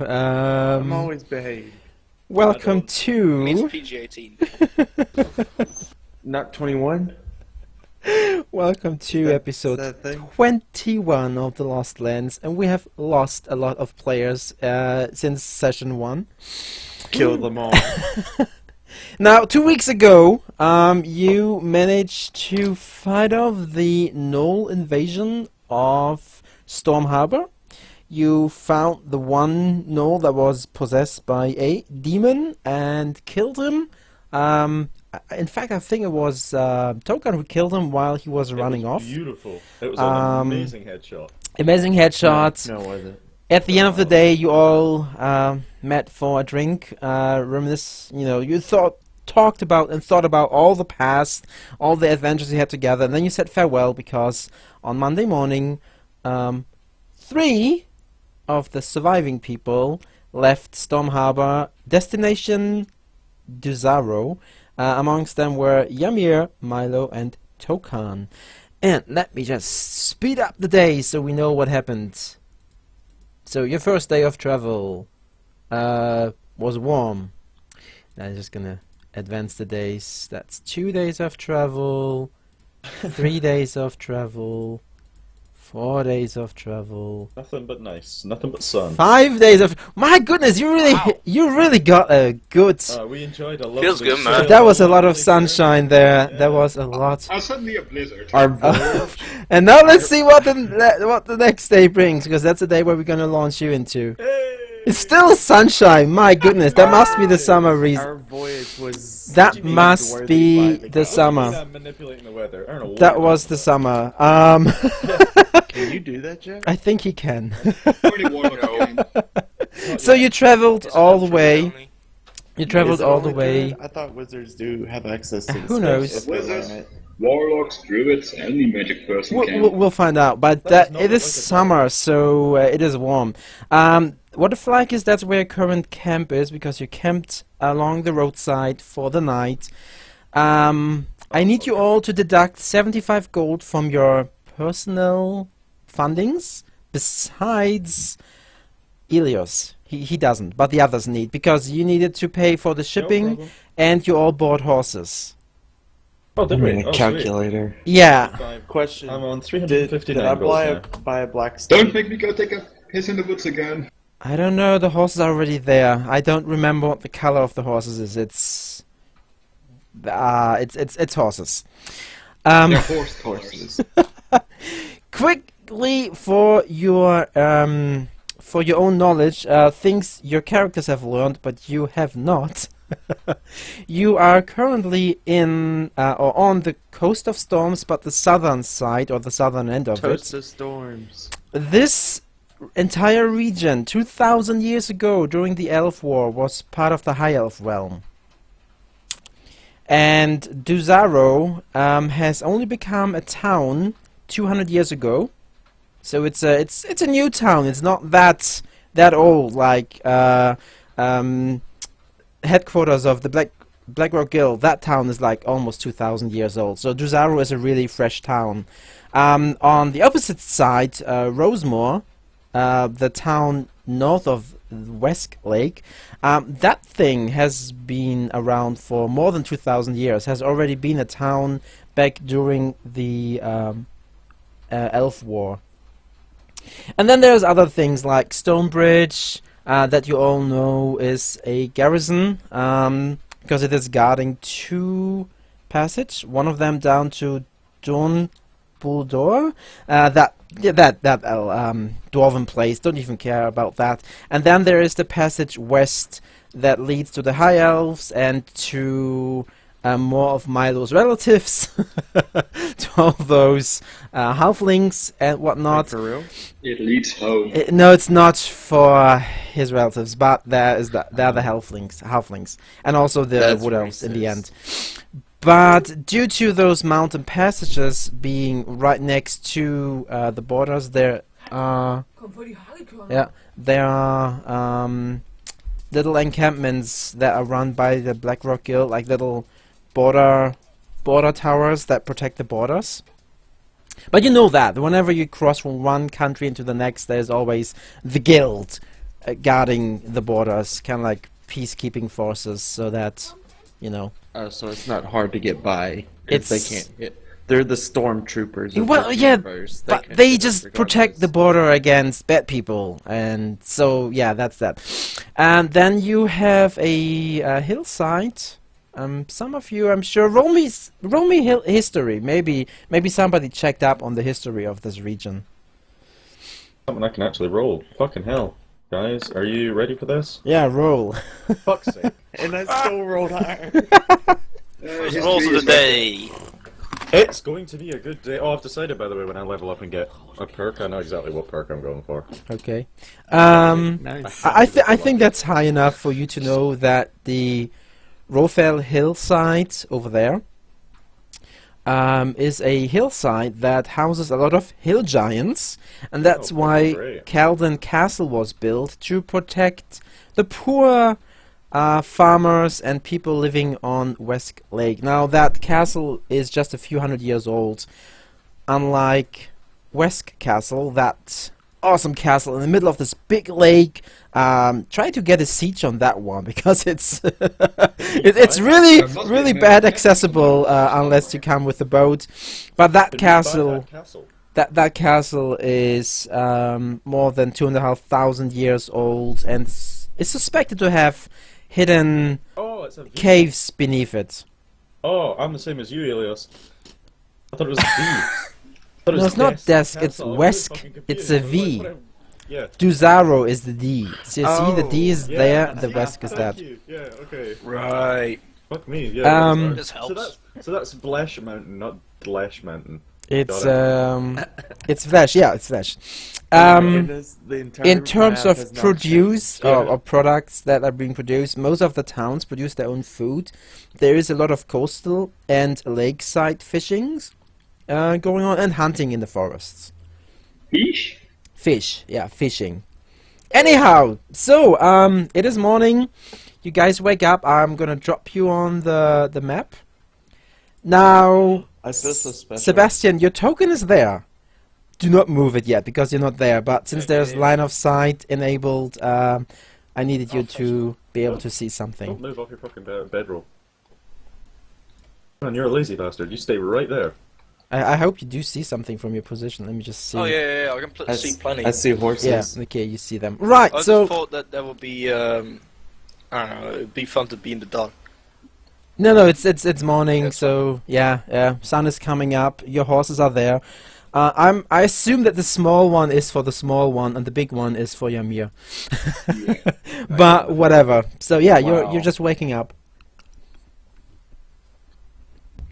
I'm always behaved. Welcome Means to PG-18. Not 21? welcome to That's episode that thing? 21 of The Lost Lands, and we have lost a lot of players since session 1. Kill them all. Now, 2 weeks ago, you managed to fight off the Knoll invasion of Storm Harbor. You found the one Knoll that was possessed by a demon and killed him. In fact, I think it was Tokan who killed him while he was running off. Beautiful. It was an amazing headshot. Amazing headshot. No, it wasn't. At the end of the day, you all met for a drink. Reminisce, you talked about and thought about all the past, all the adventures you had together, and then you said farewell because on Monday morning, 3 of the surviving people left Storm Harbor, destination Dusaro. Amongst them were Ymir, Milo, and Tokan. And let me just speed up the day so we know what happened. So your first day of travel was warm. I'm just gonna advance the days. That's 2 days of travel, 3 days of travel, 4 days of travel, Nothing but nice. Nothing but sun. 5 days of. My goodness, you really got a good. We enjoyed a lot. Feels good, man. That was a lot of sunshine there. There was a lot. Suddenly a blizzard. Our voyage. And now let's see what the next day brings, because that's the day where we're gonna launch you into. It's still sunshine. My goodness, that must be the summer reason. Our voyage was. That must worthy be by the gods. summer. I'm manipulating the weather. I don't know That what was the summer. Can you do that, Jeff? I think he can. Already warlock again. So you traveled Is it all the not way. only? You traveled Is it all the only way. druid? I thought wizards do have access to the Who space knows? if they Wizards? want it. Warlocks, druids, any magic person can. We'll find out. But That does not it look is like a summer, so it is warm. What the flag is, that's where current camp is, because you camped along the roadside for the night. I need you all to deduct 75 gold from your personal fundings, besides Ilios. He doesn't, but the others need, because you needed to pay for the shipping, problem. and you all bought horses. Oh, did we? Oh, Calculator. Yeah. sweet. Question. I'm on Did 359 I gold buy a black Don't stone? make me go take a piss in the woods again. I don't know, the horses are already there. I don't remember what the color of the horses is. It's horses. They're horse horses. Quickly for your own knowledge, things your characters have learned but you have not. You are currently in or on the coast of storms, but the southern side or the southern end of Toast it. of storms. This entire region, 2,000 years ago, during the Elf War, was part of the High Elf realm. And Dusaro has only become a town 200 years ago, so it's a new town. It's not that old, like headquarters of the Blackrock Guild. That town is like almost 2,000 years old. So Dusaro is a really fresh town. On the opposite side, Rosemore, the town north of Westlake, that thing has been around for more than 2,000 years, has already been a town back during the Elf War. And then there's other things like Stonebridge, that you all know is a garrison, because it is guarding 2 passages, one of them down to Dawn Buldor, that dwarven place, don't even care about that. And then there is the passage west that leads to the High Elves and to more of Milo's relatives, to all those halflings and whatnot. For real? It leads home. No, it's not for his relatives, but they're the halflings, and also the That's wood elves in the end. racist. But due to those mountain passages being right next to the borders, there are little encampments that are run by the Blackrock Guild, like little border towers that protect the borders. But you know that whenever you cross from one country into the next, there's always the guild guarding the borders, kind of like peacekeeping forces, so that, you know. So it's not hard to get by. If they It's- can't hit. They're the stormtroopers. of Well, the yeah, universe. but can they hit us just protect regardless. the border against bad people, and so yeah, that's that. And then you have a hillside. Some of you, I'm sure, roll me history. Maybe somebody checked up on the history of this region. Something I can actually roll. Fucking hell. Guys, are you ready for this? Yeah, roll. Fuck's sake. And I still rolled higher. First rolls of the day. It's going to be a good day. Oh, I've decided, by the way, when I level up and get a perk, I know exactly what perk I'm going for. Okay. Nice. I think that's high enough for you to know that the Rofel hillside over there is a hillside that houses a lot of hill giants, and that's Oh, why great. Calden Castle was built, to protect the poor farmers and people living on West Lake. Now, that castle is just a few hundred years old, unlike West Castle, that awesome castle in the middle of this big lake. Try to get a siege on that one, because it's it's really really bad accessible unless you come with a boat. But that Did you buy castle, that castle? that castle is more than 2,500 years old, and is suspected to have hidden Oh, it's a V. caves beneath it. Oh, I'm the same as you, Elias. I thought it was a V. I thought it No, was it's not desk, Castle. it's I was really Wesk. fucking confused. It's a I was like, V. what Yeah. Dusaro is the D. So you see the D is Yeah, there, the yeah, Wesk is that. thank you. Yeah, okay. Right. Fuck me, yeah. Um, This so helps. that's Blesh Mountain, not Glesh Mountain. It's Got it's Flash, yeah, it's Flash. In terms of produce or products that are being produced, most of the towns produce their own food. There is a lot of coastal and lakeside fishings going on, and hunting in the forests. Fish? Fish, yeah, fishing. Anyhow, so it is morning. You guys wake up. I'm gonna drop you on the map. Now, I feel so special. Sebastian, your token is there. Do not move it yet, because you're not there. But since there's line of sight enabled, I needed you to be able to see Don't something. move off your fucking bedroll. Man, you're a lazy bastard. You stay right there. I hope you do see something from your position. Let me just see. Oh yeah, I can see plenty. I see horses. Yeah, okay, you see them. Right, I so... just thought that would be, I don't know, it'd be fun to be in the dark. No, it's morning, Yeah, so yeah, sun is coming up. Your horses are there. I assume that the small one is for the small one, and the big one is for Ymir. But whatever. So yeah, Wow. you're just waking up.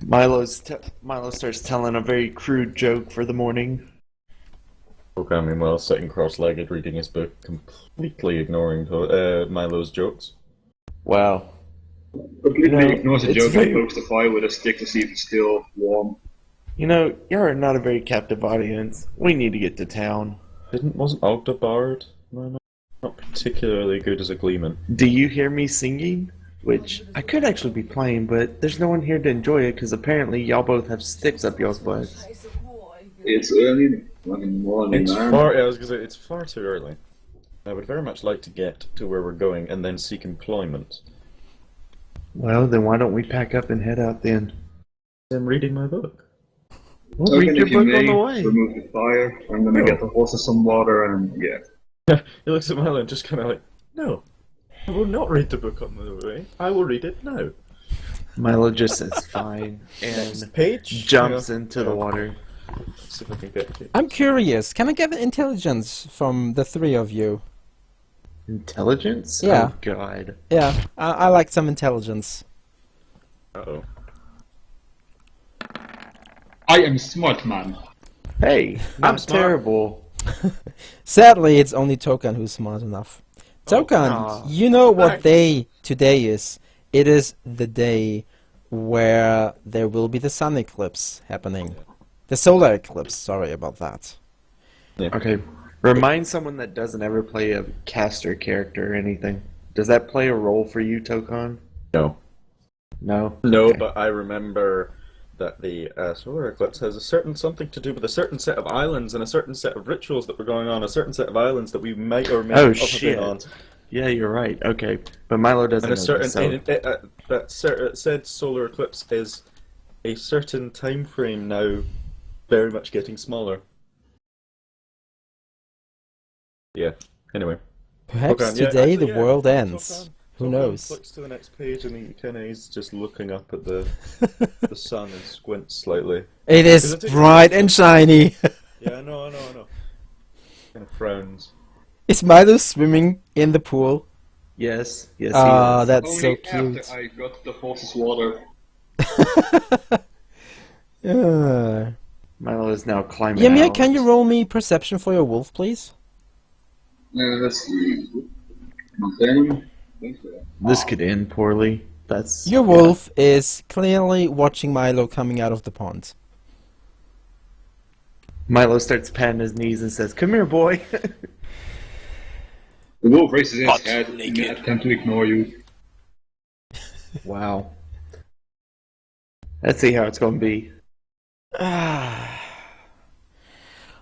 Milo starts telling a very crude joke for the morning. Okay, meanwhile, sitting cross-legged reading his book, completely ignoring Milo's jokes. Wow. Completely You know, ignores a it's joke very- and pokes the fire with a stick to see if it's still warm. You know, you're not a very captive audience. We need to get to town. Wasn't Ogda Bard? No, not particularly good as a gleeman. Do you hear me singing? Which I could actually be playing, but there's no one here to enjoy it because apparently y'all both have sticks up y'all's butts. It's early in the fucking morning, It's man. far. I was gonna say it's far too early. I would very much like to get to where we're going and then seek employment. Well, then why don't we pack up and head out then? I'm reading my book. We'll read Token, your if you book may, on the way. remove the fire. I'm gonna get the horses some water and yeah. He looks at Milo and just kind of like, no, I will not read the book on the way. I will read it now. Milo just says fine and Page jumps into the water. See if I can get it. I'm curious. Can I get an intelligence from the three of you? Intelligence? Yeah. Oh, God. Yeah, I like some intelligence. Uh-oh. I am smart, man. Hey, I'm smart. terrible. Sadly, it's only Tokan who's smart enough. Tokan, aw. you know what day today is? It is the day where there will be the sun eclipse happening. The solar eclipse, sorry about that. Okay. Remind someone that doesn't ever play a caster character or anything. Does that play a role for you, Tokan? No. No? No, Okay. but I remember that the solar eclipse has a certain something to do with a certain set of islands and a certain set of rituals that were going on, a certain set of islands that we might or may Oh not have shit! been on, Yeah, you're right. Okay, but Milo doesn't and a know certain this, so that said solar eclipse is a certain time frame now, very much getting smaller. Yeah. Anyway. Perhaps Tokan, yeah, today actually, the yeah, world ends. Tokan- Who Tokan knows? flicks to the next page and he kind of is just looking up at the sun and squints slightly. It Is is it- bright and shiny. Yeah, I know. Kind of frowns. Is Milo swimming in the pool? yes, yes, Ah, he is. that's Only so after cute. I got the horse's water. Yeah. Milo is now climbing Ymir, out. can you roll me perception for your wolf, please? Let's see. Nothing. This could end poorly. That's Your wolf is clearly watching Milo coming out of the pond. Milo starts patting his knees and says, "Come here, boy." The wolf raises his Butt head in naked. an attempt to ignore you. Wow. Let's see how it's going to be.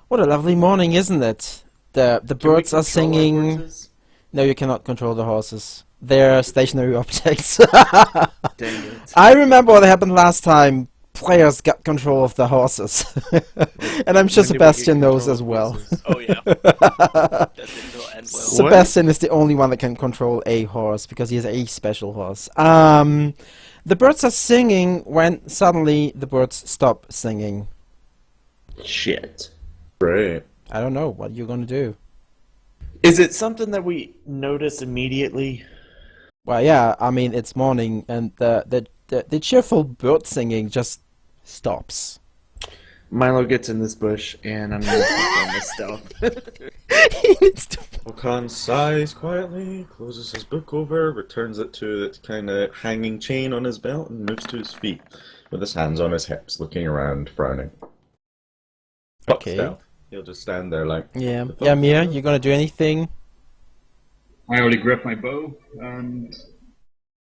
What a lovely morning, isn't it? The Can we birds are control our singing. horses? No, you cannot control the horses. They're stationary objects. Dang it. I remember what happened last time. Players got control of the horses. And I'm sure When did we get Sebastian knows control as of well. horses? Oh yeah. That did not end well. Sebastian is the only one that can control a horse because he has a special horse. The birds are singing when suddenly the birds stop singing. Shit. Great. I don't know what you're gonna do. Is it something that we notice immediately? Well, yeah, I mean it's morning and the cheerful bird singing just stops. Milo gets in this bush, and I'm going to on this stuff. He needs to. Okan sighs quietly, closes his book over, returns it to its kind of hanging chain on his belt, and moves to his feet, with his hands on his hips, looking around, frowning. Fuck Okay. stealth. He'll just stand there like... Yeah, yeah, Mia, you gonna do anything? I already grabbed my bow and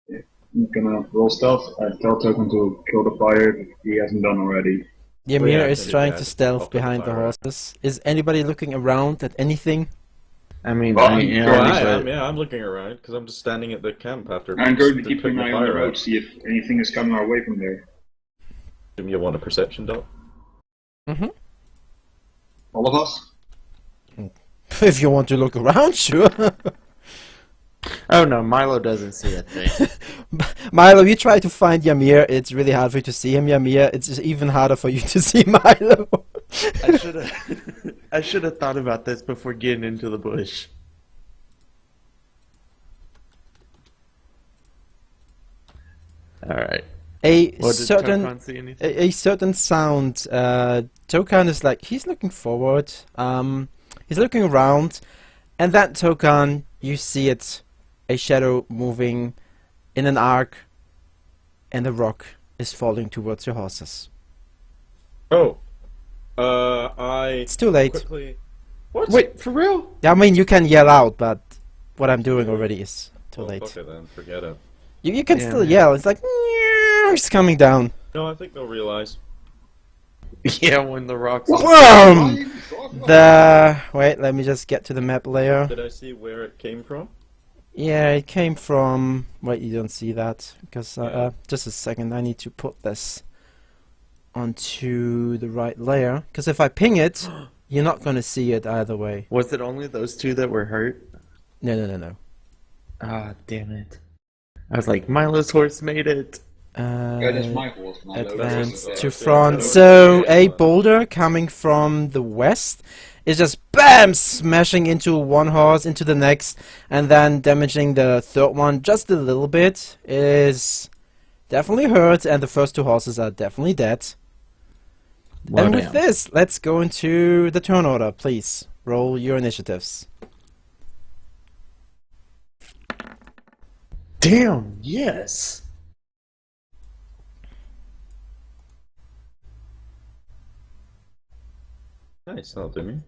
yeah, I'm gonna roll stealth. I tell Token to kill the fire if he hasn't done already. Ymir yeah, is maybe, trying yeah, to just stealth pop in the behind the fire. horses. Is anybody looking around at anything? I mean, Well, I I'm am, sure but I'm looking around, because I'm just standing at the camp after... I'm going to keep putting an the eye on the fire road, out. see if anything is coming our way from there. Give me a 1 a perception, Doc. Mm-hmm. All of us? If you want to look around, sure. oh no, Milo doesn't see a thing. Milo, you try to find Ymir, it's really hard for you to see him, Ymir. It's just even harder for you to see Milo. I should have thought about this before getting into the bush. All right. A Well, did certain Tokan see anything? a certain sound. Tokan is like he's looking forward. He's looking around, and that Tokan, you see it, a shadow moving in an arc, and the rock is falling towards your horses. Oh. I It's too late. quickly... What? Wait, for real? Yeah, I mean you can yell out, but what I'm doing already is too Oh, late. fuck it then, forget it. You can Yeah, still man. yell. It's like it's coming down. No, I think they'll realize. Yeah, when the rocks. Boom! Wait, let me just get to the map layer. Did I see where it came from? Yeah, it came from. Wait, you don't see that because Yeah. just a second. I need to put this onto the right layer because if I ping it, you're not gonna see it either way. Was it only those two that were hurt? No. Ah, damn it. I was like, Milo's horse made it. That is my horse. Milo. Advance Yeah, to yeah, front. yeah. So a boulder coming from the west is just BAM! Smashing into one horse, into the next, and then damaging the third one just a little bit. Is definitely hurt, and the first two horses are definitely dead. Well, and with damn. this, let's go into the turn order, please. Roll your initiatives. Damn, yes. Nice, that'll do me.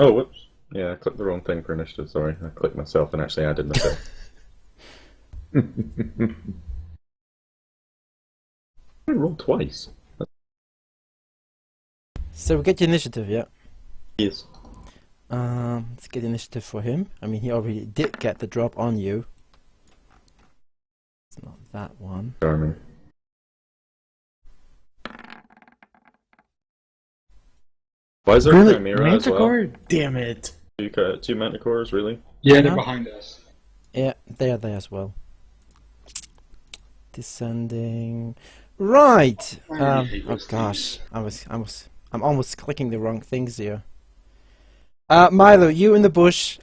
Oh, whoops. Yeah, I clicked the wrong thing for initiative, sorry. I clicked myself and actually added myself. rolled twice. So we get the initiative, yeah. Yes. Let's get initiative for him. I mean, he already did get the drop on you. It's not that one. Charming. Why is there a Chimera as well? Manticore? Damn it. You got 2 Manticores, really? Yeah, they're Uh-huh. behind us. Yeah, they are there as well. Descending. Right. I hate Oh those gosh, I'm almost clicking the wrong things here. Milo, you in the bush.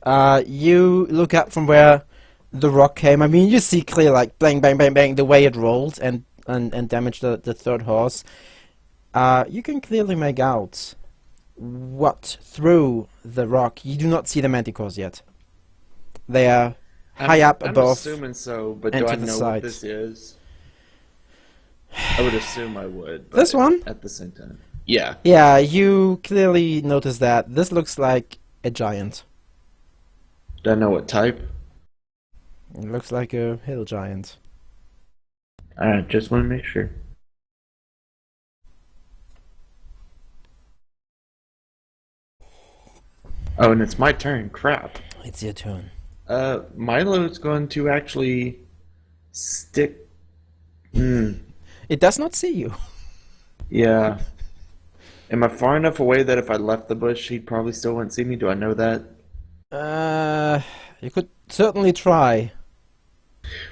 You look up from where the rock came. I mean, you see clear, like bang, bang, bang, bang, the way it rolled and damaged the third horse. You can clearly make out what through the rock. You do not see the manticores yet. They are high up I'm above. assuming so, but and do to I the know side. what this is? I would assume I would. But This one? At the same time. Yeah. Yeah, you clearly notice that. This looks like a giant. Do I know what type? It looks like a hill giant. I just want to make sure. Oh, and it's my turn. Crap. It's your turn. Milo's going to actually stick. It does not see you. Yeah. Am I far enough away that if I left the bush, he'd probably still wouldn't see me? Do I know that? You could certainly try.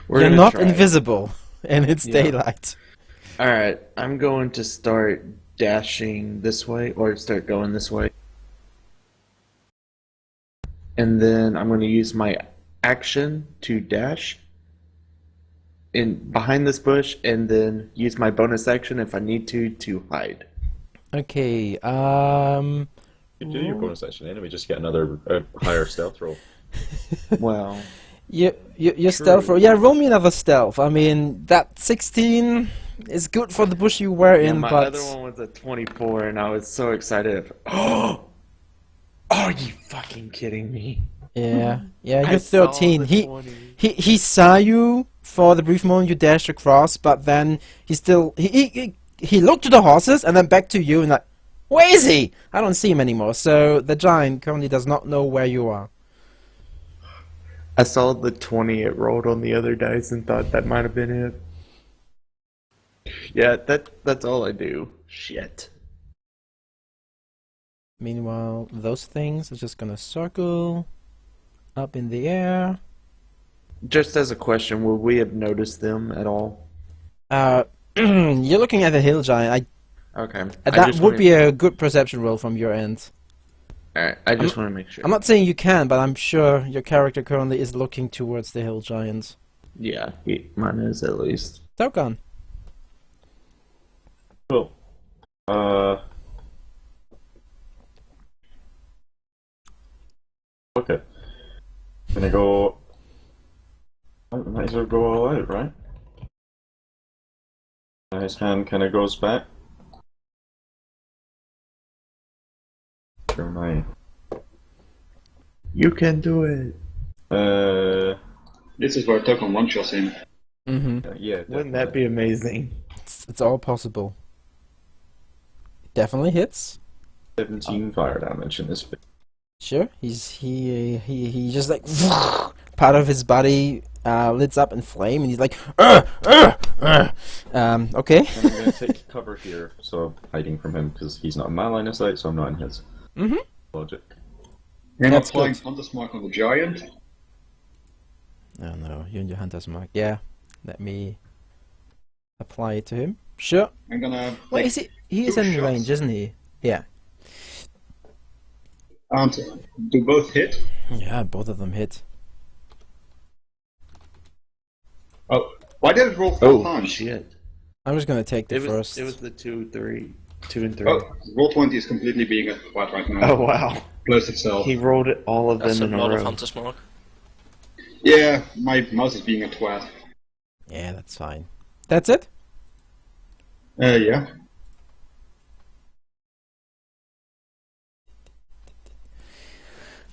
We're You're gonna not try it. invisible, and it's Yeah. daylight. Alright, I'm going to start dashing this way, or start going this way. And then I'm going to use my action to dash in behind this bush, and then use my bonus action if I need to hide. Okay, You do your bonus action anyway, just get another higher stealth roll. Well, your stealth roll. Yeah, roll me another stealth. I mean, that 16 is good for the bush you were yeah, in, my but other one was a 24, and I was so excited. Oh, are you fucking kidding me? yeah, you're I saw 13. the He 20. he saw you for the brief moment you dashed across, but then he looked to the horses and then back to you and like, where is he? I don't see him anymore. So the giant currently does not know where you are. I saw the 20 it rolled on the other dice and thought that might have been it. Yeah, that's all I do. Shit. Meanwhile, those things are just gonna circle up in the air. Just as a question, would we have noticed them at all? You're looking at the hill giant. Okay. That would be a good perception roll from your end. Alright, I just want to make sure. I'm not saying you can, but I'm sure your character currently is looking towards the hill giant. Yeah, mine is at least. Tokan. Cool. Okay. Gonna go. I might as well go all out, right? His hand kind of goes back. Sure, mine. You can do it. This is where Token one-shots him. Mm-hmm. Yeah. Wouldn't that be amazing? It's all possible. It definitely hits. 17 fire damage in this bit. Sure. He just like part of his body lights up in flame, and he's like, okay. And I'm gonna take cover here, so hiding from him because he's not in my line of sight, so I'm not in his. Mm-hmm. Logic. You're not That's applying good. Hunter's Mark on the giant. Oh no, you and your hunter's mark. Yeah. Let me apply it to him. Sure. I'm gonna. Wait, take is he? He is 2 in shots. range, isn't he? Yeah. And do both hit? Yeah, both of them hit. Oh, why did it roll 4 Oh, times? shit. I'm just gonna take the It was first. the 2 and 3. Oh, roll 20 is completely being a twat right now. Oh, wow. Close itself. He rolled it, all of That's them a in a lot of row. Hunter's Mark. Yeah, my mouse is being a twat. Yeah, that's fine. That's it. Yeah.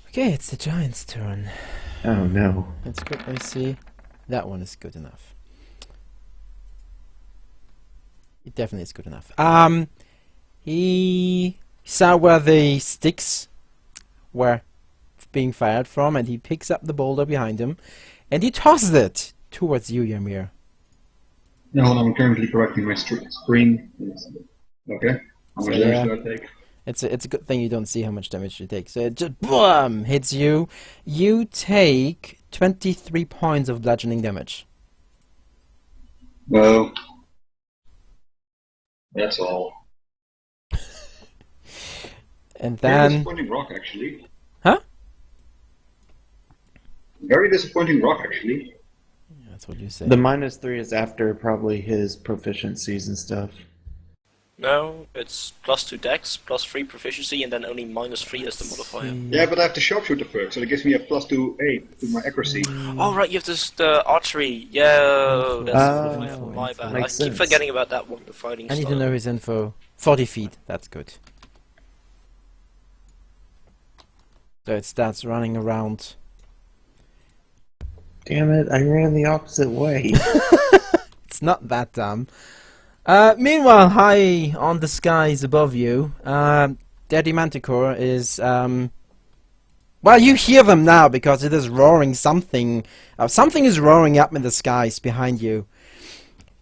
Okay, it's the giant's turn. Oh, no. Let's quickly see. That one is good enough. It definitely is good enough. He saw where the sticks were being fired from, and he picks up the boulder behind him, and he tosses it towards you, Ymir. No, I'm currently correcting my screen. Okay. How much So, damage yeah. do I take? It's a good thing you don't see how much damage you take. So it just boom hits you. You take 23 points of bludgeoning damage. Well, that's all. And Very then disappointing rock, actually. Huh? Very disappointing rock, actually. that's what you say. The -3 is after probably his proficiencies and stuff. No, it's +2 dex, +3 proficiency, and then only -3 as the modifier. Yeah, but I have the sharpshooter first, so it gives me a +2 8 to my accuracy. Oh right, you have this the archery. Yeah, that's Oh, my bad. I makes keep sense. forgetting about that one. The fighting I need to style. know his info. 40 feet. That's good. So it starts running around. Damn it, I ran the opposite way. It's not that dumb. Meanwhile, high on the skies above you, Daddy Manticore is, well, you hear them now because it is roaring something. Something is roaring up in the skies behind you.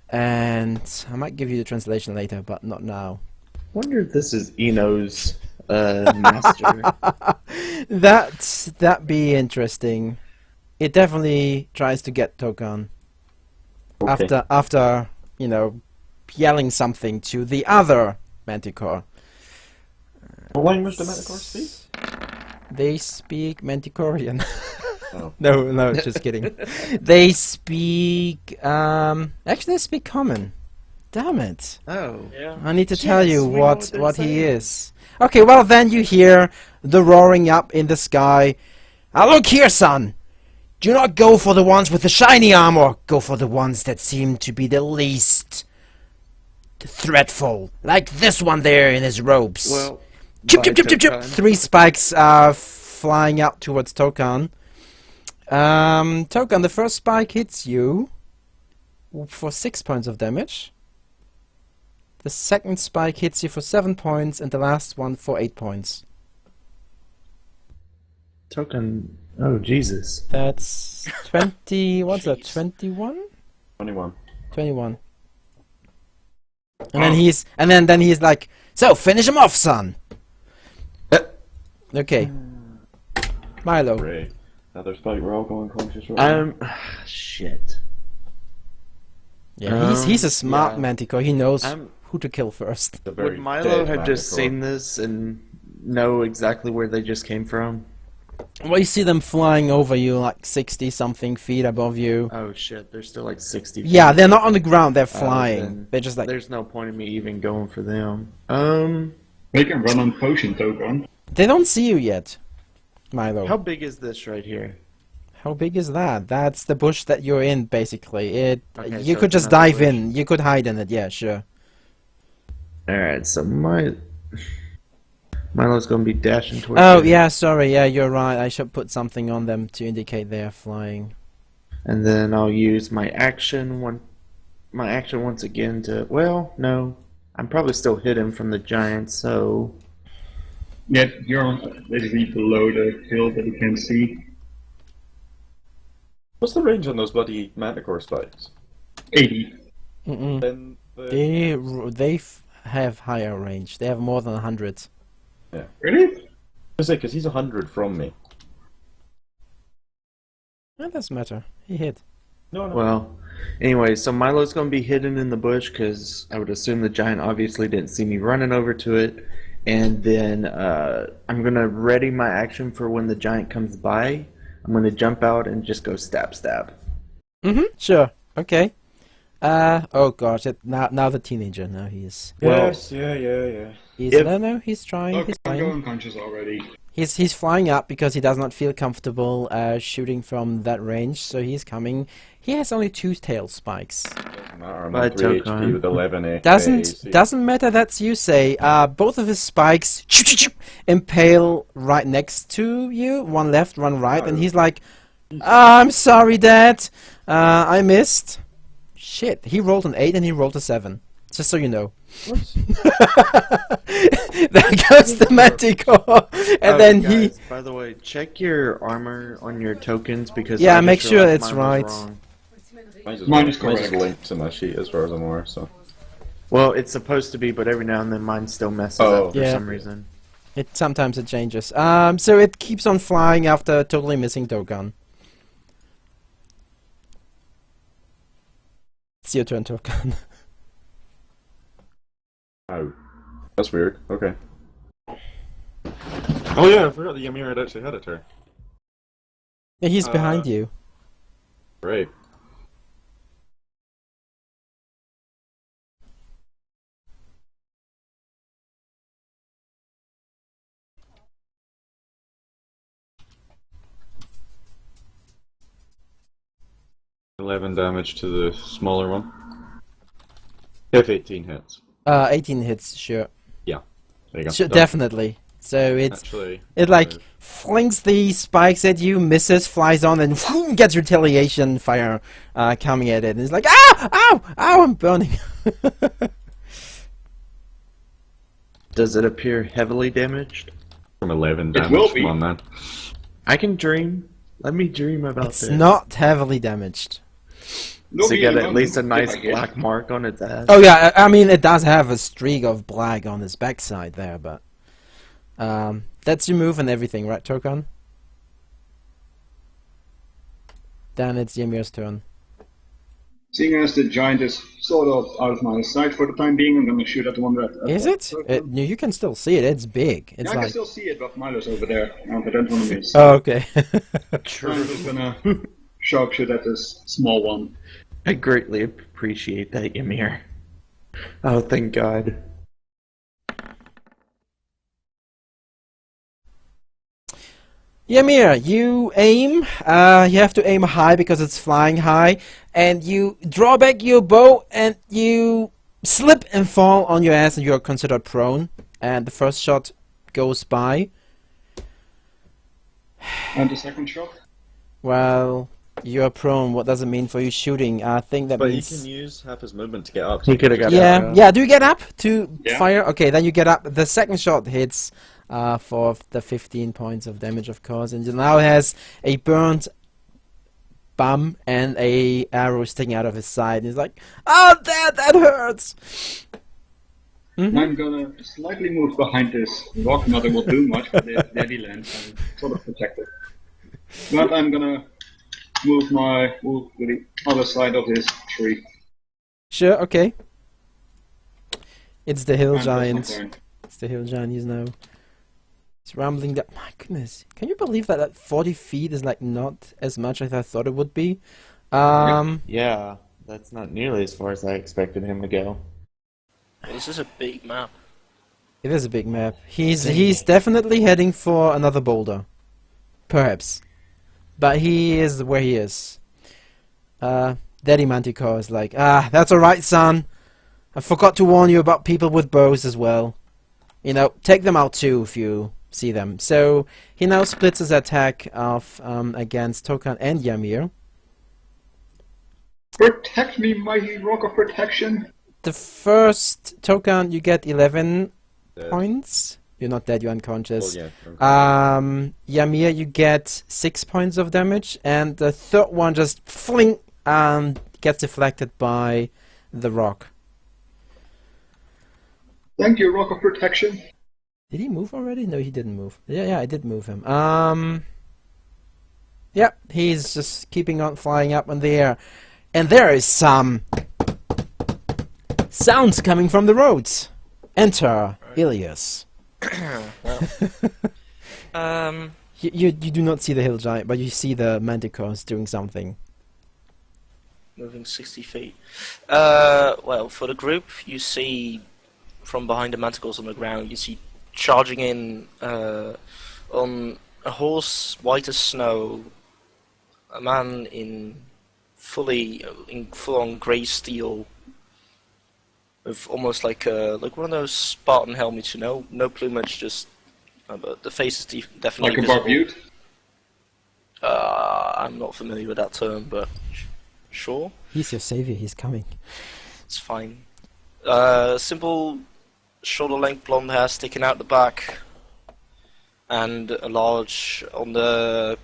And I might give you the translation later, but not now. Wonder if this is Eno's master. That'd be interesting. It definitely tries to get Tokan. Okay. After, you know, yelling something to the other Manticore. What language do Manticores speak? They speak Manticorian. Oh. No, just kidding. They speak, actually they speak Common. Damn it. Oh. Yeah. I need to tell Yes, you we know what what they're what he saying. is. Okay, well then you hear the roaring up in the sky. Ah, look here, son! Do not go for the ones with the shiny armor. Go for the ones that seem to be the least threatful. Like this one there in his robes. Well, Chip, bye, chip, chip, chip, chip. Tokan. 3 spikes are flying out towards Tokan. Tokan, the first spike hits you for 6 points of damage. The second spike hits you for 7 points, and the last one for 8 points. Token. Oh, Jesus. That's 20. What's that? Jeez. 21? 21. 21. And then he's like, so finish him off, son. Okay. Milo. Great. Another spike, we're all going conscious right now. Shit. Yeah, he's a smart yeah. Manticore. He knows I'm- who to kill first. It's a very Would Milo dead have just Manticore. seen this and know exactly where they just came from? Well, you see them flying over you like 60-something feet above you. Oh shit, they're still like 60 Yeah, feet. they're not on the ground, they're Oh, flying. then They're just like... There's no point in me even going for them. We can run on potion token. They don't see you yet, Milo. How big is this right here? How big is that? That's the bush that you're in, basically. Okay, You so could it's just another dive bush. in. You could hide in it, yeah, sure. Alright, so Milo's gonna be dashing towards Oh, it. yeah, sorry, yeah, you're right. I should put something on them to indicate they are flying. And then I'll use my action once again to, well, no. I'm probably still hidden from the giant, so Yeah, you're on, basically below the hill that you can see. What's the range on those bloody Manticore spikes? 80. Mm-mm. Then the... They have higher range. They have more than 100. Really? I say, because he's 100 from me. That doesn't matter. He hit. No, no. well. Anyway, so Milo's gonna be hidden in the bush because I would assume the giant obviously didn't see me running over to it. And then I'm gonna ready my action for when the giant comes by. I'm gonna jump out and just go stab. Mm-hmm, sure. Okay. Oh gosh, now the teenager. Now he's... Yes, yeah. He's trying. Okay, He's I'm trying. going conscious already. He's flying up because he does not feel comfortable shooting from that range, so he's coming. He has only 2 tail spikes. Doesn't matter, I'm Bye, on 3 Tokan. HP with 11 AC. Doesn't matter. That's you say. Both of his spikes impale right next to you. One left, one right, and he's like, "I'm sorry, Dad. I missed." Shit. He rolled an 8 and he rolled a 7. Just so you know. What? There goes the Manticore, and Oh, then guys, by the way, check your armor on your tokens because Yeah, I just make sure realized it's mine was right. wrong. Mine's Mine is mine's correct. linked to my sheet as far as I'm aware, so. Well, it's supposed to be, but every now and then mine still messes Oh. up for Yeah. some reason. sometimes it changes. So it keeps on flying after totally missing Tokan. It's your turn, Tokan. Oh. That's weird. Okay. Oh yeah, I forgot the Ymir had actually had a turn. Yeah, he's behind you. Great. $11 damage to the smaller one. If 18 hits. 18 hits, sure. There you go. Sure, Done. definitely. So Actually, it like flings the spikes at you, misses, flies on, and gets retaliation fire coming at it. And it's like, ah, ow, ow, I'm burning. Does it appear heavily damaged? from 11 It will damage. be. Come on, man. I can dream. Let me dream about It's this. not heavily damaged. So you Nobody get at least a if nice I get- black mark on its ass. Oh yeah, I mean it does have a streak of black on his backside there, but that's your move and everything, right, Tokan? Then it's Ymir's turn. Seeing as the giant is sort of out of my sight for the time being, I'm gonna shoot at the one that. Is it? No, you can still see it. It's big. It's Yeah, I can like. still see it, but Milo's over there. I don't want to miss. Oh, okay. I'm just gonna sharpshoot at this small one. I greatly appreciate that, Ymir. Oh, thank God. Ymir, you aim. You have to aim high because it's flying high, and you draw back your bow, and you slip and fall on your ass, and you are considered prone. And the first shot goes by. And the second shot? Well, you're prone. What does it mean for you shooting? I think that But he means. can use half his movement to get up. He coulda got Yeah, up. yeah. Do you get up to Yeah. fire? Okay, then you get up. The second shot hits for the 15 points of damage, of course, and it now has a burnt bum and a arrow sticking out of his side. And he's like, "Oh, that hurts." I'm gonna slightly move behind this rock. Not that it will do much, but the heavy land, I'm sort of protected. But I'm gonna move to the other side of this tree. Sure. Okay. It's the hill And that's my giant. turn. It's the hill giant. He's now. It's rambling down. My goodness, can you believe that at 40 feet is like not as much as I thought it would be? Yeah, that's not nearly as far as I expected him to go. Well, this is a big map. It is a big map. He's definitely heading for another boulder. Perhaps. But he is where he is. Daddy Manticore is like, that's alright, son. I forgot to warn you about people with bows as well. You know, take them out too if you see them. So he now splits his attack off against Tokan and Ymir. Protect me, mighty rock of protection! The first Tokan, you get 11 Dead. points. You're not dead, you're unconscious. Well, yeah, okay. Ymir, you get 6 points of damage, and the third one just fling gets deflected by the rock. Thank you, rock of protection. Did he move already? No, he didn't move. Yeah, I did move him. Yeah, he's just keeping on flying up in the air, and there is some sounds coming from the roads. Enter Ilias. You do not see the hill giant, but you see the manticores doing something. Moving 60 feet. Well, for the group, you see from behind the manticores on the ground, you see charging in on a horse white as snow, a man in full-on grey steel, with almost like one of those Spartan helmets, you know, no plumage, just but the face is definitely Like a visible. barbute? I'm not familiar with that term, but sure, He's your savior. He's coming. it's fine. Simple shoulder-length blonde hair sticking out the back, and a large on the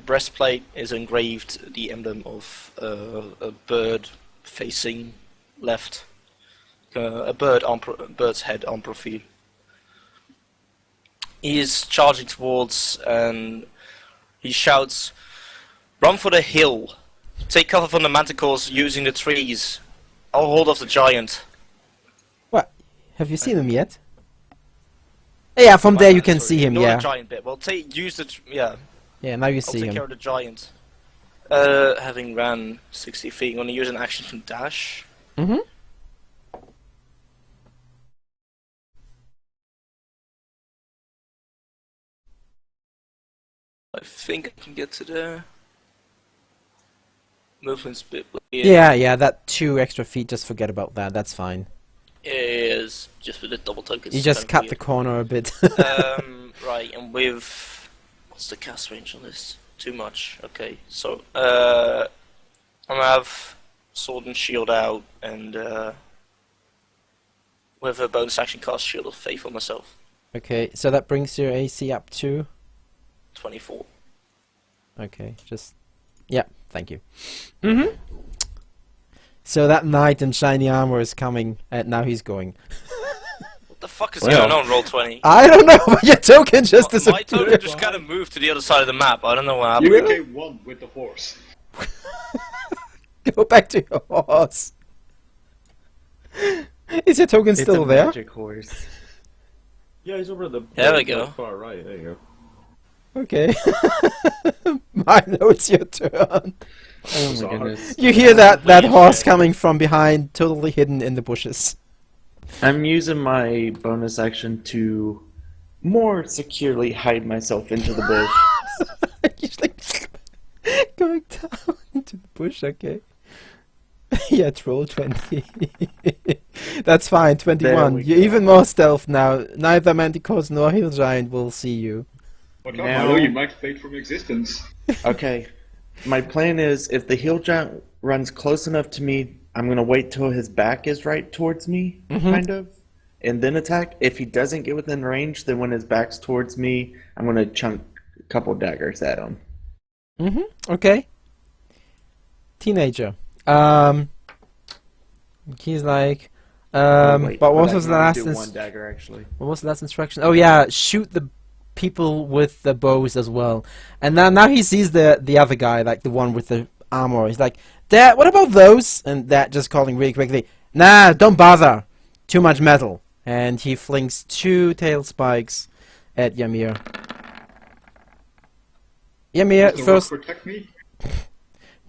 breastplate is engraved the emblem of a bird facing left, a bird's head on profile. He is charging towards, and he shouts, "Run for the hill! Take cover from the manticores using the trees. I'll hold off the giant." What? Have you seen him yet? Yeah, from there you can see him. Ignore Yeah. the giant bit. Well, use the yeah. Yeah, now you I'll see take care him. of the giant. Having ran 60 feet, I'm going to use an action to dash. Mm-hmm. I think I can get to there. Movement's a bit weird. Yeah, that 2 extra feet, just forget about that, that's fine. Is just with the double tokens. You just cut the corner a bit. Right, and with... What's the cast range on this? Too much. Okay, so, I'm gonna have sword and shield out, and, with a bonus action cast Shield of Faith on myself. Okay, so that brings your AC up to... 24. Okay, just... Yeah, thank you. Mm-hmm. So that knight in shiny armor is coming, and now he's going. What the fuck is Well. going on, Roll20? I don't know, but your token just My disappeared. token just kind of moved to the other side of the map. I don't know what happened. You became one with the horse. Go back to your horse. Is your token It's still a there? magic horse. Yeah, he's over the There we go. far right. There you go. Okay. Milo, it's your turn. Oh my Sorry. goodness. You hear that horse coming from behind, totally hidden in the bushes. I'm using my bonus action to more securely hide myself into the bush. He's like going down into the bush, okay. Yeah, roll 20. That's fine, 21. we You're go. even more stealth now. Neither Manticores nor Hill Giant will see you. What Now- Milo, you might fade from existence. Okay. My plan is if the heel giant runs close enough to me, I'm gonna wait till his back is right towards me, kind of, and then attack. If he doesn't get within range, then when his back's towards me, I'm gonna chunk a couple daggers at him. Okay. Teenager. He's like, Wait, but what I was can the only last? do one dagger actually. What was the last instruction? Oh yeah, shoot the people with the bows as well. And now he sees the other guy, like the one with the armor. He's like, "Dad, what about those?" And that just calling really quickly, "Nah, don't bother. Too much metal." And he flings 2 tail spikes at Ymir. Ymir, Does the first. rock protect me?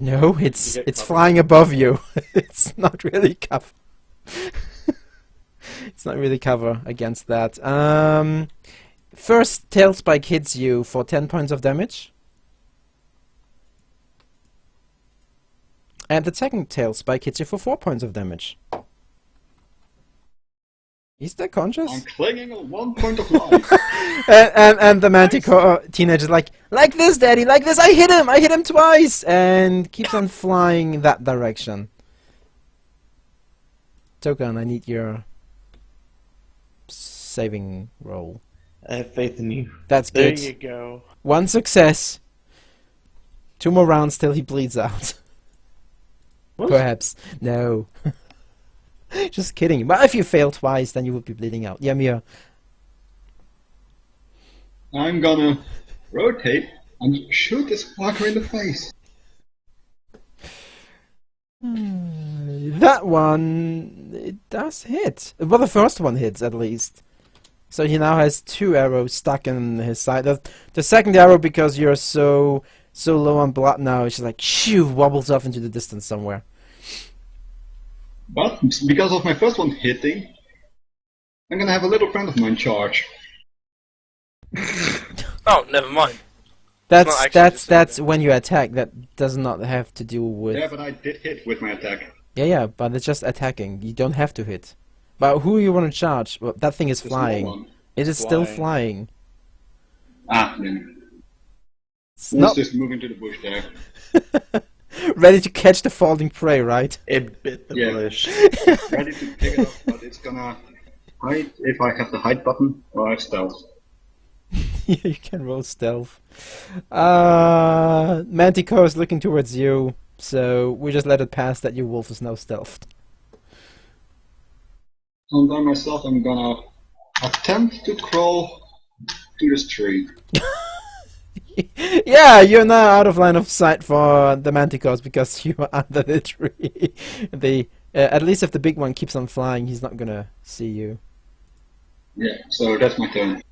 No, You it's get cover. flying above you. It's not really cover. It's not really cover against that. First tail spike hits you for 10 points of damage. And the second tail spike hits you for 4 points of damage. Is that conscious? I'm clinging on 1 point of life. And the Manticore teenager's like this, Daddy, like this. I hit him twice, and keeps on flying that direction. Token, I need your saving roll. I have faith in you. That's There good. you go. 1 success. 2 more rounds till he bleeds out. What? Perhaps. No. Just kidding. But if you fail twice, then you will be bleeding out. Yeah, Mia. I'm gonna rotate and shoot this fucker in the face. That one, it does hit. Well, the first one hits at least. So he now has 2 arrows stuck in his side. The second arrow, because you're so low on blood now, it's just like shoo, wobbles off into the distance somewhere. But because of my first one hitting, I'm gonna have a little friend of mine charge. Oh, never mind. not actually just That's when you attack. That does not have to do with. Yeah, but I did hit with my attack. Yeah, but it's just attacking. You don't have to hit. But who you want to charge? Well, that thing is The small flying. one. It is still Flying. flying. Ah, then. It's Let's not just move into the bush there. ready to catch the falling prey, right? It bit the Yeah. bush. Ready to pick it up, but it's gonna hide if I have the hide button or I have stealth. Yeah, you can roll stealth. Manticore is looking towards you, so we just let it pass that your wolf is now stealthed. So by myself, I'm gonna attempt to crawl to this tree. Yeah, you're now out of line of sight for the manticores because you are under the tree. At least if the big one keeps on flying, he's not gonna see you. Yeah, so that's my turn.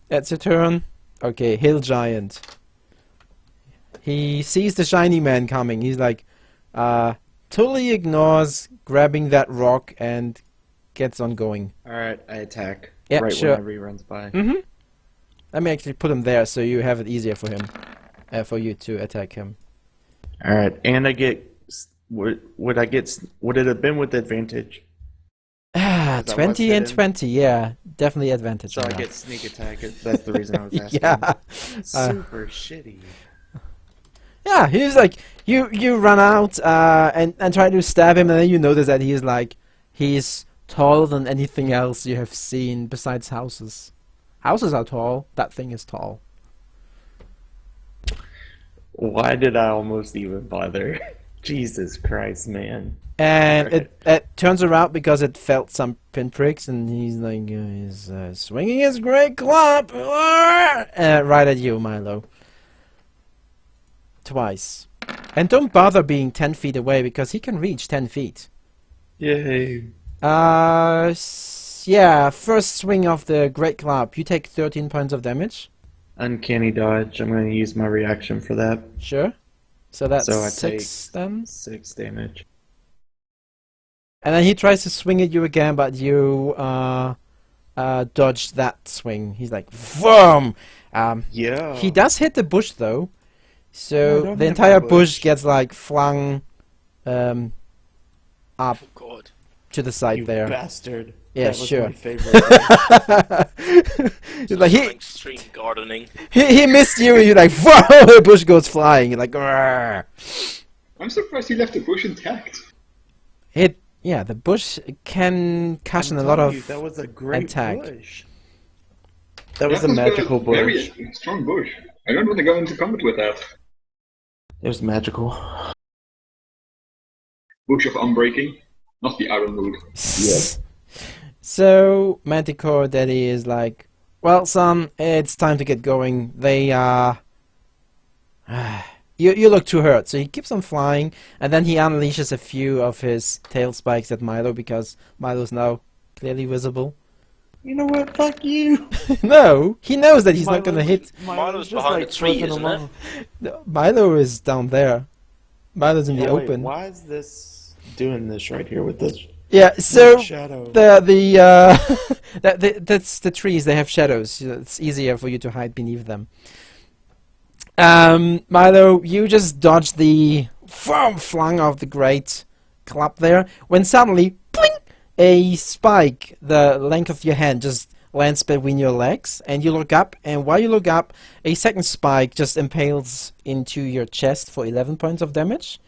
That's your turn. Okay, Hill Giant. He sees the shiny man coming. He's like, totally ignores grabbing that rock and gets on going. Alright, I attack. Yeah, right sure. whenever he runs by. Mm-hmm. Let me actually put him there so you have it easier for him, for you to attack him. Alright, and I get. Would it have been with advantage? Ah, Is that 20 what's and hidden? 20, yeah. Definitely advantage. So on I that. get sneak attack. That's the reason I was asking. Yeah. Super shitty. Yeah, he's like, you run out and try to stab him, and then you notice that he's taller than anything else you have seen besides houses. Houses are tall. That thing is tall. Why did I almost even bother? Jesus Christ, man. And Right. it turns around because it felt some pinpricks, and he's like, he's swinging his great club right at you, Milo. Twice. And don't bother being 10 feet away because he can reach 10 feet. Yay. Yeah, first swing of the great club, you take 13 points of damage. Uncanny dodge. I'm going to use my reaction for that. Sure. So that's So I 6 then. 6 damage. And then he tries to swing at you again, but you dodged that swing. He's like, VOOM! Yeah. He does hit the bush though. No, So don't the hit entire the bush bush. gets like flung up Oh God. to the side You there. bastard. Yeah, that was sure. my favorite thing. He's like, Some extreme gardening. he missed you, and you're like, whoa! The bush goes flying. You're like, "Grrr." I'm surprised he left the bush intact. Yeah, the bush can cushion I'm a lot telling of. you, that was a great attack. bush. That was a That magical very bush. strong bush. I don't want to go into combat with that. It was magical. Bush of Unbreaking, not the Ironwood. So Manticore Daddy is like, well, son, it's time to get going. They you look too hurt, so he keeps on flying, and then he unleashes a few of his tail spikes at Milo because Milo's now clearly visible. You know what? Fuck you. No, he knows that he's not gonna hit. Milo's behind a tree, isn't it? No, Milo is down there. Milo's in the Yeah, wait, open. why is this doing this right here with this Yeah, so shadow? that's the trees. They have shadows. It's easier for you to hide beneath them. Milo, you just dodged the flung of the great club there when suddenly, bling, a spike the length of your hand just lands between your legs, and you look up, and while you look up, a second spike just impales into your chest for 11 points of damage,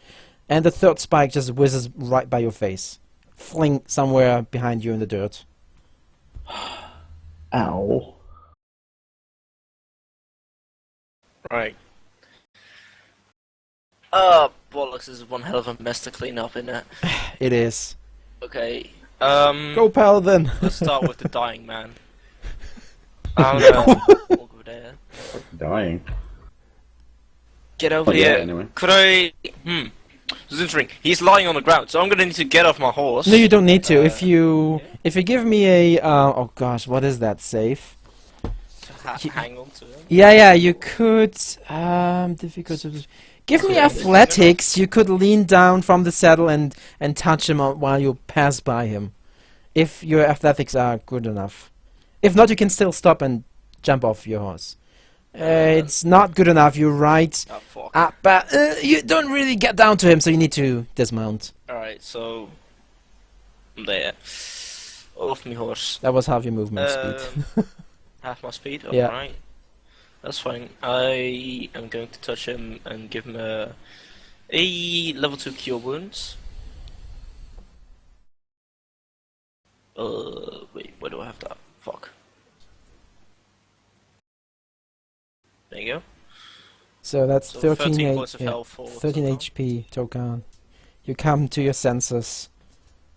and the third spike just whizzes right by your face, fling somewhere behind you in the dirt. Ow. Right. Bollocks, this is one hell of a mess to clean up, isn't it? It is. Okay. Go, Paladin! Let's start with the dying man. I'm gonna walk over there. Dying. Get over Oh, yeah, here. anyway. Could I? This is interesting. He's lying on the ground, so I'm gonna need to get off my horse. No, you don't need to. If you give me a oh gosh, what is that safe? Hang on to him. Yeah, you could difficult. Give me athletics. You could lean down from the saddle and touch him while you pass by him, if your athletics are good enough. If not, you can still stop and jump off your horse. It's not good enough. You're right. Oh fuck. But you don't really get down to him, so you need to dismount. Alright, so I'm there. Off my horse. That was half your movement speed. Half my speed? Yeah. Alright. That's fine. I am going to touch him and give him a A level 2 cure wounds. Wait, where do I have that? Fuck. There you go. So that's So 13, 13 points of yeah, health for 13 Tokan. HP, Tokan. You come to your senses.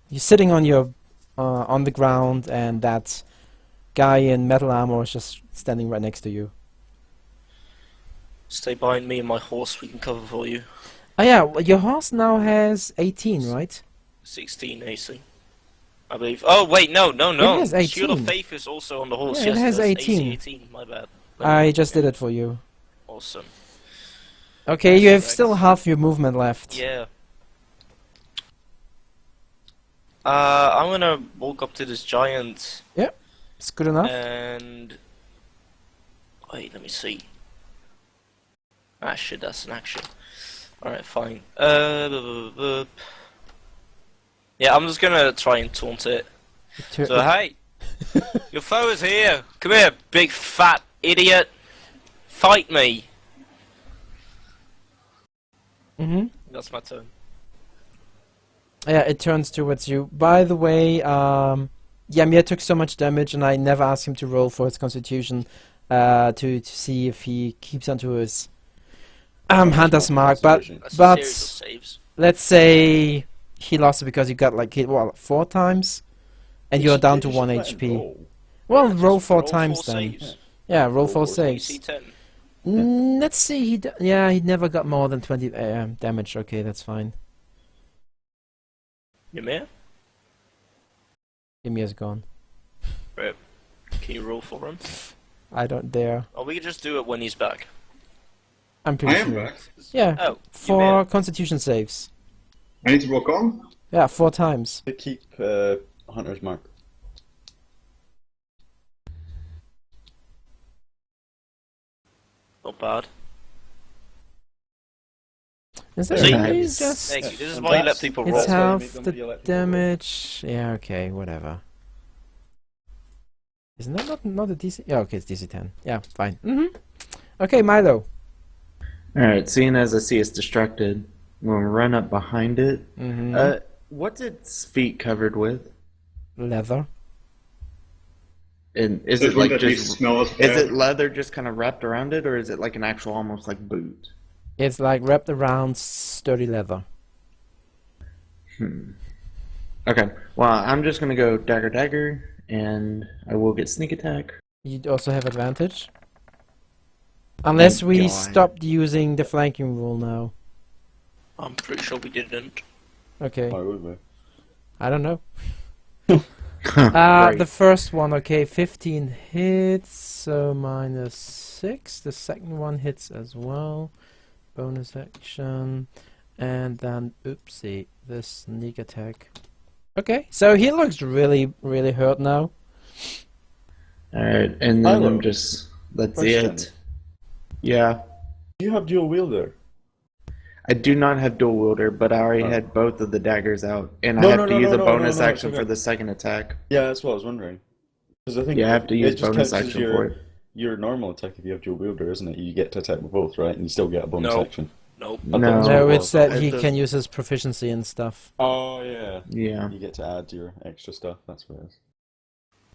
You're sitting on your on the ground, and that guy in metal armor is just standing right next to you. Stay behind me and my horse, we can cover for you. Oh yeah, your horse now has 18, right? 16 AC. I believe. Oh, wait, no. It has Shield of 18. Faith is also on the horse. Yeah, it yes, has that's 18. AC 18, my bad. I just did it for you. Awesome. Okay, That's you have correct. still half your movement left. Yeah. I'm gonna walk up to this giant It's good enough. and... Wait, let me see. Ah, shit, that's an action. Alright, fine. Yeah, I'm just gonna try and taunt it. So, hey! Your foe is here! Come here, big fat idiot! Fight me! Mm-hmm. That's my turn. Yeah, it turns towards you. By the way, Ymir took so much damage, and I never asked him to roll for his constitution to see if he keeps onto his hunter's mark. That's a series of But saves. let's say he lost it because you got like hit 4 times, and you're down to 1 HP. Well, Yeah, roll just 4 roll times 4 then. saves. Yeah, roll 4 DC saves. 10. Let's see. He never got more than 20 damage. Okay, that's fine. Ymir? Ymir's gone. Right. Can you roll for him? I don't dare. Or we can just do it when he's back. I'm pretty I am sure. back. Yeah, Oh, 4 Ymir. constitution saves. I need to rock on. Yeah, 4 times. To keep Hunter's Mark. Not bad. Is that See? really Nice. just... Thank you. This is And why you let that's- people It's roll. That's why you half make them the be let people roll. damage. Yeah, okay, whatever. Isn't that not a DC? Yeah, okay, it's DC 10. Yeah, fine. Okay, Milo. Alright, seeing as I see it's distracted, I'm gonna run up behind it. Mm-hmm. What's its feet covered with? Leather. And is It it like wouldn't at least just smell as is bad. it leather just kind of wrapped around it, or is it like an actual almost like boot? It's like wrapped around sturdy leather. Okay, well I'm just gonna go dagger dagger, and I will get sneak attack. You'd also have advantage. Unless we God. stopped using the flanking rule now. I'm pretty sure we didn't. Okay, Why would we? I don't know. Right. The first one, okay, 15 hits, so -6. The second one hits as well. Bonus action. And then, oopsie, the sneak attack. Okay, so he looks really, really hurt now. Alright, and then Milo, I'm just let's see question. it. Yeah. You have dual wielder. I do not have dual wielder, but I already Oh. had both of the daggers out, and No, I have no, to no, use no, a no, bonus no, no, action it's for okay. the second attack. Yeah, that's what I was wondering. Because I think Yeah, I have to use it just bonus counts as action for it. your normal attack if you have dual wielder, isn't it? You get to attack with both, right? And you still get a bonus No. action. Nope. I thought No. that's what No, it it's was. that It he does- can use his proficiency and stuff. Oh yeah. Yeah. You get to add your extra stuff. That's what it is.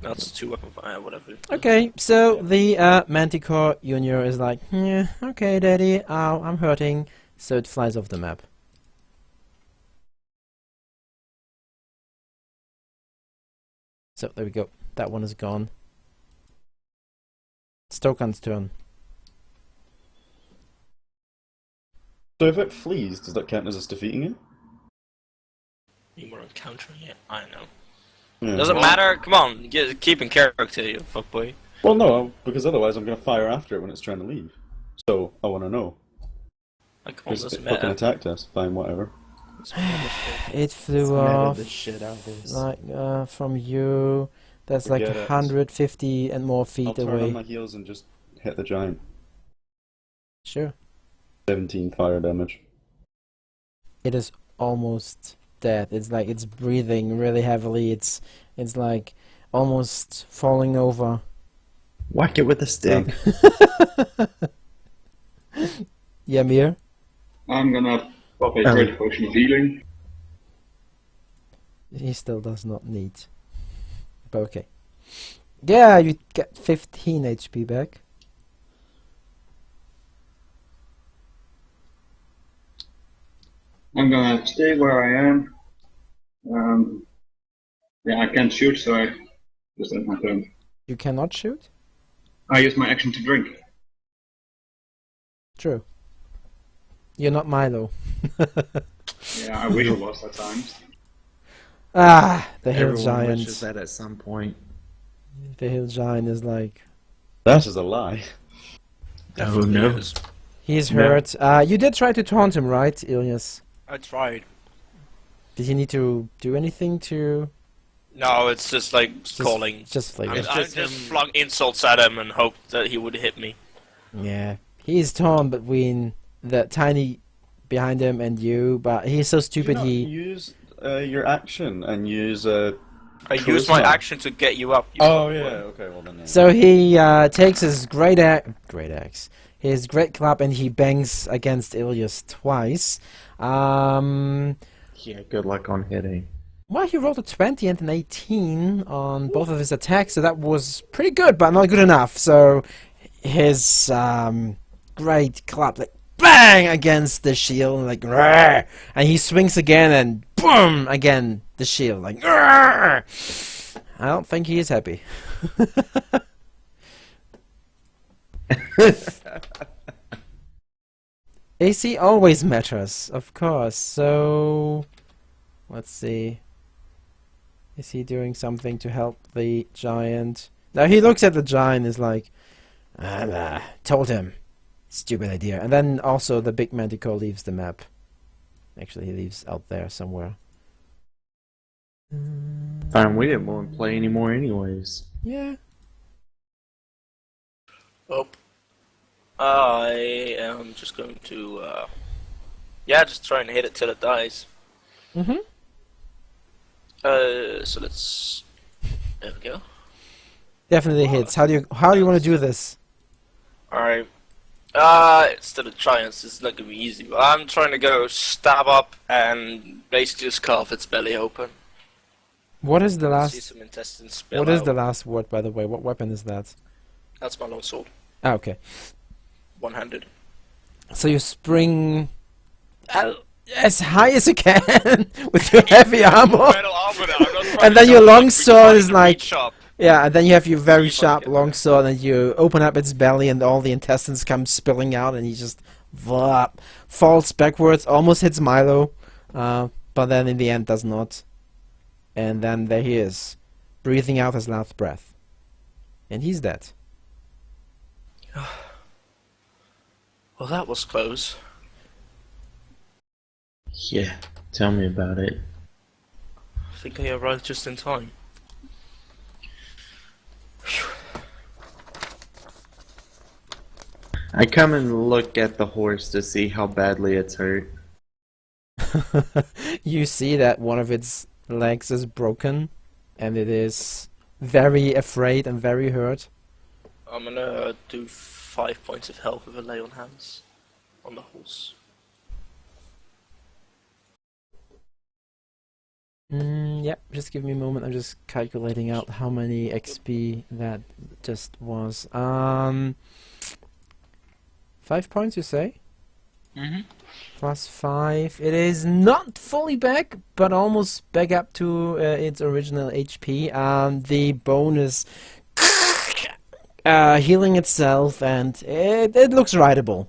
That's 2 weapon fire, whatever. Okay, so the Manticore Junior is like, yeah, okay, daddy, ow, I'm hurting. So it flies off the map. So there we go. That one is gone. Stokan's turn. So if it flees, does that count as us defeating it? You were encountering it. I know. Yeah. Doesn't matter. Come on, keep in character, you fuckboy. Well, no, because otherwise I'm going to fire after it when it's trying to leave. So I want to know. Like, come on, Because doesn't it fucking matter. attacked us. Fine, whatever. It flew It's mad at off the shit out of this. like from you. That's like Forget it. 150 and more I'll feet turn away. on my heels and just hit the giant. Sure. 17 fire damage. It is almost dead. It's like it's breathing really heavily. It's like almost falling over. Whack it with a stick. Ymir? I'm gonna Pop a great potion of healing. He still does not need. But okay. Yeah, you get 15 HP back. I'm gonna stay where I am. Yeah, I can't shoot, so I just end my turn. You cannot shoot? I use my action to drink. True. You're not Milo. Yeah, I wish it was at times. Ah, the hill Everyone wishes giant. that at some point. The hill giant is like... That is a lie. Definitely no. is. He's No. hurt. You did try to taunt him, right, Ilias? I tried. Did he need to do anything to... No, it's just like calling. Just like... I It's just just him- flung insults at him and hoped that he would hit me. Yeah. He's torn between the tiny behind him and you, but he's so stupid he... use your action and use a. I used my Charisma. action to get you up. You Oh fucking yeah. word. Okay. Well then. Yeah. So he takes his great axe, his great club, and he bangs against Ilias twice. Yeah, good luck on hitting. Well, he rolled a 20 and an 18 on both of his attacks, so that was pretty good, but not good enough. So his great club, like, bang against the shield, like, "Rrr!" And he swings again, and boom, again, the shield, like, "Rrr!" I don't think he is happy. AC always matters, of course, so... Let's see. Is he doing something to help the giant? Now he looks at the giant and is like, told him. Stupid idea. And then also the big manticore leaves the map. Actually, he leaves out there somewhere. Fine, we didn't want to play anymore anyways. Yeah. Oh. I am just going to, yeah, just try and hit it till it dies. Mm-hmm. So let's... There we go. Definitely hits. How do you want to do this? Alright. Instead of giants, it's not gonna be easy, but I'm trying to go stab up and basically just carve its belly open. What is the See last? some intestines spill What is out. the last word, by the way? What weapon is that? That's my long sword. Ah, okay. One-handed. So you spring as high as you can with your heavy armor. Metal armor now, I'm not trying And to then your jump, long I'm sword trying is to like- reach up. Yeah, and then you have your very See if I sharp can- long sword, and you open up its belly, and all the intestines come spilling out, and he just falls backwards, almost hits Milo, but then in the end does not. And then there he is, breathing out his last breath, and he's dead. Well, that was close. Yeah, tell me about it. I think I arrived just in time. I come and look at the horse to see how badly it's hurt. You see that one of its legs is broken, and it is very afraid and very hurt. I'm gonna do 5 points of health with a lay on hands on the horse. Yep, just give me a moment. I'm just calculating out how many XP that just was. 5 points, you say? Mm-hmm. Plus 5. It is not fully back, but almost back up to its original HP. The bone is healing itself, and it looks rideable.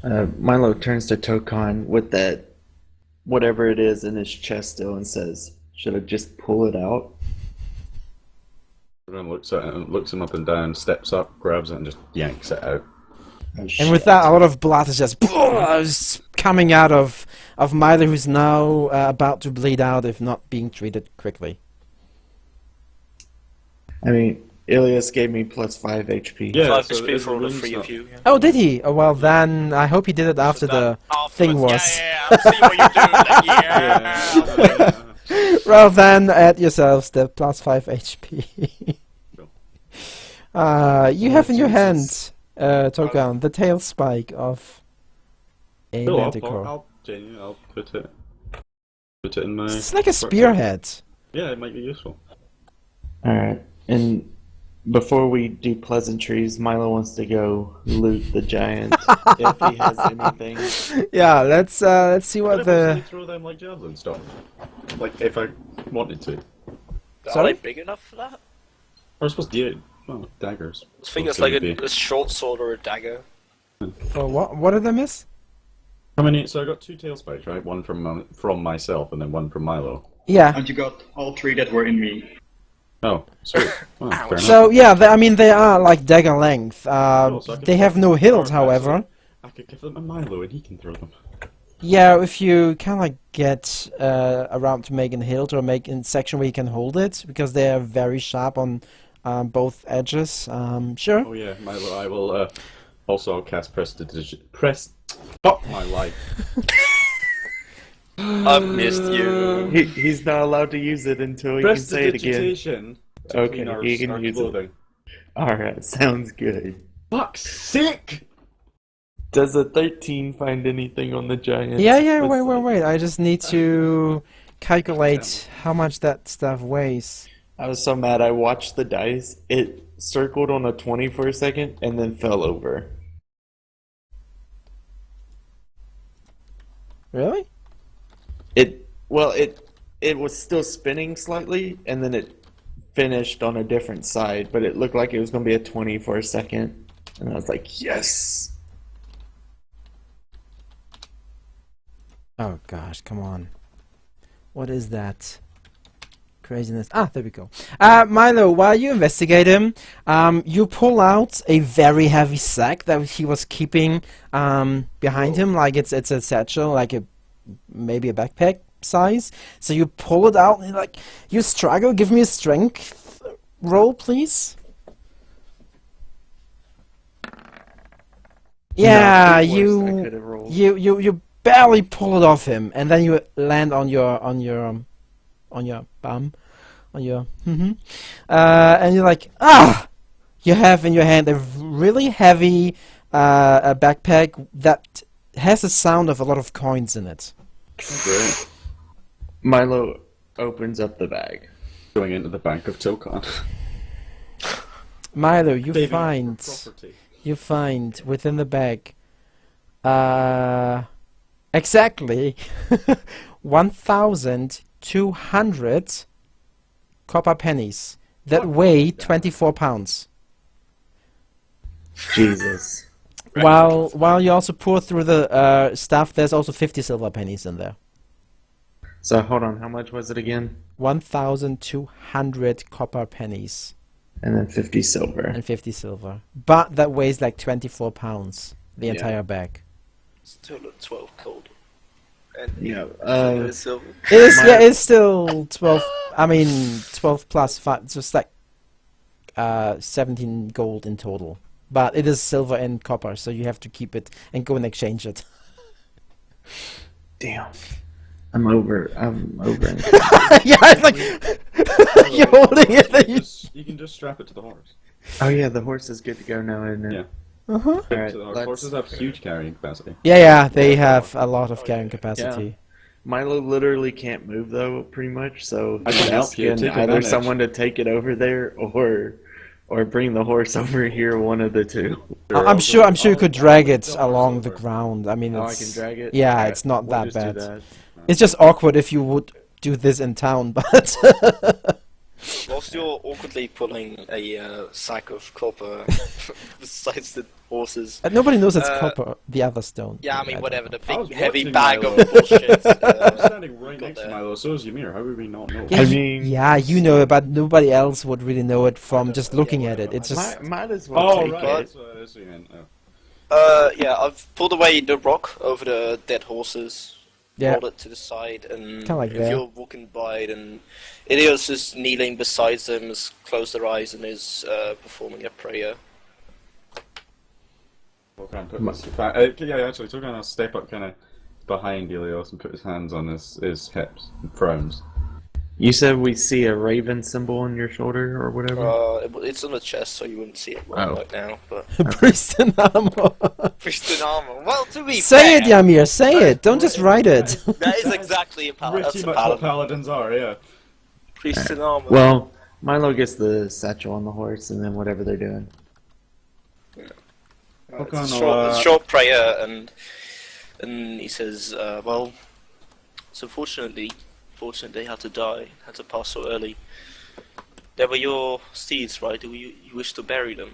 Milo turns to Tokon with that whatever it is in his chest still and says, "Should I just pull it out?" Everyone looks at it, looks him up and down, steps up, grabs it, and just yanks it out. Oh, And shit. with that, a lot of blood is just coming out of Milo, who's now about to bleed out if not being treated quickly. I mean, Ilias gave me plus 5 HP. Yeah, 5 so HP if for all the wound's 3 of not- you. Yeah. Oh, did he? Oh, well, then I hope he did it after the thing was. Yeah, I see what you're doing. Like, yeah. Well, then add yourselves the plus 5 HP. You have in your hand, Tokan, the tail spike of a Cool, manticore. I'll put it in my. It's like a spearhead. Yeah, it might be useful. Alright, and before we do pleasantries, Milo wants to go loot the giant if he has anything. Yeah, let's see What what if I suddenly the. throw them like javelin stuff? Like if I wanted to. Are Sorry? they big enough for that? Or supposed to do well, daggers. I think it's like a short sword or a dagger. For what? What did I miss? How many? So I got 2 tail spikes, right? One from myself and then one from Milo. Yeah. And you got all 3 that were in me. Oh, sweet. Well, fair enough. So yeah, I mean they are like dagger length. So I could They have no hilt, Or however. actually, I could give them to Milo and he can throw them. Yeah, if you kind of like get around to making hilt or make a section where you can hold it, because they are very sharp on both edges. Sure. Oh yeah, Milo, I will also cast Fuck my life. I've missed you. He's not allowed to use it until he can say it again. Prestidigitation. to Okay, clean our, he can our use it. clothing. Alright, sounds good. Fuck's sake! Does a 13 find anything on the giant? Yeah. Let's Wait. see. I just need to calculate how much that stuff weighs. I was so mad I watched the dice. It circled on a 20 for a second and then fell over. Really? It was still spinning slightly and then it finished on a different side, but it looked like it was going to be a 20 for a second. And I was like, yes! Oh gosh, come on. What is that? Craziness. Ah, there we go. Milo, while you investigate him, you pull out a very heavy sack that he was keeping behind him, like it's a satchel, like maybe a backpack size. So you pull it out and like you struggle. Give me a strength roll, please. Yeah, Not the worst I could have rolled. you barely pull it off him, and then you land on your bum, and you're like, you have in your hand a really heavy a backpack that has a sound of a lot of coins in it. Great. Milo opens up the bag. Going into the bank of Tilcon. Milo, you Saving find property. within the bag exactly 1,200 copper pennies that weigh 24 pounds. Jesus. While you also pour through the stuff, there's also 50 silver pennies in there. So hold on, how much was it again? 1,200 copper pennies And then 50 silver. and 50 silver. But that weighs like 24 pounds, the Yeah. entire bag. Still at 12 gold. And Yeah. silver. It is, yeah, it's still 12. I mean, 12 plus 5, just like 17 gold in total. But it is silver and copper, so you have to keep it and go and exchange it. Damn. I'm over. Yeah, it's like you're holding it. Then You can just strap it to the horse. Oh yeah, the horse is good to go now, isn't it? Yeah. Uh-huh. Alright, So the let's- horses have huge carrying capacity. Yeah, they have a lot of carrying capacity. Milo literally can't move though, pretty much. So I can help you, asking take either advantage. someone to take it over there or bring the horse over here. One of the two. I'm sure you could drag it along the ground. I mean, Oh, I it's, can drag it. Yeah, Alright, it's not we'll that just do bad. that. It's just awkward if you would do this in town, but Whilst you're awkwardly pulling a sack of copper besides the horses. nobody knows it's Uh, copper. The other stone. Yeah, I mean, don't whatever, know. the I big was heavy watching bag Milo. of bullshit. I'm standing right got next to there. Milo, so is Ymir. How would we not know? Yeah, I mean- yeah, you know it, but nobody else would really know it from just looking at it. It's just Might as well Oh, take right. it. That's what you meant. Oh. Yeah, I've pulled away the rock over the dead horses, yeah. rolled it to the side, and Kinda like if there. you're walking by, then Idios is kneeling beside them, has closed their eyes, and is performing a prayer. Well, can I put this back? Yeah, actually, so kind of step up kind of behind Helios and put his hands on his hips and frowns. You said we see a raven symbol on your shoulder or whatever? It's on the chest, so you wouldn't see it Oh. right now. But Priest in armor. priest in armor. Well, to be Say fair, it, Ymir, say it. Don't just write it. that is exactly a paladin. That's Pretty a much what paladin. paladins are, yeah. Priest in armor. Well, Milo gets the satchel on the horse and then whatever they're doing. It's Okay, a short prayer, and he says, well, so fortunately, they had to die, had to pass so early. They were your steeds, right? Do you wish to bury them?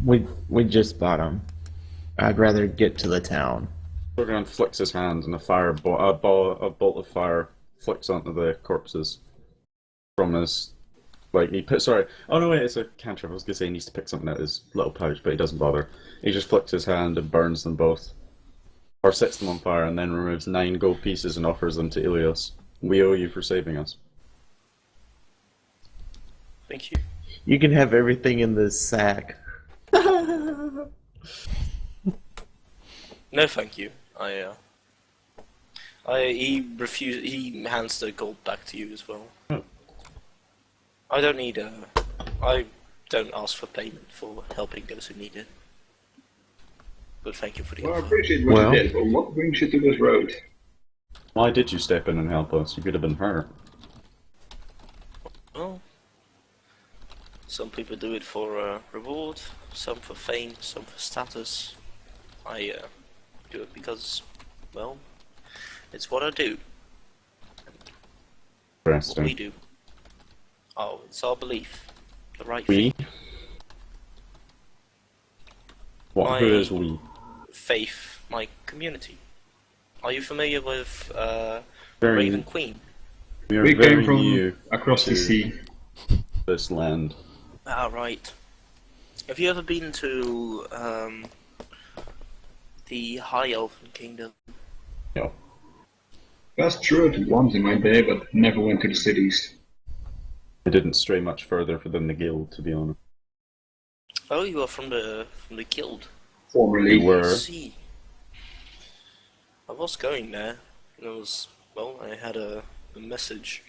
We just bought them. I'd rather get to the town. Torgon flicks his hand and a bolt of fire flicks onto the corpses from his. Like, he put. Sorry. Oh no, wait, it's a cantrip. I was gonna say he needs to pick something out of his little pouch, but he doesn't bother. He just flicks his hand and burns them both. Or sets them on fire and then removes 9 gold pieces and offers them to Ilios. We owe you for saving us. Thank you. You can have everything in this sack. No, thank you. He refused. He hands the gold back to you as well. Oh. I don't need I don't ask for payment for helping those who need it. But thank you for the Well, I offer. appreciate what you did, but what brings you to this road? Why did you step in and help us? You could have been hurt. Well, some people do it for reward, some for fame, some for status. I do it because, well, it's what I do. What we Interesting. do. Oh, it's our belief. The right We? thing. What? Who is we? Faith, my community. Are you familiar with Very. Raven Queen? We are We very came from new across the to sea. this land. Ah, right. Have you ever been to the High Elven Kingdom? No. Passed through it once in my day, but never went to the cities. I didn't stray much further than the guild, to be honest. Oh, you are from the guild. Formerly. We were. I see. I was going there. And I had a message.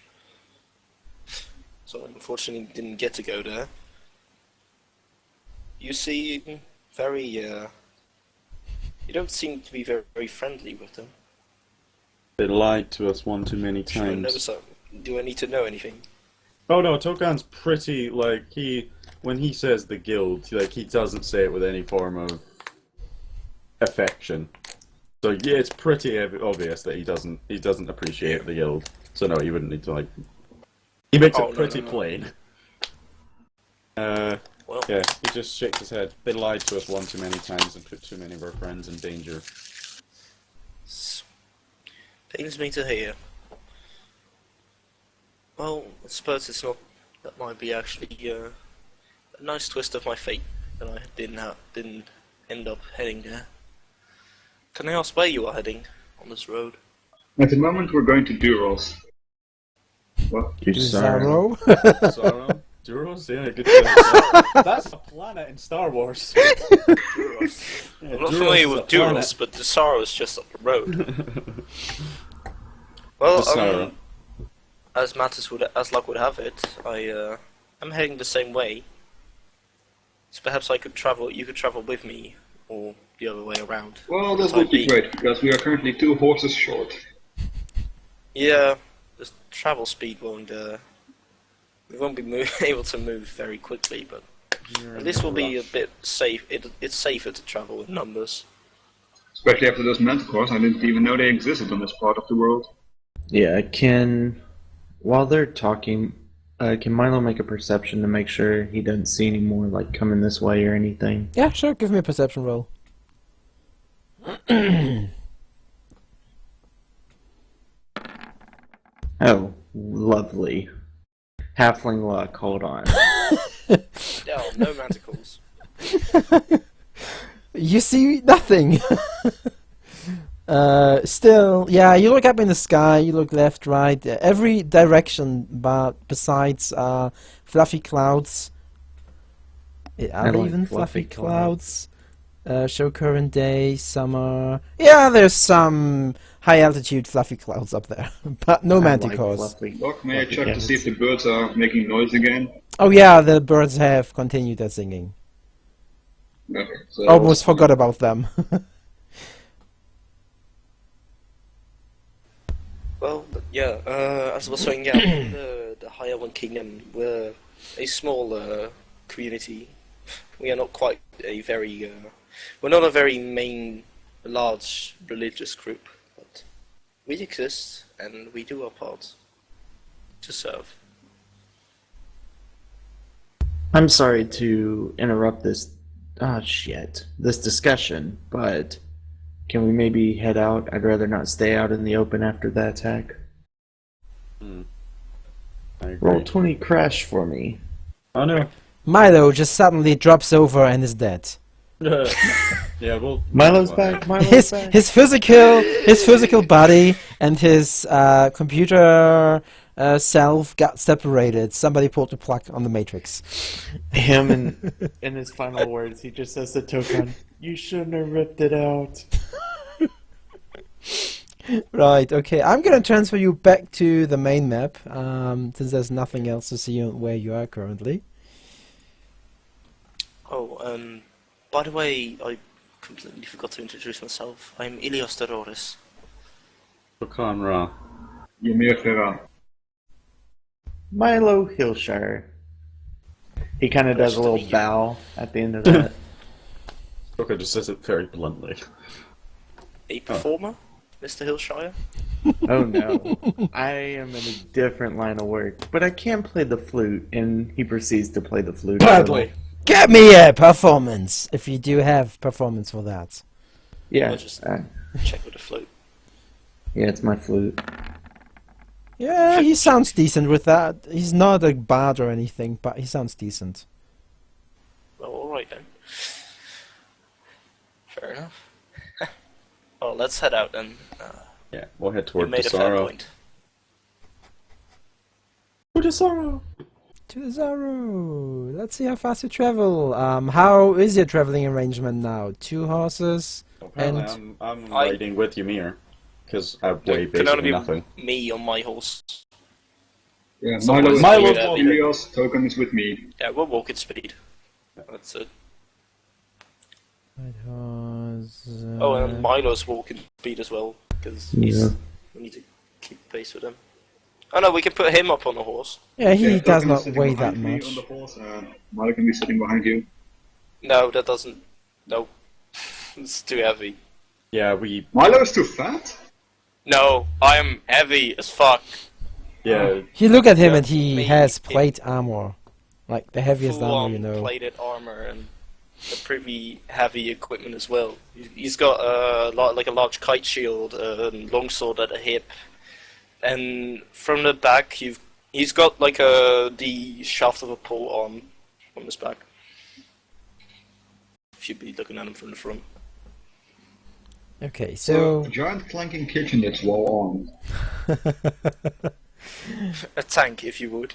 So unfortunately didn't get to go there. You seem very, you don't seem to be very, very friendly with them. They lied to us one too many Should I know times. something? Do I need to know anything? Oh no, Tokan's pretty, like, when he says the guild, like, he doesn't say it with any form of affection. So yeah, it's pretty obvious that he doesn't appreciate the guild. So no, he wouldn't need to, like, he makes Oh, it no, pretty no. plain. Well, Yeah, he just shakes his head. They lied to us one too many times and put too many of our friends in danger. pains me to hear. Well, I suppose it's not. That might be actually a nice twist of my fate that I didn't end up heading there. Can I ask where you are heading on this road? At the moment, we're going to Duros. What? Dusaro. Dusaro? Duros? Yeah, good choice. That's a planet in Star Wars. Duros. Yeah, I'm not Duros familiar is with a planet. Duros, but Dusaro is just up the road. Well, Dusaro. as luck would have it, I'm heading the same way. So perhaps I could travel. You could travel with me, or the other way around. Well, that Time would be being. great, because we are currently 2 horses short. Yeah, the travel speed won't. We won't be able to move very quickly, but at least we'll be a bit safe. It's safer to travel in numbers. Especially after those manticores, I didn't even know they existed on this part of the world. Yeah, while they're talking, can Milo make a perception to make sure he doesn't see any more, like, coming this way or anything? Yeah, sure. Give me a perception roll. Oh, lovely. Halfling luck, hold on. Yeah, no manticles. You see nothing. Still, yeah, you look up in the sky, you look left, right, every direction, but besides fluffy clouds. Are I they like even fluffy fluffy clouds? Show current day, summer. Yeah, there's some high altitude fluffy clouds up there, but no I like manticores. fluffy. Doc, may I fluffy check to cats. see if the birds are making noise again? Oh yeah, the birds have continued their singing. Okay, so Almost forgot about them. Well, yeah, as I was saying, yeah, the Higher One Kingdom, we're a small community. We are not quite a very, we're not a very large religious group, but we exist and we do our part to serve. I'm sorry to interrupt this. This discussion, but can we maybe head out? I'd rather not stay out in the open after that attack. I agree. Roll 20 crash for me. Oh no. Milo just suddenly drops over and is dead. Yeah, well. Milo's back. Milo's His back. his physical body and his computer self got separated. Somebody pulled the plug on the Matrix. Him and in his final words, he just says to Tokan, "You shouldn't have ripped it out." Right, okay. I'm gonna transfer you back to the main map, since there's nothing else to see where you are currently. Oh, by the way, I completely forgot to introduce myself. I'm Ilios Dororis. Conra. Ymir Ferra. Milo Hillshire. He kind of Nice does a to little meet you. bow at the end of that. Okay, just says it very bluntly. A performer, Mr. Hillshire? Oh no, I am in a different line of work, but I can play the flute, and he proceeds to play the flute. Badly. Get me a performance, if you do have performance for that. Yeah, I'll just check with the flute. yeah, it's my flute. Yeah, he sounds decent with that. He's not a bard or anything, but he sounds decent. Well, alright then. Fair enough. Well, let's head out then. Yeah, we'll head You toward made a fair Dusaro. point. Dusaro. To Dusaro. Let's see how fast you travel. How is your traveling arrangement now? 2 horses? Apparently, I'm I- riding with Ymir. Because I There weigh can only basically be nothing. me on my horse. Yeah, So Milo is Milo with will- Ilios, Token is with me. Yeah, we'll walk at speed. That's it. Right horse. Oh, and Milo's walking speed as well, because Yeah. we need to keep pace with him. Oh no, we can put him up on the horse. Yeah, he Yeah, does Token is not sitting weigh behind that me much. on the horse, and Milo can be sitting behind you. No, that doesn't. No. It's too heavy. Yeah, we. Milo is too fat? No, I am heavy as fuck. Yeah, You look at him Yeah, and he me has in plate armor. Like the heaviest armor Full-on you know. plated armor and a pretty heavy equipment as well. He's got like a large kite shield, longsword at the hip, and from the back he's got like the shaft of a pole arm on his back. If you'd be looking at him from the front. Okay, A so giant clanking kitchen that's well armed. A tank, if you would.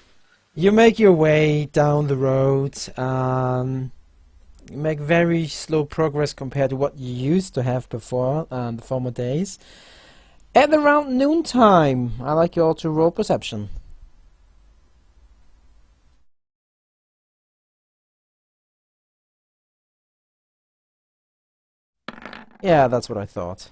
you make your way down the road. You make very slow progress compared to what you used to have before, the former days. At around noontime, I like you all to roll perception. Yeah, that's what I thought.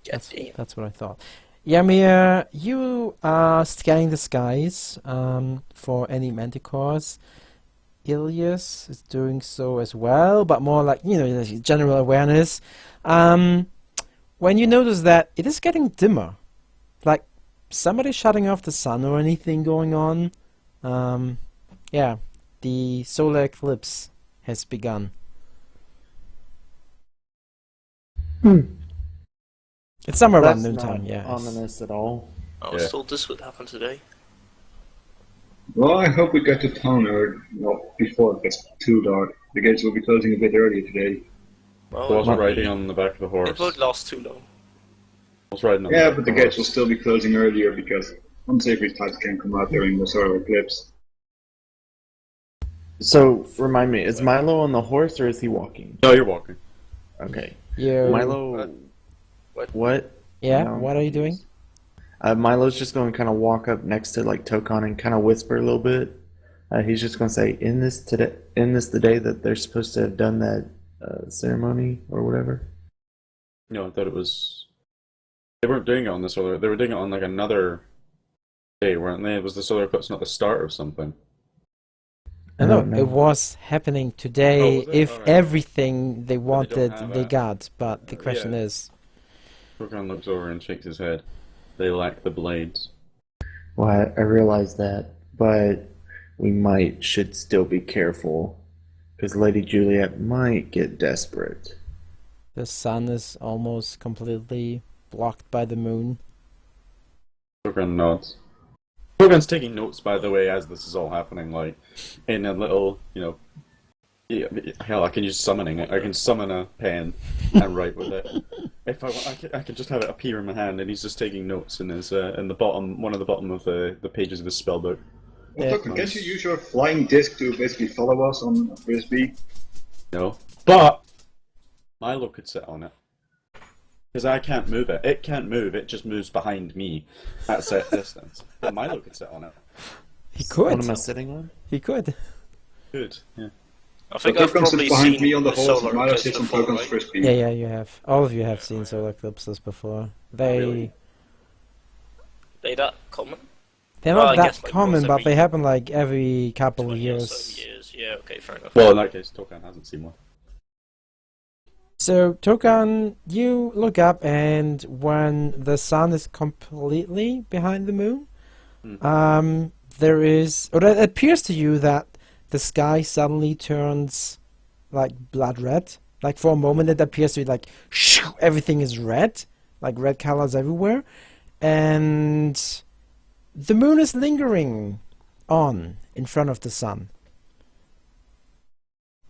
Damn. That's what I thought. Ymir, you are scanning the skies for any manticores. Ilias is doing so as well, but more like, general awareness. When you notice that it is getting dimmer, like somebody shutting off the sun or anything going on, yeah, the solar eclipse has begun. It's somewhere around That's noontime, not yeah. ominous at all. I was Yeah. told this would happen today. Well, I hope we get to town before it gets too dark. The gates will be closing a bit earlier today. Well, I wasn't it won't riding on the back of the horse. It won't last too long. I was riding on Yeah, the back but of the the gates will horse. still be closing earlier because unsavory sights can come out during the solar eclipse. So, remind me, is Milo on the horse or is he walking? No, you're walking. Okay. You. Milo. What? Yeah. No, I'm What are you doing? confused. Milo's just going to kind of walk up next to like Tokon and kind of whisper a little bit. He's just going to say, "In this the day that they're supposed to have done that ceremony or whatever." No, I thought it was. They weren't doing it on the solar. They were doing it on like another day, weren't they? It was the solar eclipse, not the start of something. I No, don't know. it was happening today. Oh, was it? If Alright. everything they don't wanted, have they it. got. But the question Yeah. is, Krogan looks over and shakes his head. They lack the blades. Well, I realize that, but we should still be careful because Lady Juliet might get desperate. the sun is almost completely blocked by the moon. Krogan nods. Krogan's taking notes, by the way, as this is all happening, like, in a little, yeah, hell, I can use summoning. I can summon a pen and write with it. If I want, I can just have it appear in my hand, and he's just taking notes in his, in the bottom, one of the bottom of the pages of his spellbook. Yeah. Well, can't you use your flying disc to basically follow us on Frisbee? No. But Milo could sit on it. Because I can't move it. It can't move, it just moves behind me at a set distance. But Milo could sit on it. He What could. am I sitting on? He could. Good, yeah. I think So I've Token probably sits behind seen me on the the horse, solar and Milo eclipse sits on before, Token's right? Frisbee. Yeah, you have. All of you have seen solar eclipses before. They Really? They that common? they're Well, not I that guess, like, common, once but every they happen like every couple of 20 or so years. years. Yeah, okay, fair enough. Well, in that case, Tokan hasn't seen one. So Tokan, you look up, and when the sun is completely behind the moon, there is, or it appears to you that the sky suddenly turns like blood red. Like for a moment, it appears to be like shoo, everything is red, like red colors everywhere, and the moon is lingering on in front of the sun.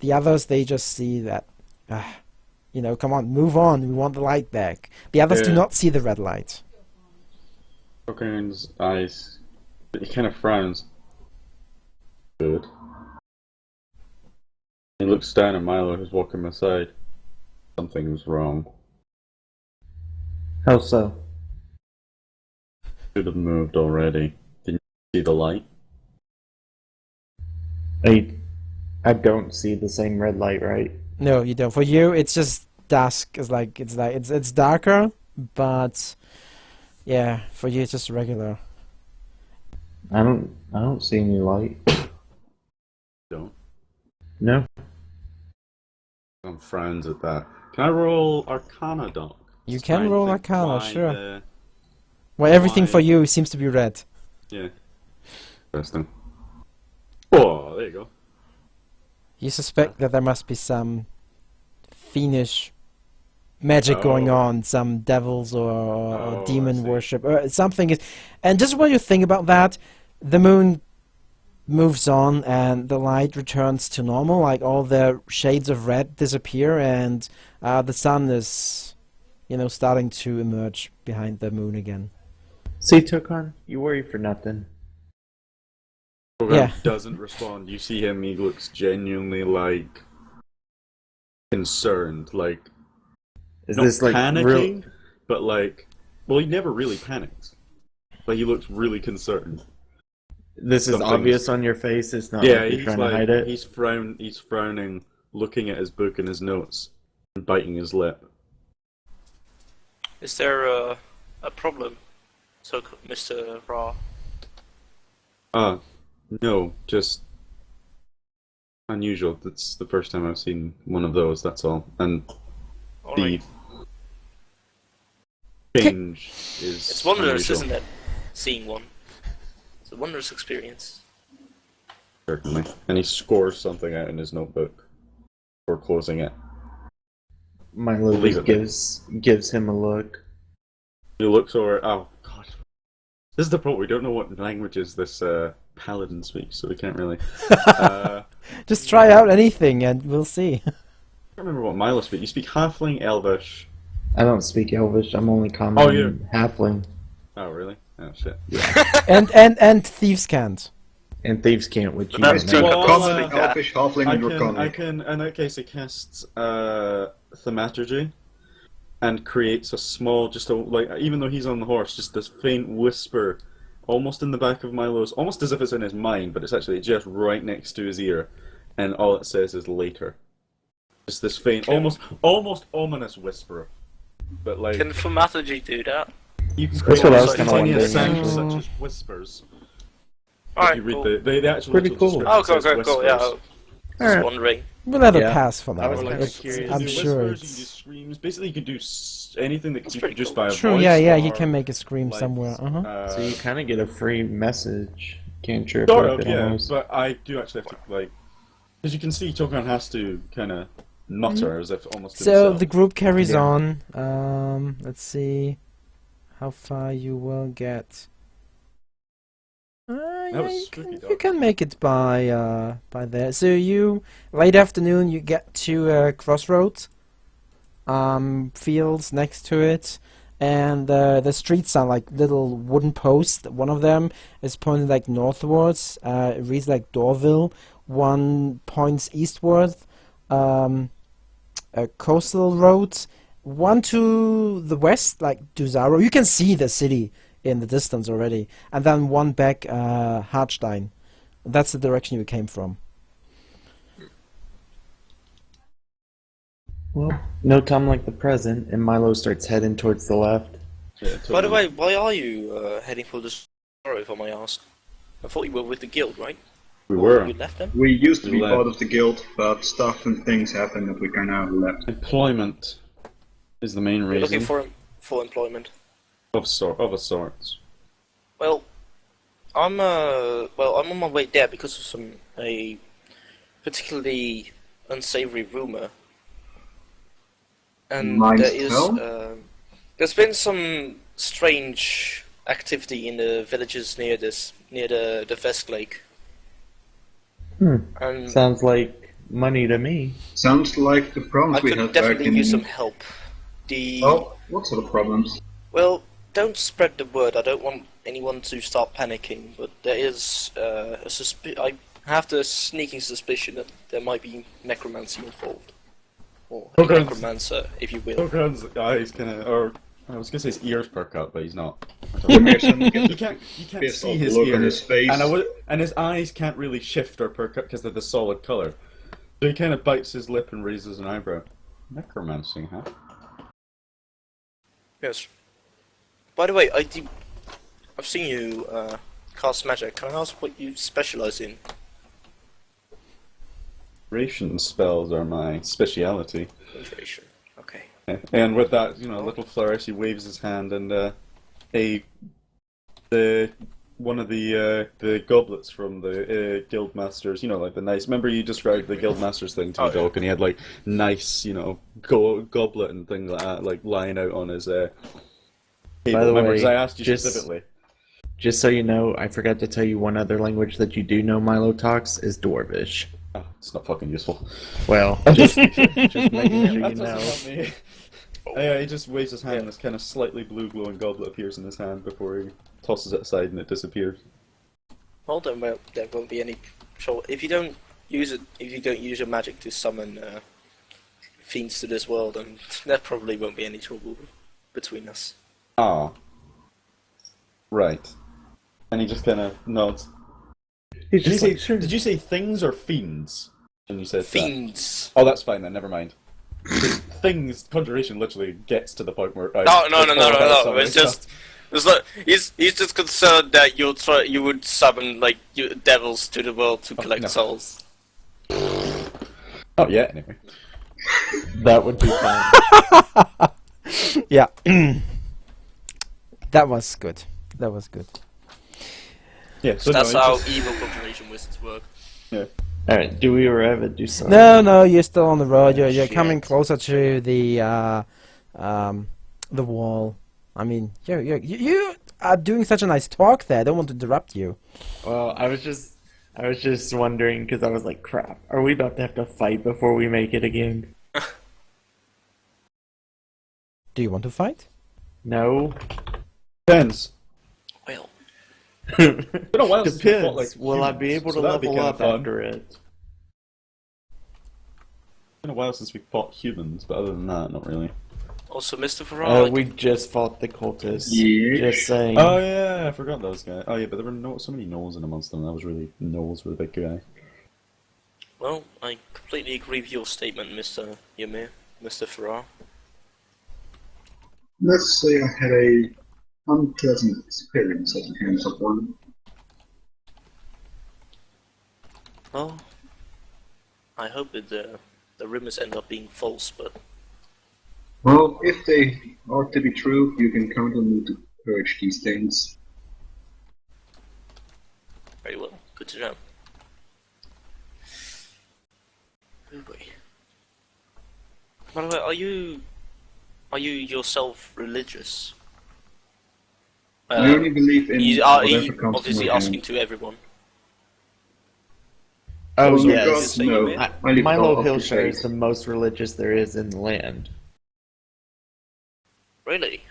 The others, they just see that, come on, move on, we want the light back. The others do Yeah. not see the red light. Tokan's eyes, he kind of frowns. Good. He looks down at Milo, who's walking beside. Something's wrong. How so? Should have moved already. Didn't you see the light? I don't see the same red light, right? No, you don't. For you, it's just dusk. It's darker, but yeah, for you, it's just regular. I don't see any light. Don't. No. Frowns at that. Can I roll Arcana, Doc? You Just can try and roll think Arcana, why sure. the- Well, everything Why- for you seems to be red. Yeah. Interesting. Oh, there you go. You suspect that there must be some fiendish magic going Oh. on, some devils or Oh, I demon see. worship, or something is. And just when you think about that, the moon moves on and the light returns to normal, like all the shades of red disappear, and the sun is, starting to emerge behind the moon again. See, Tokon, you worry for nothing. Program Yeah. doesn't respond. You see him, he looks genuinely like concerned, like Is not this like panicking, real? but like, well, he never really panics. But he looks really concerned. This is Something's- obvious on your face. It's not Yeah, like you're he's trying like to hide it. he's frowning, looking at his book and his notes, and biting his lip. Is there a problem, so Mr. Ra? No, just unusual. That's the first time I've seen one of those. That's all. And the Alright. change is It's wondrous, unusual, isn't it? Seeing one. It's a wondrous experience. certainly. And he scores something out in his notebook before closing it. Milo Leave just it gives him a look. He looks over. Oh God, this is the problem. We don't know what languages this paladin speaks, so we can't really. Just try out anything and we'll see. I don't remember what Milo speaks. You speak Halfling, Elvish. I don't speak Elvish. I'm only common Oh, yeah. and Halfling. Oh really? Oh shit. and thieves can't. And thieves can't, which you That's know. too Well, Common, like that. Elfish, Halfling, I and can, Draconic. in that case, it casts thaumaturgy and creates a small, just a like, even though he's on the horse, just this faint whisper, almost in the back of Milo's, almost as if it's in his mind, but it's actually just right next to his ear, and all it says is later. Just this faint, almost ominous whisper, but like Can thaumaturgy do that? you can That's create what I all was sorts of kinda tiniest wondering, sounds actually. such as whispers. If Alright, you read cool. the actual Pretty literal cool. description, Oh, it says cool, yeah. whispers. I was Alright. wondering. We'll let it Yeah. pass for now. I was Or like, kinda It's- curious. you I'm can do sure whispers, you can do it's screams. Basically, you can do anything that can That's be pretty produced cool. by a true. voice. Yeah, yeah. or, You can make a scream like, somewhere. So you kind of get a free message. Can't trip Sort with of, it yeah. almost. But I do actually have to like, because you can see Tokan has to kind of mutter as if almost to So himself. the group carries Yeah. on. Let's see how far you will get. Yeah, was you spooky, can, dog. you can make it by there. So you late afternoon you get to crossroads, fields next to it, and the streets are like little wooden posts. One of them is pointed like northwards. It reads like Dorville. One points eastward. Coastal roads. One to the west, like Dusaro. You can see the city in the distance already. And then one back, Hartstein. That's the direction you came from. Well, no time like the present, and Milo starts heading towards the left. Yeah, By the totally. way, why are you heading for the Dusaro, if I may ask? I thought you were with the guild, right? we Or were You left them? We used to be Left. part of the guild, but stuff and things happened that we kind of left. employment is the main You're reason looking for employment. of a sort. Well, I'm on my way there because of a particularly unsavory rumor, and Nice there is tell. there's been some strange activity in the villages near the Vesk Lake, and Sounds like money to me. Sounds like the I problems we could had back definitely in. use some help. Oh, what sort of problems? Well, don't spread the word. I don't want anyone to start panicking, but there is I have the sneaking suspicion that there might be necromancy involved. Or a Okay. necromancer, if you will. Tokan's eyes kind of, or I was gonna say his ears perk up, but he's not. Emerson You gets can't pissed see off his look on ears, his face. and his eyes can't really shift or perk up because they're the solid color. So he kind of bites his lip and raises an eyebrow. Necromancy, huh? Yes. By the way, I've seen you cast magic. Can I ask what you specialize in? Ration spells are my speciality. Concentration. Okay. And with that, little flourish, he waves his hand, and one of the goblets from the guild masters, like the nice. Remember you described the guild masters thing to me, Doc, and he had like nice, goblet and things like that, like lying out on his table. By the Remember, way, 'cause I asked you just- specifically. Just so you know, I forgot to tell you one other language that you do know Milo talks is Dwarvish. Oh, it's not fucking useful. Well, just making sure you That doesn't know. help me. Yeah, he just waves his hand, and this kind of slightly blue glowing goblet appears in his hand before he tosses it aside and it disappears. Well, then, well, there won't be any trouble if you don't use it. If you don't use your magic to summon fiends to this world, then there probably won't be any trouble between us. Ah. Right. And he just kind of nods. He's Did you, just say, like, sure. did you say things or fiends? When you said that? Fiends. Oh, that's fine then, never mind. Things, conjuration literally gets to the point where... No. It's just, he's just concerned that you would summon like devils to the world to collect no. souls. Oh, yeah, anyway. That would be fine. Yeah. That was good. That was good. Yeah, so That's no, how just- evil conjuration wizards work. Yeah. Alright, do we or ever do something? No, you're still on the road. You're Shit. coming closer to the wall. I mean, you are doing such a nice talk there. I don't want to interrupt you. Well, I was just wondering because I was like, crap, are we about to have to fight before we make it again? Do you want to fight? No. Depends. Well, Been a while since we Depends. fought, like, Will I be humans, able so to that'd be level kinda up fun. after it? been a while since we fought humans, but other than that, not really. Also, Mr. Farrar, We just fought the cultists. Yeah. Just saying. Oh yeah, I forgot those guys. Oh yeah, but there were so many gnolls in amongst them. That was really gnolls were the big guy. well, I completely agree with your statement, Mr. Ymir, Mr. Farrar. Let's say I had a unpleasant experience at the hands of one. Well, I hope that the rumors end up being false, but Well, if they are to be true, you can count on me to purge these things. very well. Good to know. Oh boy. By the way, are you yourself religious? I only believe in You are whatever comes obviously to my asking hand. to everyone. Oh Also, yes. gods, Say you no. may. I leave it Milo all up to Hillshire is fate. the most religious there is in the land. Really?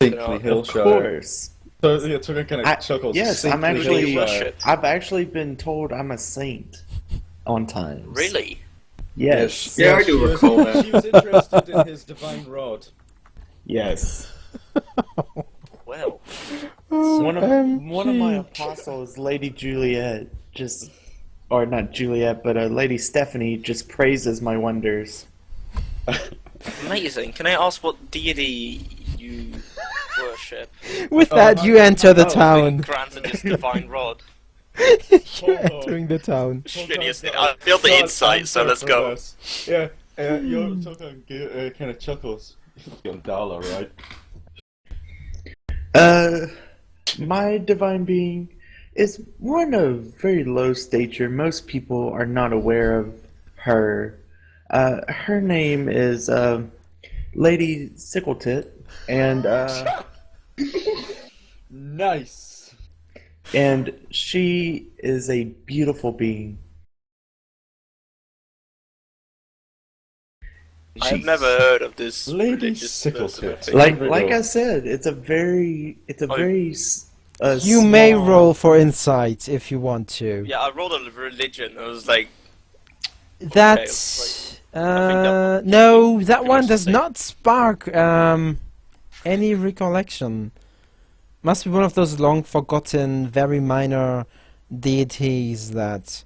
Saintly Of Of Hillshire. course. So yeah, Tucker kind of chuckles. Yes, I'm Saintly actually. Hillshire. I've actually been told I'm a saint on times. Really? Yes. Yeah, I do she was- recall that. She was interested in his divine rod. Yes. Well, One of my apostles, Lady Juliet, or not Juliet, but Lady Stephanie, just praises my wonders. amazing. Can I ask what deity you worship? With Oh, that, you enter the oh, Being town. granted this divine rod. You're entering the town. Shittiest. I feel the insight, so let's go. Yeah, your Tucker kind of chuckles. You're Dala, right? My divine being is one of very low stature. Most people are not aware of her. Her name is Lady Sickletit, and Nice. and she is a beautiful being. I've She's- never heard of this Lady religious person. I Sickletit. think. like I said, it's a very You may small- roll for insight if you want to. Yeah, I rolled a religion. I was like, That's I think that- no, that pretty one much the does same. not spark any recollection. Must be one of those long forgotten, very minor deities that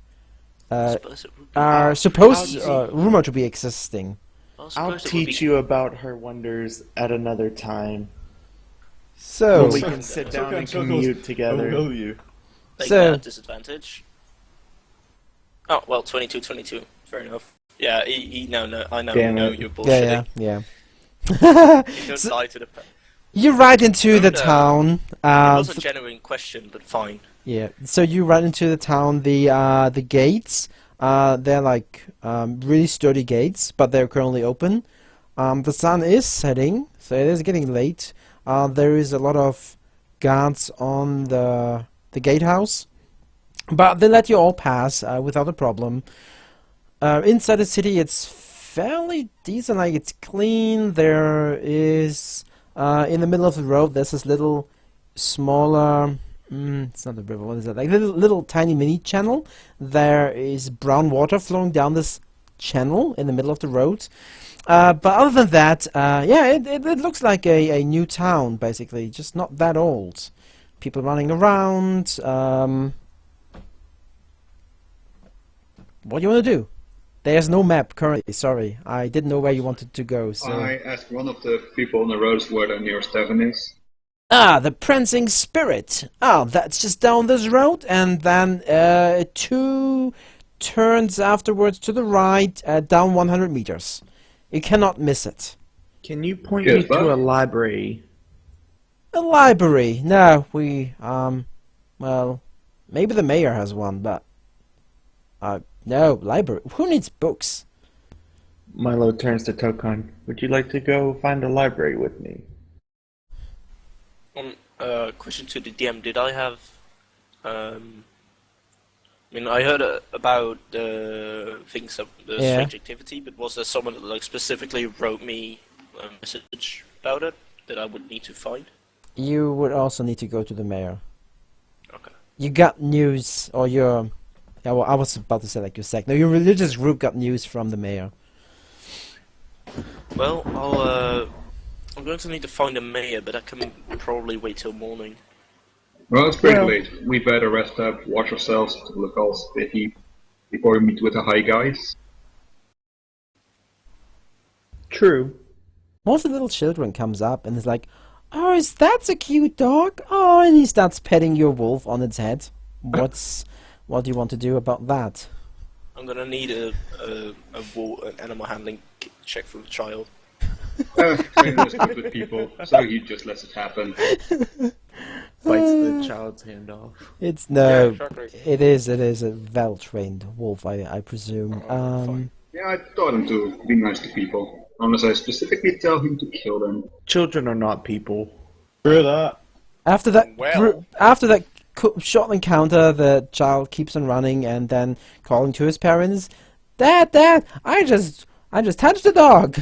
I suppose it would be. are supposed, I'll rumored to be existing. I I'll suppose it would teach be- you about her wonders at another time. So, When we can sit down and commute together. Oh, will you? Like So- that disadvantage. Oh well, 22. Fair enough. Yeah, I know, Damn no, it. you're yeah, bullshitting. yeah. You don't So- lie to the. You ride into the Don't, town. It was a genuine question, but fine. Yeah, so you run into the town. The gates, they're like really sturdy gates, but they're currently open. The sun is setting, so it is getting late. There is a lot of guards on the gatehouse, but they let you all pass without a problem. Inside the city, it's fairly decent. Like, it's clean. There is in the middle of the road. There's this little smaller. It's not a river. What is that? Like little tiny mini channel. There is brown water flowing down this channel in the middle of the road. But other than that, yeah, it looks like a new town basically, just not that old. People running around. What do you want to do? There's no map currently. Sorry, I didn't know where you wanted to go. So. I asked one of the people on the roads where the nearest tavern is. Ah, the Prancing Spirit. Ah, that's just down this road, and then 2 turns afterwards to the right, down 100 meters. You cannot miss it. Can you point Yes, me to bud. a library? A library. No, well, maybe the mayor has one, but no, library. Who needs books? Milo turns to Tokon. Would you like to go find a library with me? Question to the DM: did I have? I mean, I heard about the things of the Yeah. strange activity, but was there someone that like specifically wrote me a message about it that I would need to find? You would also need to go to the mayor. Okay. You got news, or your... Yeah, well, I was about to say like your sect. No, your religious group got news from the mayor. Well, I'm going to need to find a mayor, but I can probably wait till morning. Well, it's pretty Well- late. We better rest up, watch ourselves, to look all sticky before we meet with the high guys. True. One of the little children comes up and is like, "Oh, is that a cute dog?" Oh, and he starts petting your wolf on its head. What do you want to do about that? I'm gonna need an animal handling check for the child. Trainer is good with people, so he just lets it happen. Bites the child's hand off. It's no, Yeah, exactly. it is a well-trained wolf, I presume. Fine. Yeah, I taught him to be nice to people, unless I specifically tell him to kill them. Children are not people. Screw that. After that, Well. short encounter, the child keeps on running and then calling to his parents, "Dad, Dad, I just touched the dog.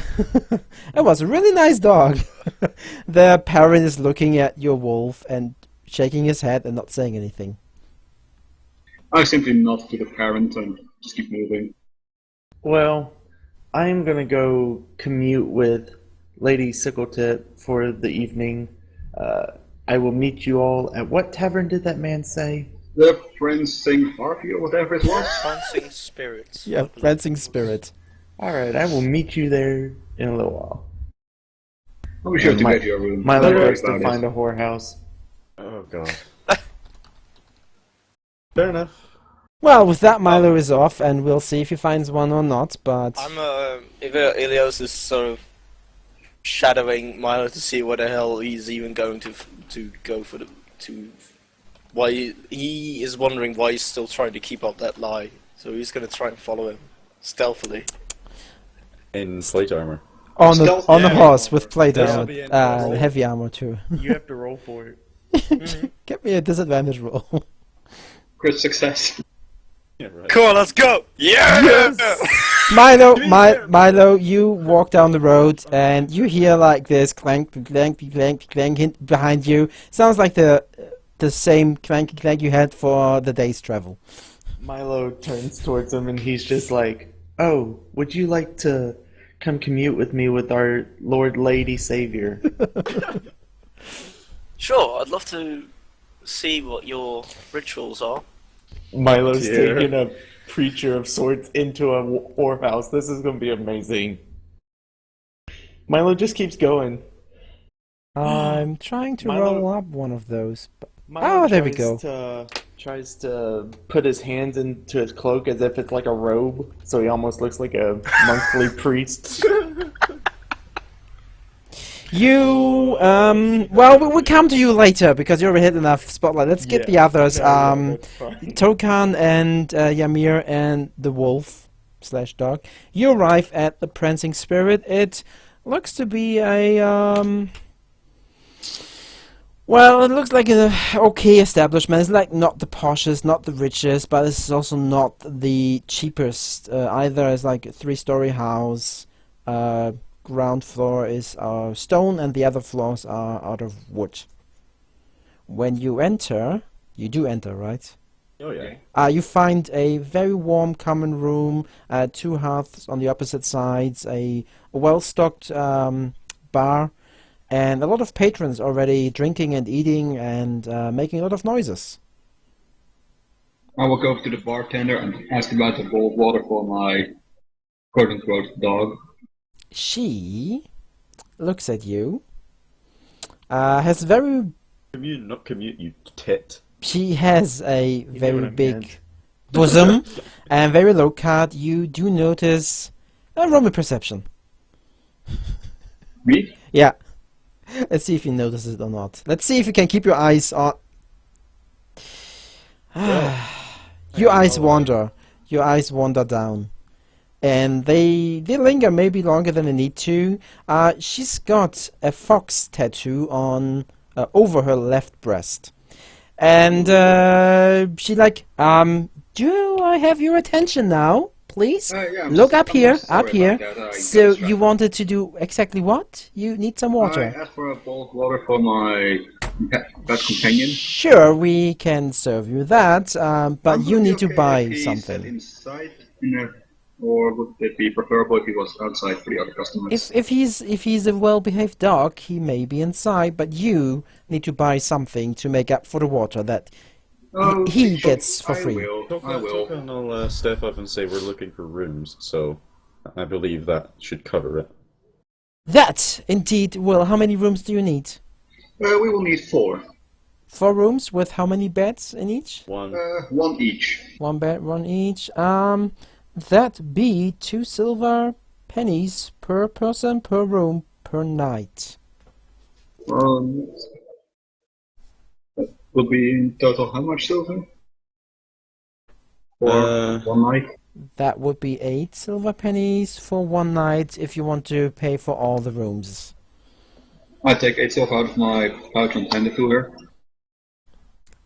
It was a really nice dog." The parent is looking at your wolf and shaking his head and not saying anything. I simply nod to the parent and just keep moving. Well, I'm gonna go commute with Lady Sickletip for the evening. I will meet you all at what tavern did that man say? The Prancing Harpy or whatever it was. Prancing spirits. Yeah, prancing spirit. Alright, I will meet you there in a little while. I'll be sure And to my- get your room. Milo Don't worry goes to about find it. a whorehouse. Oh god. Fair enough. Well, with that, Milo is off, and we'll see if he finds one or not. But If Ilios is sort of shadowing Milo to see what the hell he's even going to go for why he is wondering why he's still trying to keep up that lie. So he's going to try and follow him stealthily. In slate armor. on Stealth, the yeah. horse with plate This armor, will be interesting. heavy armor too. You have to roll for it. Get me a disadvantage roll. Crit success. Yeah, right. Come on, let's go! Yeah! Milo, you walk down the road and you hear like this clank, clank, clank, clank behind you. Sounds like the same clank, clank you had for the day's travel. Milo turns towards him and he's just like, "Oh, would you like to come commute with me with our Lord Lady Savior?" Sure, I'd love to see what your rituals are. Milo's Yeah. taking a preacher of sorts into a whorehouse. This is gonna be amazing. Milo just keeps going. I'm trying to Milo- roll up one of those. Milo Oh, there we tries tries to put his hands into his cloak as if it's like a robe, so he almost looks like a monthly priest. You, well, we'll come to you later because you already hit enough spotlight. Let's get the others. That's fine. Tokan and Ymir and the wolf / dog. You arrive at the Prancing Spirit. It looks to be a well, it looks like an okay establishment. It's like not the poshest, not the richest, but it's also not the cheapest either. It's like a 3-story house. Ground floor is stone, and the other floors are out of wood. When you enter, you do enter, right? Oh yeah. You find a very warm common room, 2 hearths on the opposite sides, a well-stocked bar, and a lot of patrons already drinking and eating and making a lot of noises. I will go to the bartender and ask about a bowl of water for my quote-unquote dog. She looks at you, has very... Commute, not commute, you tit. She has a You know what very I big meant. bosom and very low cut. You do notice a Roman perception. Me? Yeah. Let's see if you notice it or not. Let's see if you can keep your eyes on. Your eyes wander. Your eyes wander down. And they linger maybe longer than they need to. She's got a fox tattoo on over her left breast. And she like, do I have your attention now, please? Yeah, Look up here, up sorry here. about that. I So got you wanted to do exactly what? You need some I water. asked for a bowl of water for my pet companion. Sure, we can serve you that, but Would you it be need to okay buy if he sat something. inside in a or would it be preferable if he was outside for the other customers? If he's a well-behaved dog, he may be inside, but you need to buy something to make up for the water that he Sure, gets for free. I will. Token, I'll step up and say we're looking for rooms, so I believe that should cover it. That indeed will. How many rooms do you need? We will need 4. 4 rooms with how many beds in each? One. 1 each. 1 bed, 1 each. That be 2 silver pennies per person per room per night. That would be in total how much silver? For 1 night? That would be 8 silver pennies for 1 night if you want to pay for all the rooms. I take 8 silver out of my pouch and hand it to her.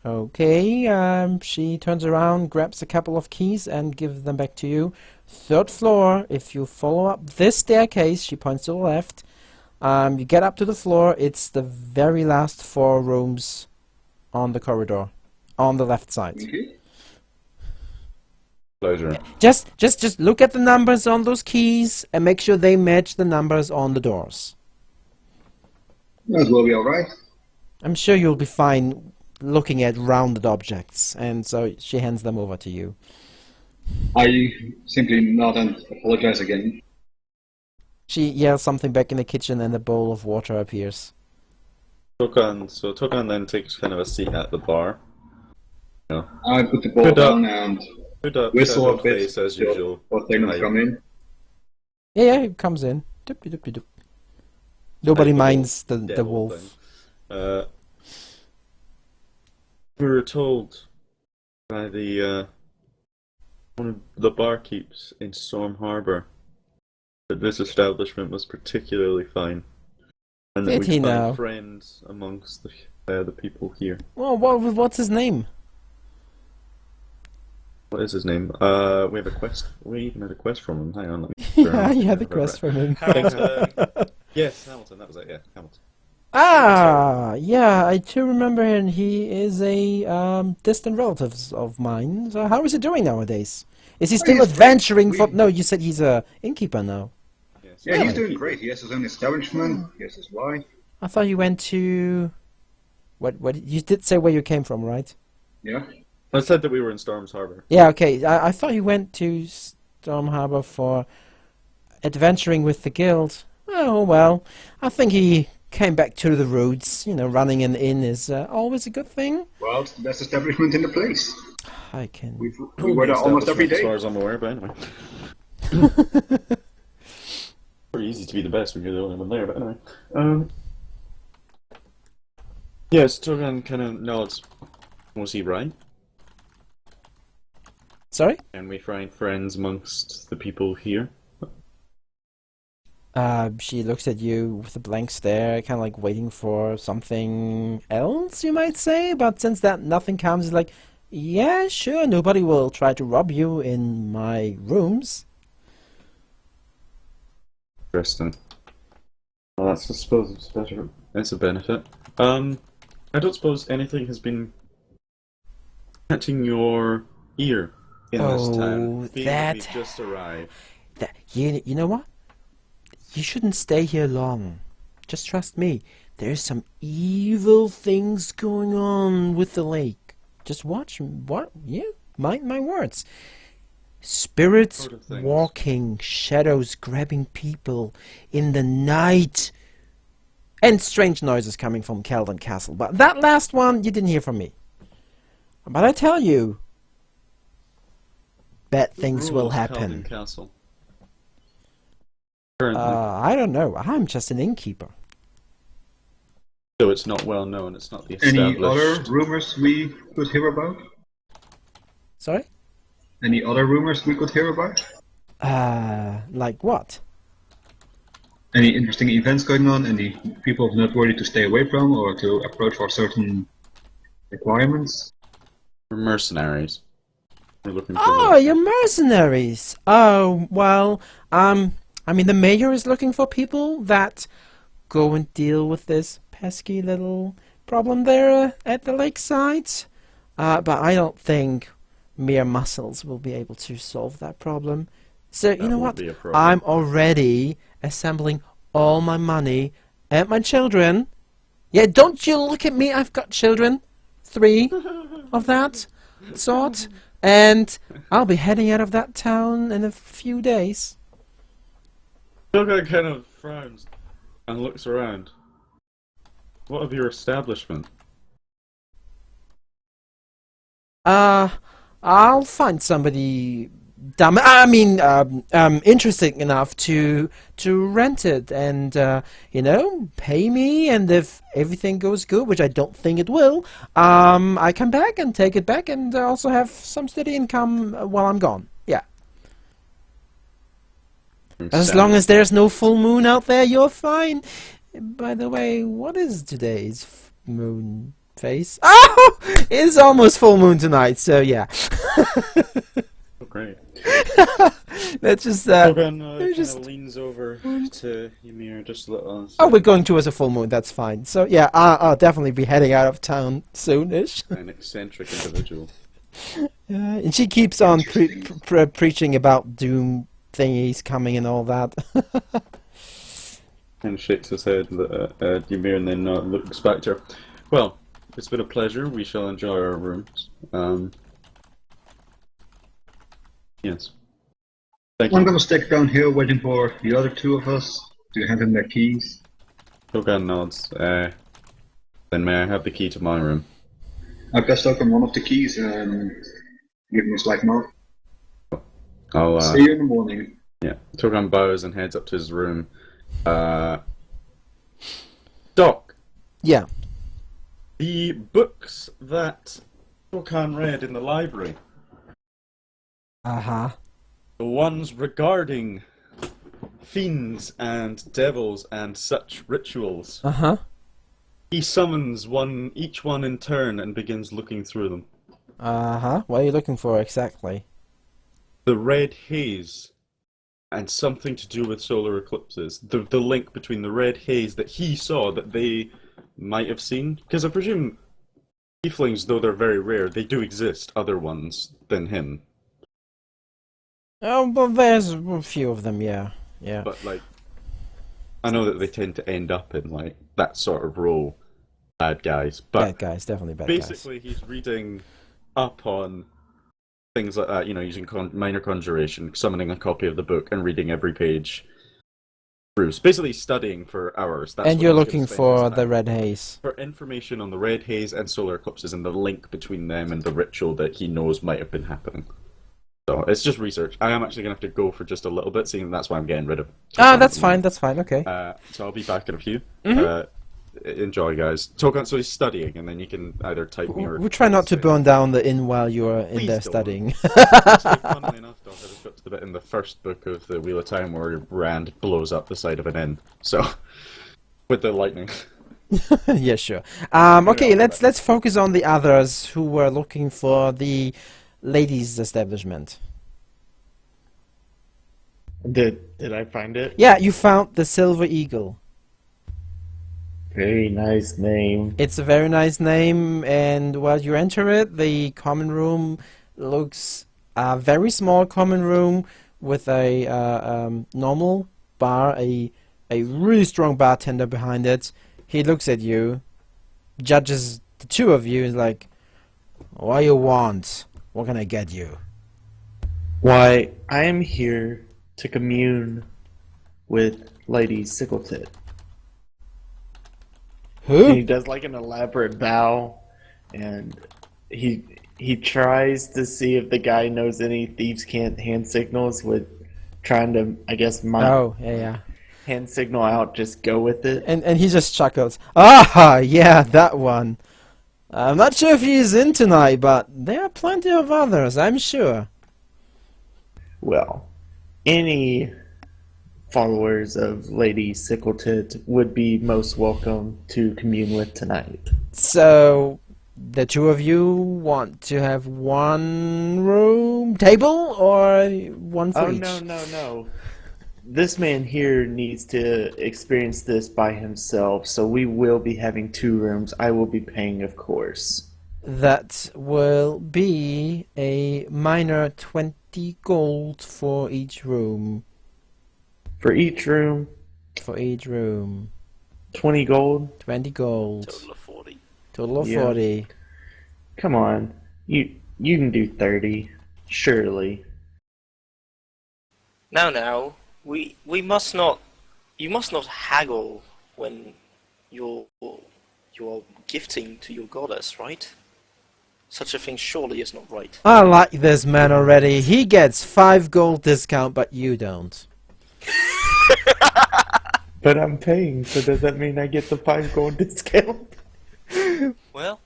Okay, she turns around, grabs a couple of keys and gives them back to you. 3rd floor, if you follow up this staircase, she points to the left, you get up to the floor, it's the very last 4 rooms on the corridor, on the left side. Okay. Pleasure. Just look at the numbers on those keys and make sure they match the numbers on the doors. That will be alright. I'm sure you'll be fine looking at rounded objects, and so she hands them over to you. I simply nod and apologize again. She yells something back in the kitchen and a bowl of water appears. Tokan then takes kind of a seat at the bar. You know, I put the ball Good down and whistle a bit face as usual. for things to come in. Yeah, it comes in. Doop-de-doop-de-doop. Nobody Like the minds the devil wolf. thing. We were told by one of the barkeeps in Storm Harbor that this establishment was particularly fine, and that Did we he find now? friends amongst the people here. Well, what's his name? What is his name? We have a quest. We even had a quest from him. Hang on, let me. Yeah, you had the quest from him. Yes, Hamilton. That was it. Yeah, Hamilton. Ah, yeah, I do remember him. He is a distant relative of mine. So how is he doing nowadays? Is he still he's adventuring great. for... No, you said he's a innkeeper now. Yes. Yeah, he's Really? doing great. He has his own establishment. He has his wife. I thought you went to... What? You did say where you came from, right? Yeah. I said that we were in Storms Harbor. Yeah, okay. I thought you went to Storm Harbor for adventuring with the guild. Oh, well. I think he came back to the roots. You know, running an inn is always a good thing. Well, it's the best establishment in the place. I can... We were there almost every As far day. as I'm aware, but anyway. Pretty easy to be the best when you're the only one there, but anyway. Yes, Togan kind of nods. Was he right? Sorry? Can we find friends amongst the people here? She looks at you with a blank stare, kind of like waiting for something else, you might say. But since that nothing comes, it's like, yeah, sure, nobody will try to rob you in my rooms. Interesting. Well, that's, I suppose, it's better. It's a benefit. I don't suppose anything has been catching your ear in this town. Being that we've just arrived. You know what? You shouldn't stay here long. Just trust me. There's some evil things going on with the lake. Just watch. What? Yeah, mind my words. Spirits Sort of things. walking, shadows grabbing people in the night, and strange noises coming from Calden Castle. But that last one you didn't hear from me. But I tell you, bad things will Rules happen. Calvin Castle. Currently, I don't know. I'm just an innkeeper. so it's not well known. It's not the Any established. other rumors we could hear about? Sorry? Any other rumors we could hear about? Like what? Any interesting events going on? Any people noteworthy to stay away from or to approach for certain requirements? We're mercenaries. We're looking for Oh, work. you're mercenaries. Oh, well, I mean, the mayor is looking for people that go and deal with this pesky little problem there at the lakeside. But I don't think mere muscles will be able to solve that problem. So, you That know won't what? be a problem. I'm already assembling all my money and my children. Yeah, don't you look at me, I've got children. 3 of that sort. And I'll be heading out of that town in a few days. Toga kind of frowns and looks around. What of your establishment? I'll find somebody interesting enough to rent it and pay me, and if everything goes good, which I don't think it will, I come back and take it back and also have some steady income while I'm gone. Yeah. As long as there's no full moon out there, you're fine. By the way, what is today's moon face? Oh, it's almost full moon tonight, so yeah. Oh, great. Let's just Togan just- just leans over to Ymir just a little. Oh, we're going towards a full moon. That's fine. So yeah, I'll definitely be heading out of town soonish. An eccentric individual. And she keeps on preaching about doom thingies coming and all that. And shakes his head at Ymir and then looks back to her. Well, it's been a pleasure. We shall enjoy our rooms. Yes. Thank I'm you. gonna stick down here waiting for the other 2 of us to hand in their keys. Togan nods. Then may I have the key to my room? I've got stuck on one of the keys and give me a slight nod. I'll See you in the morning. yeah. Togan bows and heads up to his room. Doc, Yeah. the books that Togan read in the library, Uh-huh. the ones regarding fiends and devils and such rituals, Uh-huh. he summons each one in turn and begins looking through them. Uh-huh. What are you looking for exactly? The red haze and something to do with solar eclipses. The link between the red haze that he saw that they might have seen. Because I presume tieflings, though they're very rare, they do exist, other ones than him. Oh, but there's a few of them, yeah. Yeah. But, like, I know that they tend to end up in, like, that sort of role. Bad guys. But Bad guys, definitely bad guys. basically, he's reading up on things like that, using minor conjuration, summoning a copy of the book, and reading every page through. So basically, studying for hours. That's And what you're he's gonna looking spend for his the time. red haze. For information on the red haze and solar eclipses and the link between them and the ritual that he knows might have been happening. So it's just research. I am actually going to have to go for just a little bit, seeing that's why I'm getting rid of. Ah, that's fine, okay. So I'll be back in a few. Mhm. Enjoy, guys. Togan, so he's studying, and then you can either type me or. We'll try not to burn down the inn while you're in Please there don't. studying. Actually, funnily enough, Doc, I just got to the bit in the first book of the Wheel of Time where Rand blows up the side of an inn. So, with the lightning. Yeah, sure. Okay, I'll go let's focus on the others who were looking for the ladies' establishment. Did I find it? Yeah, you found the Silver Eagle. Very nice name. It's a very nice name, and while you enter it, the common room looks a very small common room with a normal bar, a really strong bartender behind it. He looks at you, judges the 2 of you, and is like, "What you want? What can I get you?" Why, I am here to commune with Lady Sickletit. And he Who? does like an elaborate bow, and he tries to see if the guy knows any thieves can't hand signals with trying to, I guess, Oh, yeah. hand signal out, just go with it. And he just chuckles. Ah, yeah, that one. I'm not sure if he's in tonight, but there are plenty of others, I'm sure. Well, any followers of Lady Sickletit would be most welcome to commune with tonight. So, the 2 of you want to have one room table or one for Oh, each? no. This man here needs to experience this by himself, so we will be having 2 rooms. I will be paying, of course. That will be a minor 20 20 gold for each room. For each room, For each room. 20 gold. 20 gold. Total of 40. Total of Yeah. 40. Come on, you can do 30, surely. Now, we must not. You must not haggle when you're gifting to your goddess, right? Such a thing surely is not right. I like this man already. He gets 5 gold discount, but you don't. But I'm paying, so does that mean I get the 5 gold discount? Well,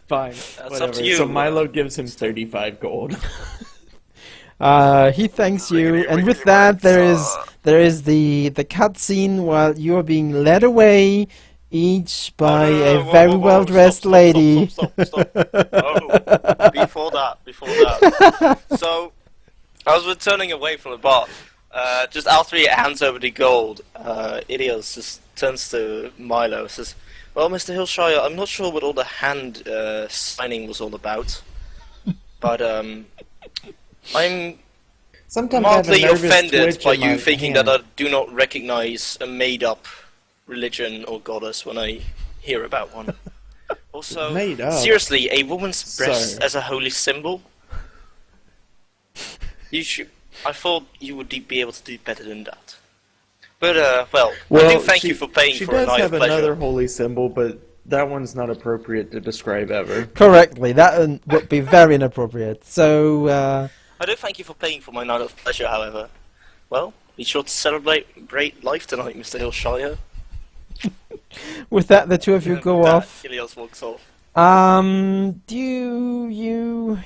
Fine, That's up whatever. to you. So Milo gives him 35 gold. He thanks you, and with that there is the cutscene while you are being led away, each by No, a very well dressed stop, lady. Stop. No, before that. So, I was returning away from the bar. Just after he hands over the gold, Ilios just turns to Milo and says, "Well, Mr. Hillshire, I'm not sure what all the hand signing was all about, but I'm Sometimes I have a mildly nervous offended twitch by in my you thinking hand. that I do not recognize a made-up religion or goddess when I hear about one. Also, Made up? seriously, a woman's breast Sir. as a holy symbol? You should. I thought you would be able to do better than that. But well, I do thank you for paying for a She night does of have pleasure. another holy symbol, but that one's not appropriate to describe ever. Correctly, that would be very inappropriate. So, I do thank you for paying for my night of pleasure, however. Well, be sure to celebrate great life tonight, Mr. Hillshire. with that, the two of you And go with that, off. Helios walks off.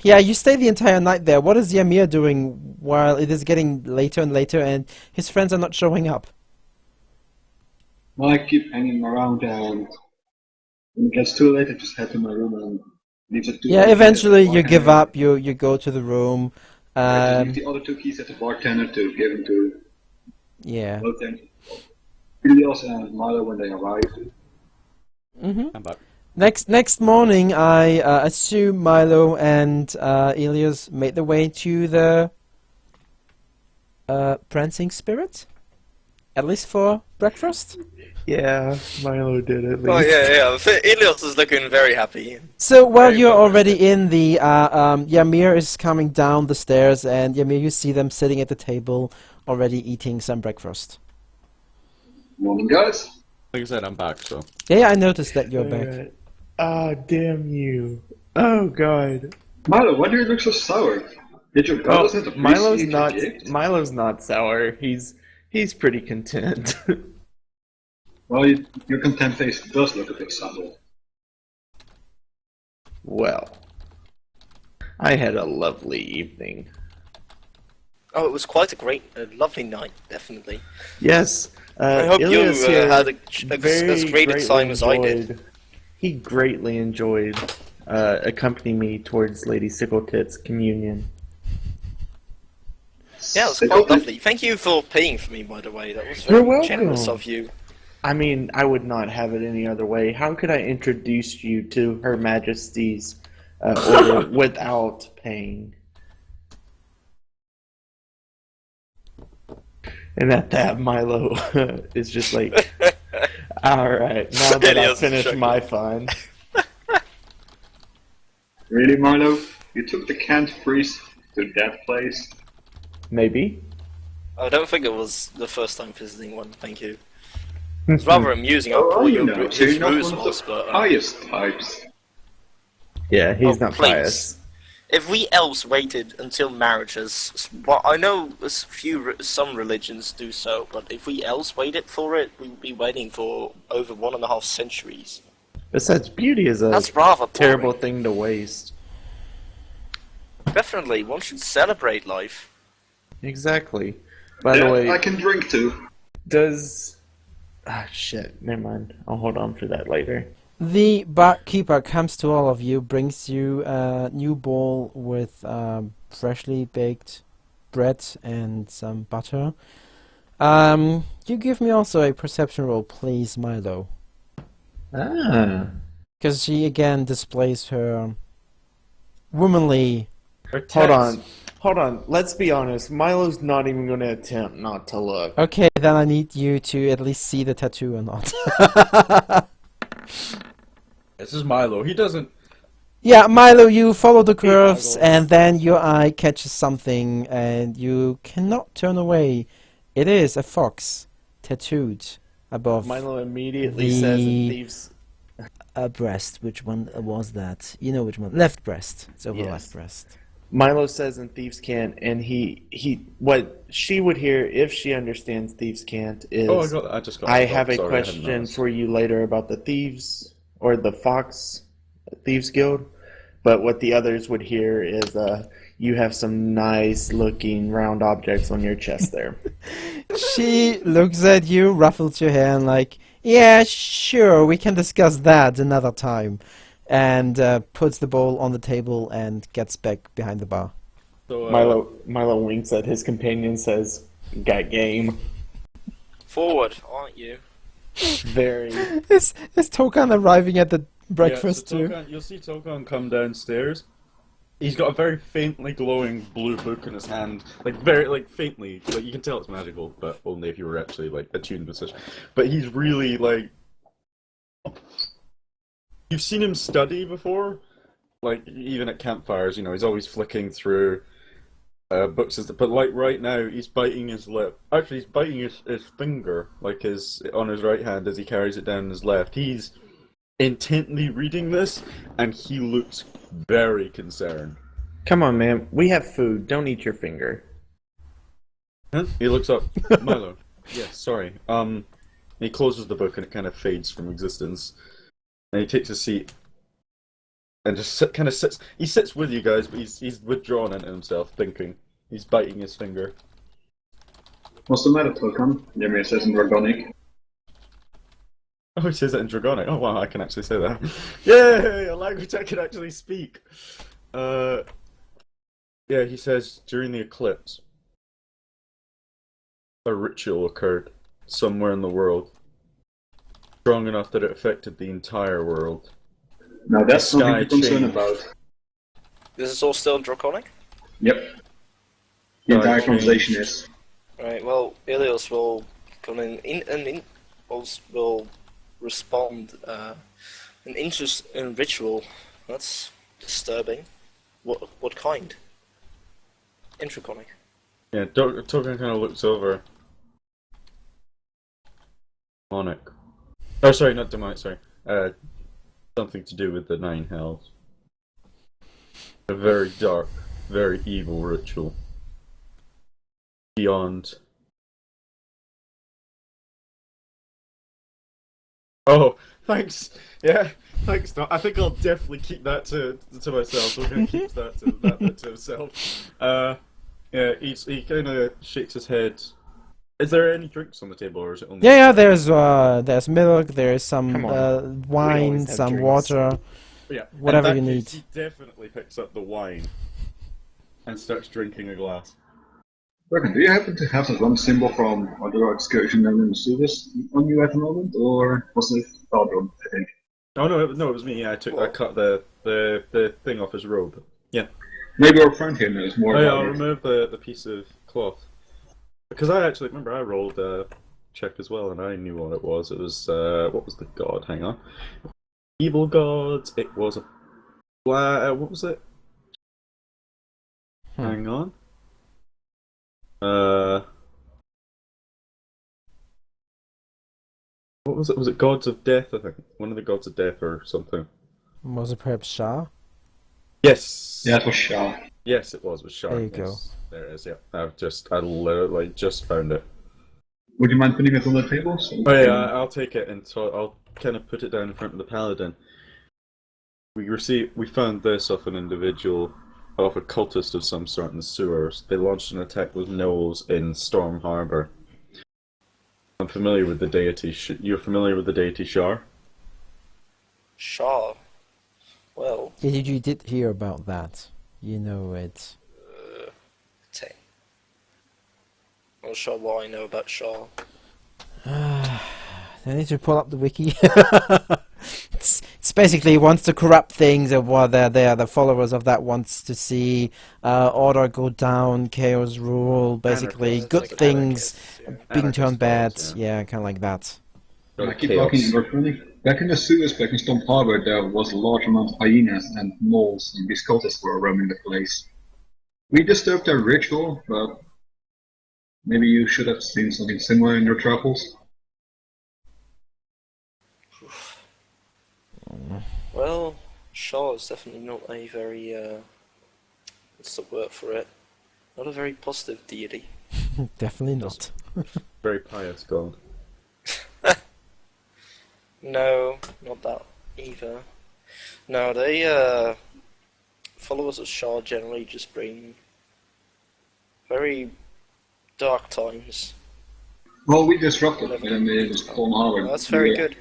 Yeah, you stay the entire night there. What is Ymir doing while it is getting later and later and his friends are not showing up? Well, I keep hanging around, and when it gets too late, I just head to my room and leave the two. Yeah, other eventually keys at you the give bartender. up, you go to the room. I just leave the other 2 keys at the bartender to give them to Yeah. both them. Ilios and Milo when they arrive. I'm back. Next morning, I assume Milo and Elias made their way to the Prancing Spirit, at least for breakfast. Yeah, Milo did at least. Oh yeah. Ilios is looking very happy. So while Very you're well already rested. in the Ymir is coming down the stairs, and Ymir, you see them sitting at the table, already eating some breakfast. Morning, guys. Like I said, I'm back, so. Yeah, I noticed that you're back. Alright. Ah, damn you. Oh god. Milo, why do you look so sour? Did your goddess not Milo's appreciate not your gift? Milo's not sour. He's pretty content. Well, your content face does look a bit sour. Well, I had a lovely evening. Oh, it was quite a lovely night, definitely. Yes, I hope you Ilias here had as great a greatly time as I did. enjoyed- He greatly enjoyed accompanying me towards Lady Sickletit's communion. Yeah, it was quite lovely. Thank you for paying for me, by the way. That was You're very welcome. generous of you. I mean, I would not have it any other way. How could I introduce you to Her Majesty's order without paying? And at that, Milo is just like, alright, now that I've Ilias is finished chuckling. my fun. Really, Milo? You took the canned freeze to that place? Maybe. I don't think it was the first time visiting one, thank you. It was rather amusing how poor you know, so his you're not ruse one of was, the but... highest types. Yeah, he's Oh, not please. pious. If we elves waited until marriages, well, I know some religions do so, but if we elves waited for it, we would be waiting for over 1.5 centuries. Besides, beauty is a That's rather terrible boring. thing to waste. Definitely, one should celebrate life. Exactly. By Yeah, the way, I can drink too. does... Ah, shit. Never mind. I'll hold on for that later. The barkeeper comes to all of you, brings you a new bowl with freshly baked bread and some butter. You give me also a perception roll, please, Milo. Ah. Because she again displays her womanly... Hold on. Hold on, let's be honest. Milo's not even going to attempt not to look. Okay, then I need you to at least see the tattoo or not. This is Milo. He doesn't. Yeah, Milo, you follow the curves, goggles. and then your eye catches something, and you cannot turn away. It is a fox tattooed above Milo immediately The- says in Thieves. a breast. Which one was that? You know which one? Left breast. It's over the Yes. left breast. Milo says in Thieves Can't, and he what she would hear if she understands Thieves Can't is, Oh, I just got. I it. have a Sorry, I hadn't question noticed. for you later about the thieves or the Fox Thieves Guild. But what the others would hear is, you have some nice looking round objects on your chest there. She looks at you, ruffles your hair, and like, yeah, sure, we can discuss that another time. And puts the bowl on the table and gets back behind the bar. So, Milo winks at his companion, says, "Got game." Forward, aren't you? Very. Is Tokan arriving at the breakfast so too? Tokan, you'll see Tokan come downstairs. He's got a very faintly glowing blue book in his hand, very faintly. Like you can tell it's magical, but only if you were actually attuned with such. But he's really you've seen him study before, even at campfires. You know, he's always flicking through books. But right now, he's biting his lip. Actually, he's biting his finger, on his right hand as he carries it down his left. He's intently reading this, and he looks very concerned. Come on, man. We have food. Don't eat your finger. Huh? He looks up. Milo. Yes, sorry. He closes the book and it kind of fades from existence. And he takes a seat and just kind of sits. He sits with you guys, but he's withdrawn into himself, thinking. He's biting his finger. What's the matter, Tokan? Ymir says in Dragonic. Oh, he says it in Dragonic. Oh, wow, I can actually say that. Yay! A language I can actually speak! Yeah, he says, during the eclipse, a ritual occurred somewhere in the world. Strong enough that it affected the entire world. Now that's The something sky to concern changed. about. This is all still Draconic? Yep. The entire changed. conversation is. Right, well, Ilios will come will respond, an interest in ritual. That's disturbing. What kind? Intraconic. Yeah, Token kind of looks over. Demonic. Oh, sorry, not demonic, sorry. Something to do with the Nine Hells. A very dark, very evil ritual. Beyond. Oh, thanks. Yeah, thanks. I think I'll definitely keep that to myself. We're gonna keep that bit to himself. Yeah, he kind of shakes his head. Is there any drinks on the table, or is it only? Yeah, there's milk, there's some Come on. We wine, always have some drinks. water. Yeah, Whatever in that you case, need. He definitely picks up the wine and starts drinking a glass. Dragon, do you happen to have one symbol from other excursion and service on you at the moment, or was it Thaldrum, I think? Oh no, it was me. Yeah, I cut the thing off his robe. Yeah. Maybe our friend here knows more Oh yeah, about I'll it. remove the piece of cloth. Because I actually remember I rolled a check as well, and I knew what it was. It was what was the god? Hang on, evil gods. It was a what was it? Hang on. What was it? Was it gods of death? I think one of the gods of death or something. Was it perhaps Shah? Yes. Yeah, it was Shah. Yes, it was. With Shark. There you go. Yes. There it is. Yeah. I literally just found it. Would you mind putting it on the table? So Oh yeah, I'll take it and so I'll kind of put it down in front of the paladin. We found this off an individual, off a cultist of some sort in the sewers. They launched an attack with gnolls in Storm Harbor. I'm familiar with the deity. You're familiar with the deity Shar? Shah. Well, Yeah, you did hear about that. You know it. 10. Not sure what I know about Shah. I need to pull up the wiki. It's basically wants to corrupt things, and what they're the followers of that wants to see order go down, chaos rule, basically Anarchist, good It's like things anarchists, yeah. being Anarchist turned bad. thoughts, Yeah, kind of like that. I keep Chaos. talking virtually. Back in the sewers back in Storm Harbor, there was a large amount of hyenas and moles, and these cultists were roaming the place. We disturbed their ritual, but maybe you should have seen something similar in your travels. Well, Shaw is definitely not a very, what's the word for it? Not a very positive deity. Definitely not. Very pious god. No, not that either. No, they, followers of Shaw generally just bring very dark times. Well, we disrupted them in Storm Harbor. That's very good.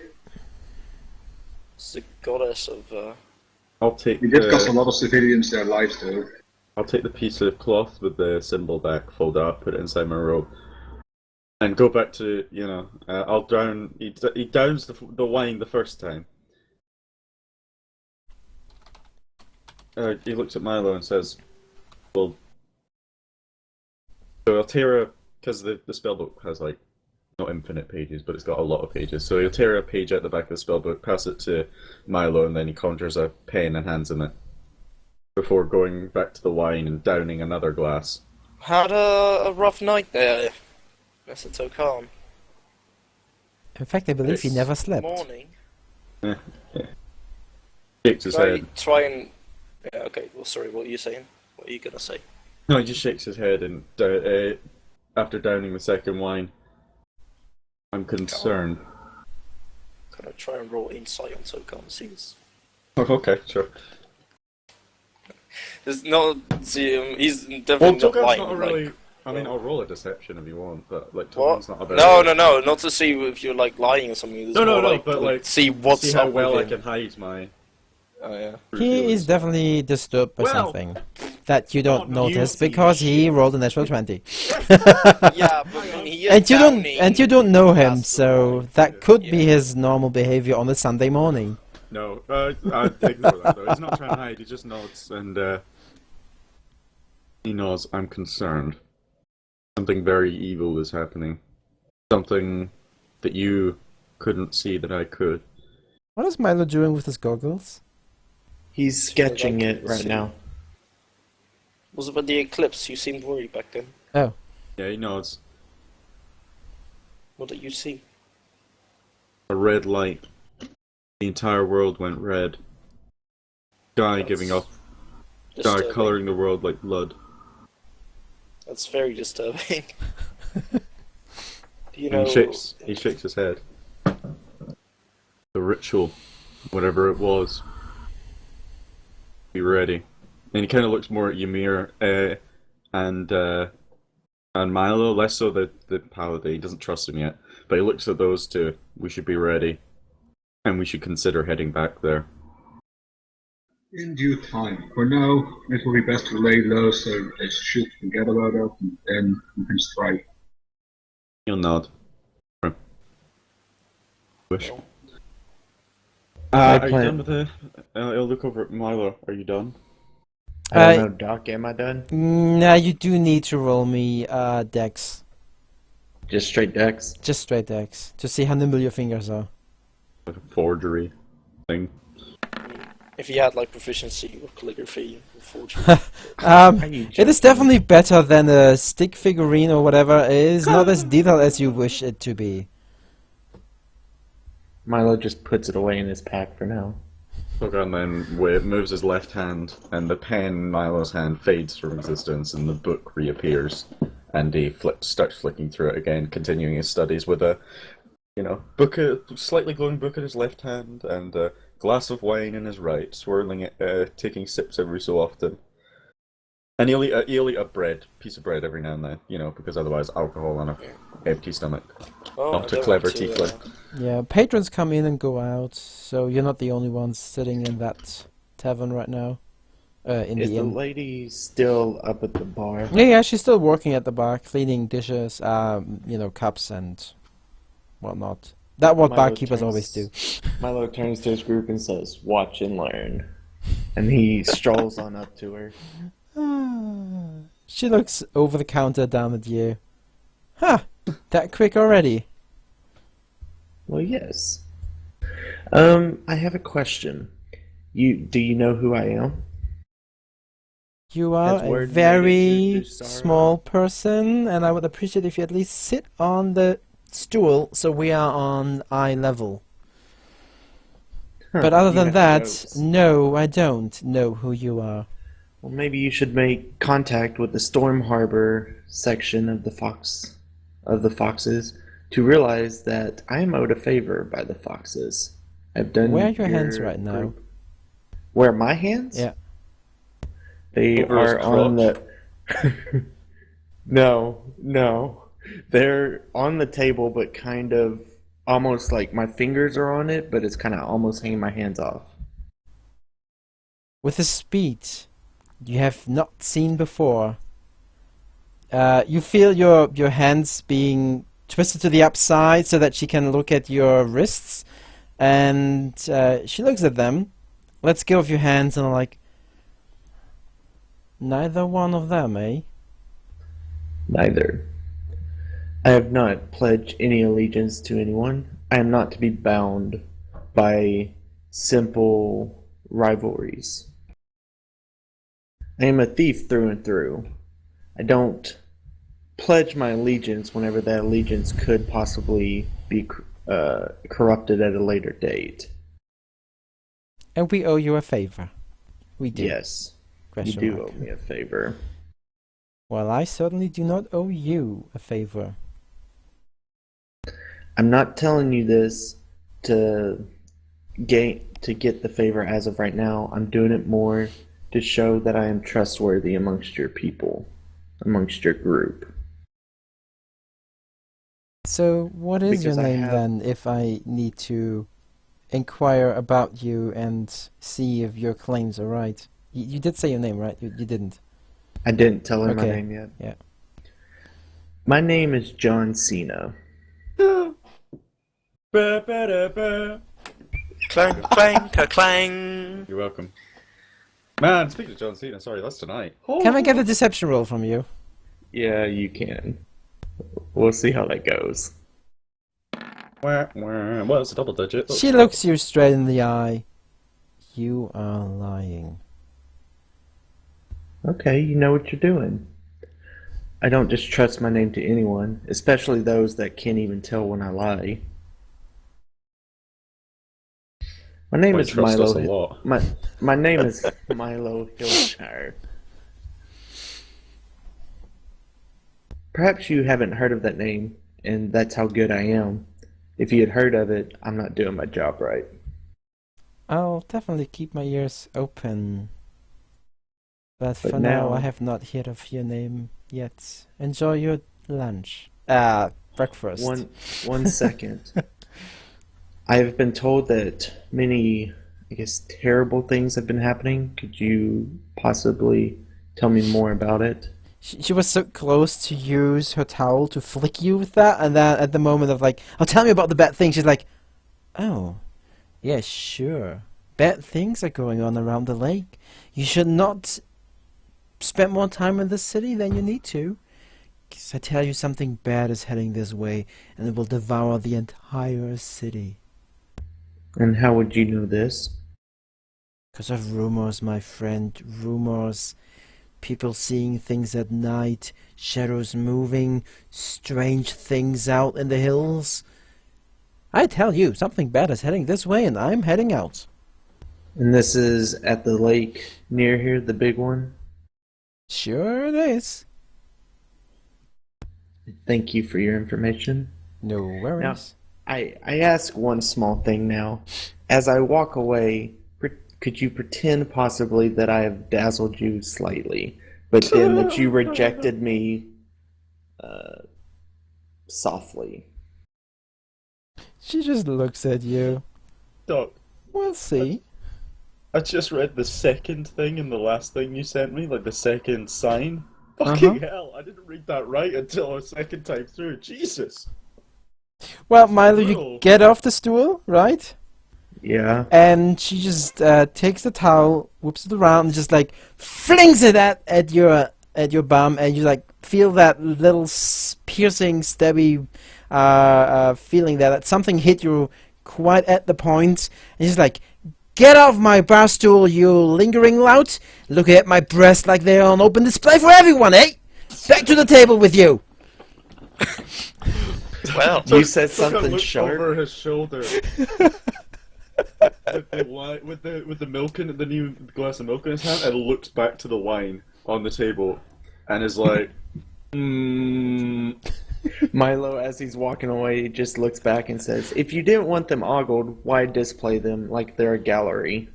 It's the goddess of, I'll take We did cost a the lot of civilians their lives, though. I'll take the piece of cloth with the symbol back, fold it up, put it inside my robe, and go back to I'll drown. He downs the wine the first time. He looks at Milo and says, "Well, so I'll tear because the spellbook has like not infinite pages, but it's got a lot of pages. So he'll tear a page out the back of the spellbook, pass it to Milo, and then he conjures a pen and hands him it before going back to the wine and downing another glass." had a rough night there, Mr. Tokan. In fact, I believe he This never slept. morning. Shakes his head. Try and... Yeah, okay, well, sorry, what are you saying? What are you gonna say? No, he just shakes his head and after downing the second wine, I'm concerned. Gonna try and roll insight on Tokan, see. Oh, okay, sure. There's no... See, he's Well, definitely not Togan's lying, not a like... really. I mean, I'll roll a deception if you want, but like What? Togan's not a very. No, not to see if you're like lying or something. It's No, more no, like, but like see what's see how up well I with him. can hide my. Oh yeah. true He feelings. is definitely disturbed by Well, something that you don't not notice guilty, because he rolled a natural 20. Yeah, but I mean, he is downing. And you don't know him, That's the so wine. that could be Yeah. his normal behavior on a Sunday morning. No, I ignore that though. He's not trying to hide. He just nods and he nods. I'm concerned. Something very evil is happening. Something that you couldn't see that I could. What is Milo doing with his goggles? He's sketching it right now. Was it about the eclipse? You seemed worried back then. Oh, Yeah, he nods. What did you see? A red light. The entire world went red. Sky That's giving off. Sky disturbing. coloring the world like blood. That's very disturbing. You And know, he shakes his head. The ritual, whatever it was, be ready. And he kind of looks more at Ymir and Milo, less so the paladin. He doesn't trust him yet, but he looks at those two. We should be ready, and we should consider heading back there. In due time. For now, it will be best to lay low so they should forget about it, and then we can strike. He'll nod. Wish. Are you plan- done with the? I'll look over at Milo. Are you done? I don't know, Doc, am I done? nah, you do need to roll me dex. Just straight decks? Just straight dex. To see how nimble your fingers are. Like a forgery thing. if you had like proficiency with calligraphy or forgery. Are you It is joking? definitely better than a stick figurine or whatever. It is not as detailed as you wish it to be. Milo just puts it away in his pack for now. Togan then moves his left hand, and the pen in Milo's hand fades from existence, and the book reappears. And he starts flicking through it again, continuing his studies with a, slightly glowing book in his left hand, and a glass of wine in his right, swirling it, taking sips every so often. And he'll eat a piece of bread every now and then, because otherwise alcohol on an empty stomach. Oh, Not I a don't clever want to, tiefling. Yeah, patrons come in and go out, so you're not the only ones sitting in that tavern right now. In Is the the inn. lady still up at the bar? Yeah, she's still working at the bar, cleaning dishes, cups and whatnot. That's what Milo barkeepers always do. Milo turns to his group and says, "Watch and learn." And he strolls on up to her. She looks over the counter down at you. Huh, that quick already? Well, yes. I have a question. Do you know who I am? You are Has a word made it very to Dusaro? small person, and I would appreciate if you at least sit on the stool so we are on eye level. Huh, But other you than have that, jokes. no, I don't know who you are. Well, maybe you should make contact with the Storm Harbor section of the Foxes to realize that I am owed a favor by the Foxes. I've done Where are your hands right now? group- Where are my hands? Yeah. They Over his are on crotch? the. No. They're on the table, but kind of almost like my fingers are on it, but it's kind of almost hanging my hands off. With a speed you have not seen before, you feel your hands being twisted to the upside so that she can look at your wrists, and she looks at them, lets go of your hands, and like, neither one of them, eh? Neither. I have not pledged any allegiance to anyone. I am not to be bound by simple rivalries. I am a thief through and through. I don't pledge my allegiance whenever that allegiance could possibly be corrupted at a later date. And we owe you a favor. We do. Yes, you Question do mark. owe me a favor. Well, I certainly do not owe you a favor. I'm not telling you this to get the favor as of right now. I'm doing it more to show that I am trustworthy amongst your people, amongst your group. So, what is your Because I name have- then, if I need to inquire about you and see if your claims are right? You did say your name, right? You didn't. I didn't tell her my Okay, name yet. yeah. My name is John Cena. Ba-ba-da-ba. Clang, clang, clang. You're welcome. Man, speaking of John Cena, sorry, that's tonight. Can I get a deception roll from you? Yeah, you can. We'll see how that goes. Wah, wah. Well, it's a double digit. That's She looks you straight in the eye. You are lying. Okay, you know what you're doing. I don't just trust my name to anyone, especially those that can't even tell when I lie. My name Well, is you trust Milo. us a lot. My name is Milo Hillshire. Perhaps you haven't heard of that name, and that's how good I am. If you had heard of it, I'm not doing my job right. I'll definitely keep my ears open. But for But now, now- I have not heard of your name yet. Enjoy your lunch. Breakfast. One second. I have been told that many, I guess, terrible things have been happening. Could you possibly tell me more about it? She was so close to use her towel to flick you with that, and then at the moment of like, oh, tell me about the bad thing, she's like, oh, yeah, sure. Bad things are going on around the lake. You should not spend more time in this city than you need to. 'Cause I tell you, something bad is heading this way, and it will devour the entire city. And how would you know this? Because of rumors, my friend. Rumors. People seeing things at night, shadows moving, strange things out in the hills. I tell you, something bad is heading this way, and I'm heading out. And this is at the lake near here, the big one? Sure it is. Thank you for your information. No worries. I ask one small thing now. As I walk away, could you pretend possibly that I have dazzled you slightly, but then that you rejected me softly? She just looks at you. Doc, We'll see. I just read the second thing in the last thing you sent me, like the second sign. Fucking hell, I didn't read that right until a second time through. Jesus. Well, Milo, you Little. get off the stool, right? Yeah. And she just takes the towel, whips it around, and just like flings it at your bum, and you like feel that little piercing, stabby feeling that something hit you quite at the point. And she's like, "Get off my bar stool, you lingering lout! Looking at my breasts like they're on open display for everyone, eh? Back to the table with you!" Well, You said Tokan something looks sharp. over his shoulder. with the milk in the new glass of milk in his hand, and looks back to the wine on the table, and is like, Milo, as he's walking away, just looks back and says, "If you didn't want them ogled, why display them like they're a gallery?"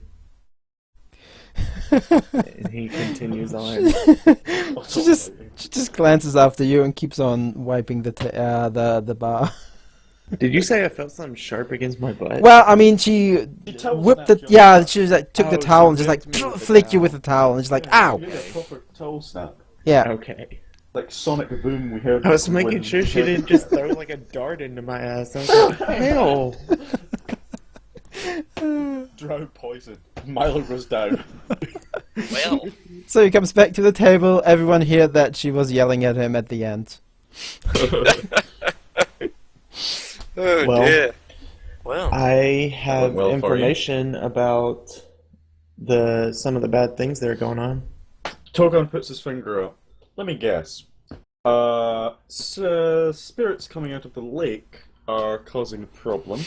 And he continues on. She just glances after you and keeps on wiping the bar. Did you say I felt something sharp against my butt? Well, I mean, she towel whipped snapped it. you on Yeah, the she was like took the Oh, towel she and just like whipped me with the flicked you towel. with the towel, and she's like, "Ow!" You did a proper toe snap. Yeah. Okay. Like Sonic Boom, we heard. I was making when- sure she didn't just throw like a dart into my ass. I was like, hell. Drow poison. Milo goes down. well, So he comes back to the table. Everyone heard that she was yelling at him at the end. oh Well, dear. Well, I have Well, for you. information about some of the bad things that are going on. Togan puts his finger up. Let me guess. Spirits coming out of the lake are causing a problem.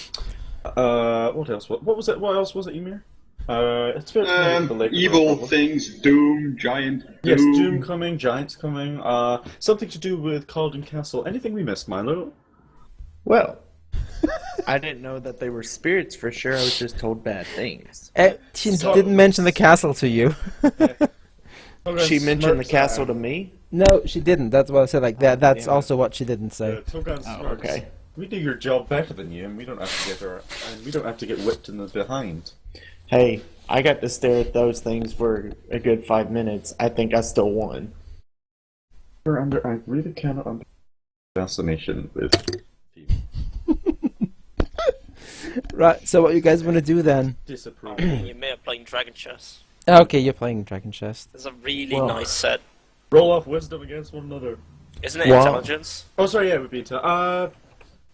What else? What was it? What else was it, Ymir? Spirits coming out of the lake. are a Evil problem. things, doom, giant doom. Yes, doom coming, giants coming. Something to do with Caldon Castle. Anything we missed, Milo? Well, I didn't know that they were spirits for sure. I was just told bad things. She didn't mention the castle to you. She mentioned the castle to me. No, she didn't. That's what I said. Like that. That's damn it. also what she didn't say. Togan Oh, smirks. okay. We do your job better than you, and we don't have to get her, and we don't have to get whipped in the behind. Hey, I got to stare at those things for a good 5 minutes. I think I still won. I really cannot understand fascination with. Right. So what you guys want to do then? Disapprove. you may have playing Dragon Chess. Okay, you're playing Dragon Chest. There's a really Well- nice set. Roll off wisdom against one another. Isn't it Wow. intelligence? Oh, sorry, yeah, it would be Did I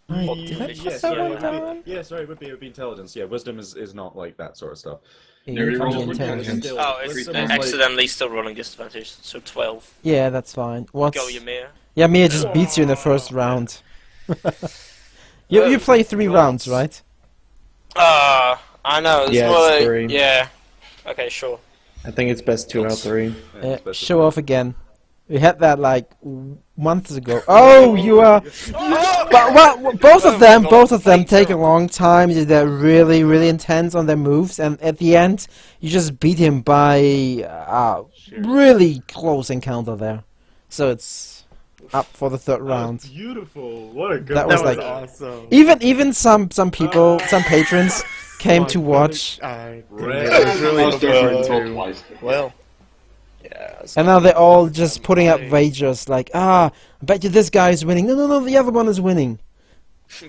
yes, say yeah, one it would down? be, yeah, sorry, it would be intelligence. Yeah, wisdom is not like that sort of stuff. You're we roll playing with intelligence. still Oh, it's three times. accidentally still rolling disadvantage. So 12. Yeah, that's fine. What's? Go, Ymir. Yeah, Mia just beats you in the first round. You play 3 rounds, right? I know. It's Yeah, more it's like- 3. Yeah. Okay, sure. I think it's best 2 out of 3. Yeah, show off again. We had that like months ago. Oh, you are. Well, both of them take a long time. They're really, really intense on their moves, and at the end, you just beat him by really close encounter there. So it's up for the third round. Beautiful. What a good. That was like- awesome. Even some people, some patrons came to watch, I Red. was really I was looking there forward for to. twice. Well. Yeah. and now they're all just putting up wagers like, I bet you this guy is winning. No, the other one is winning.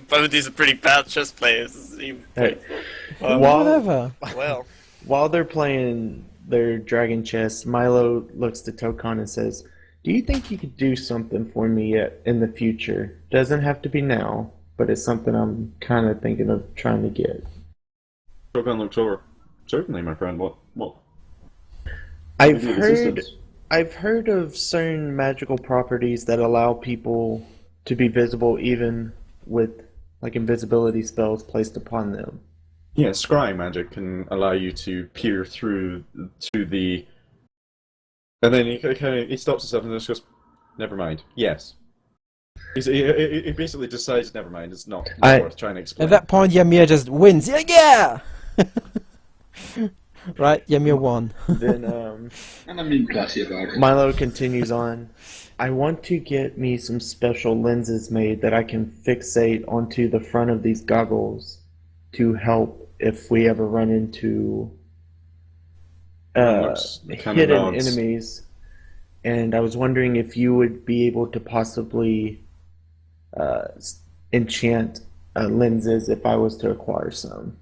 Both of these are pretty bad chess players. Hey, Whatever. Well. while they're playing their dragon chess, Milo looks to Tokan and says, "Do you think you could do something for me yet in the future? Doesn't have to be now, but it's something I'm kind of thinking of trying to get." Togan looks over. Certainly, my friend. What? I've Maybe heard resistance. I've heard of certain magical properties that allow people to be visible even with like invisibility spells placed upon them. Yeah, scrying magic can allow you to peer through to the. And then he stops himself and just goes, "Never mind." Yes. He basically decides, "Never mind. It's not worth trying to explain." At that point, Ymir just wins. Yeah! Right, Ymir won. Then And I'm being classy about it. Milo continues on. I want to get me some special lenses made that I can fixate onto the front of these goggles to help if we ever run into Looks kinda hidden nods. enemies. And I was wondering if you would be able to possibly enchant lenses if I was to acquire some.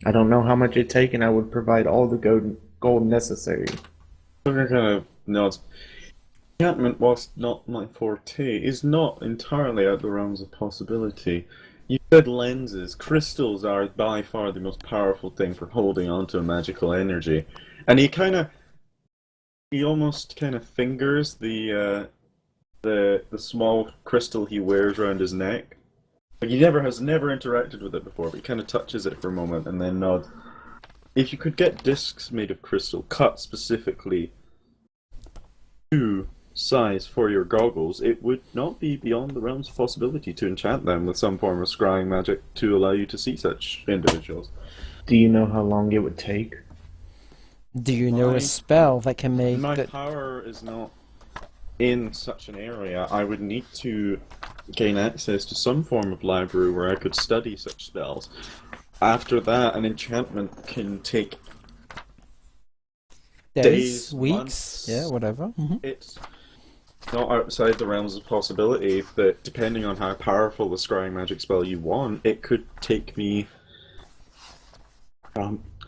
I don't know how much it'd take, and I would provide all the gold necessary. Kind of nods. Enchantment, whilst not my forte, is not entirely out of the realms of possibility. You said lenses. Crystals are by far the most powerful thing for holding onto a magical energy. And he almost kind of fingers the small crystal he wears around his neck. Like he has never interacted with it before, but he kind of touches it for a moment and then nods. If you could get discs made of crystal, cut specifically to size for your goggles, it would not be beyond the realms of possibility to enchant them with some form of scrying magic to allow you to see such individuals. Do you know how long it would take? Do you know My- a spell that can make My that? power is not in such an area. I would need to gain access to some form of library where I could study such spells. After that, an enchantment can take days, Weeks? months. Yeah, whatever. It's not outside the realms of possibility that, depending on how powerful the scrying magic spell you want, it could take me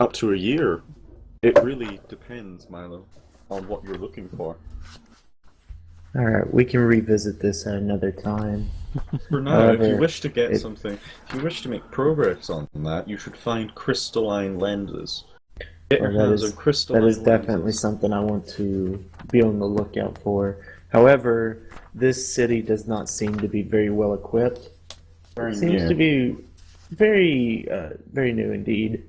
up to a year. It really depends, Milo, on what you're looking for. Alright, we can revisit this at another time. For now, if you However, wish to get it- something, if you wish to make progress on that, you should find crystalline lenses. Get your Well, hands on crystalline that is lenses. definitely something I want to be on the lookout for. However, this city does not seem to be very well equipped. Very It seems new. to be very new indeed.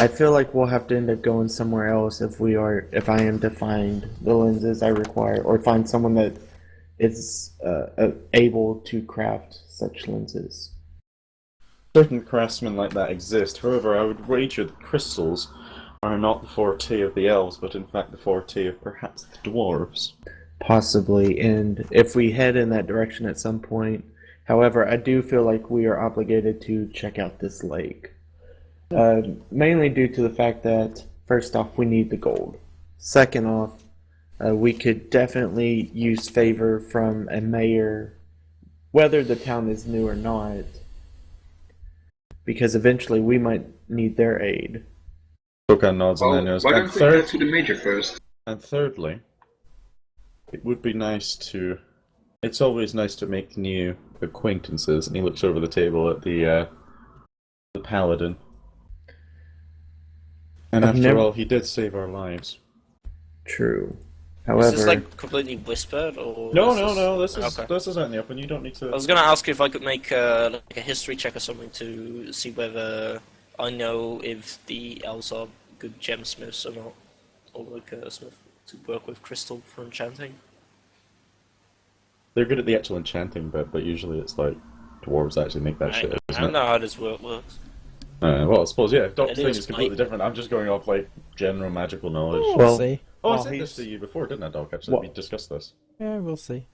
I feel like we'll have to end up going somewhere else if I am to find the lenses I require, or find someone that is able to craft such lenses. Certain craftsmen like that exist. However, I would wager that crystals are not the forte of the elves, but in fact the forte of perhaps the dwarves. Possibly, and if we head in that direction at some point. However, I do feel like we are obligated to check out this lake. Mainly due to the fact that, first off, we need the gold. Second off, we could definitely use favor from a mayor, whether the town is new or not, because eventually we might need their aid. Bokan nods and Well, then goes, why and don't we go to the major first? And thirdly, it would be nice to... It's always nice to make new acquaintances, and he looks over the table at the paladin. And I've after never- all, he did save our lives. True. Is However, this like completely whispered or? No, is no, no, this is Okay. this is out in the open, you don't need to... I was gonna ask if I could make like a history check or something to see whether I know if the elves are good gemsmiths or not, or like a smith to work with crystal for enchanting. They're good at the actual enchanting bit, but usually it's like dwarves actually make that shit, I isn't don't it? know how this works. Well, I suppose, yeah, Doc's It thing is, is completely mate. different. I'm just going off, like, general magical knowledge. We'll Well- see. Oh, I Well, said he's- this to you before, didn't I, Doc? Actually, Well- we discussed this. Yeah, we'll see.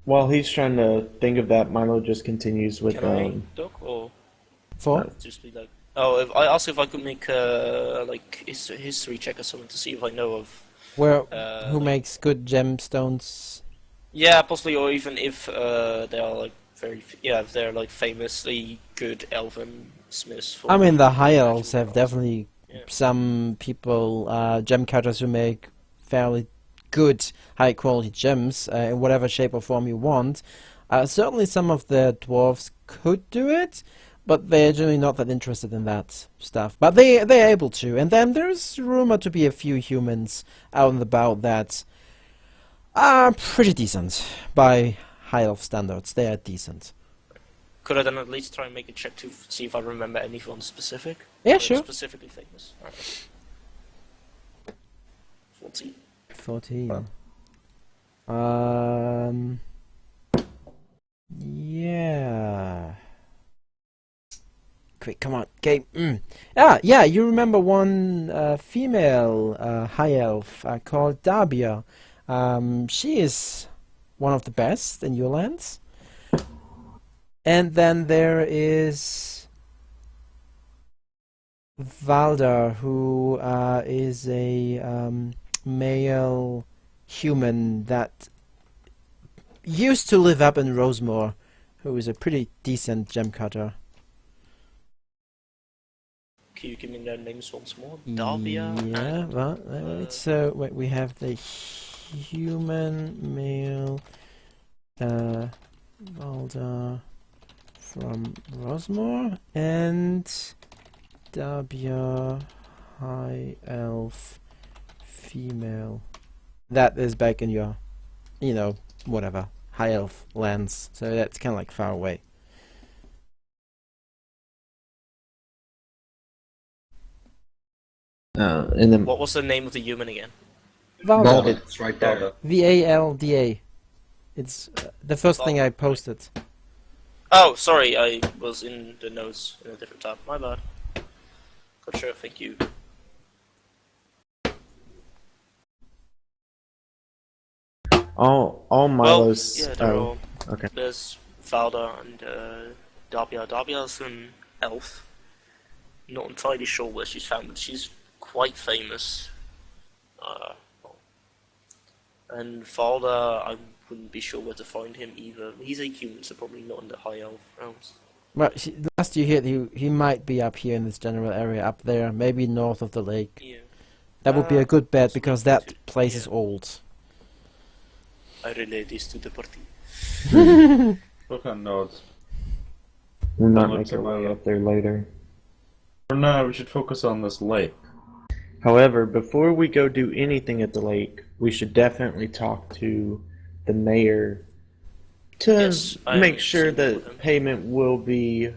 while he's trying to think of that, Milo just continues with Can I, Doc, or For? just be like? Oh, if I asked if I could make like history check or something to see if I know of. Where? Who like- makes good gemstones? Yeah, possibly, or even if they are like if they're like famously good elven smiths. For I mean, the high magical elves have crafts. definitely Yeah. some people, gem cutters who make fairly good, high quality gems in whatever shape or form you want. Certainly, some of the dwarves could do it, but they're generally not that interested in that stuff. But they're able to. And then there's rumored to be a few humans out and about that are pretty decent by high elf standards. They are decent. Could I then at least try and make a check to see if I remember anyone specific? Yeah, Like, sure. Specifically famous. Alright. 14. 14. Yeah. Quick, come on, game. Yeah, you remember one female high elf called Dabia. She is one of the best in your lands. And then there is Valdar, who is a male human that used to live up in Rosemore, who is a pretty decent gem cutter. Can you give me their names once more? Davia Yeah, and... well, so wait, we have the human male Valda from Rosmore and Dabia High Elf female. That is back in your, whatever, High Elf lands. So that's kind of like far away. And then What was the name of the human again? Valda. Valda, it's right there. Valda. It's the first thing I posted. Oh, sorry, I was in the notes in a different tab. My bad. Gotcha, thank you. all Milo's. Well, yeah, they're all... okay. There's Valda and Dabia. Dabia's an elf. Not entirely sure where she's found, but she's quite famous. And Valda, I wouldn't be sure where to find him either. He's a human, so probably not in the high elf realms. Well, last you heard, he might be up here in this general area, up there, maybe north of the lake. Yeah. That would be a good bet, possibly because that to- place yeah. is old. I relay this to the party. Tokan nods. We'll not Well, make our it's way a- up there later. For now, we should focus on this lake. However, before we go do anything at the lake, we should definitely talk to the mayor to Yes, I make sure am with him. that payment will be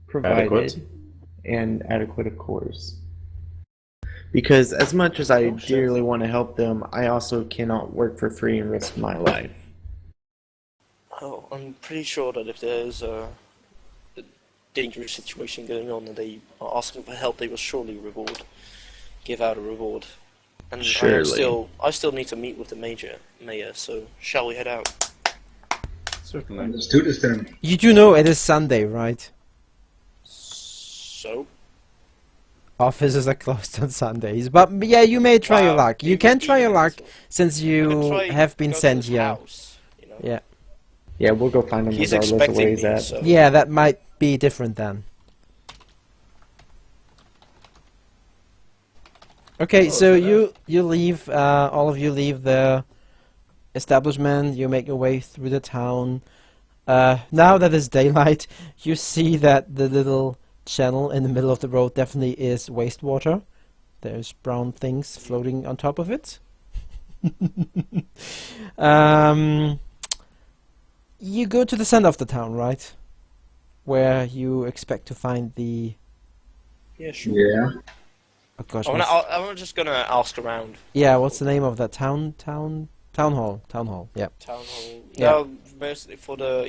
provided Adequate. and adequate, of course. Because as much as I Oh, shit. dearly want to help them, I also cannot work for free and risk my life. Oh, I'm pretty sure that if there's a dangerous situation going on and they are asking for help, they will surely give out a reward. And Surely. I still need to meet with the mayor, so shall we head out? Certainly. Let's do this then. You do know it is Sunday, right? So? Offices are closed on Sundays, but yeah, you may try your Wow, luck. You even- can try your even luck so. since I could you try have been go to sent his here. house, you know? Yeah. Yeah, we'll go find him He's regardless of where expecting he's me, at. so... Yeah, that might be different then. Okay, Oh, so so you leave, all of you leave the establishment, you make your way through the town. Now that it's daylight, you see that the little channel in the middle of the road definitely is wastewater. There's brown things floating on top of it. You go to the center of the town, right? Where you expect to find the... Yeah, sure. Yeah. Oh gosh, I'm just gonna ask around. yeah, what's the name of that town hall? Yeah. Town hall. Yeah. No, mostly for the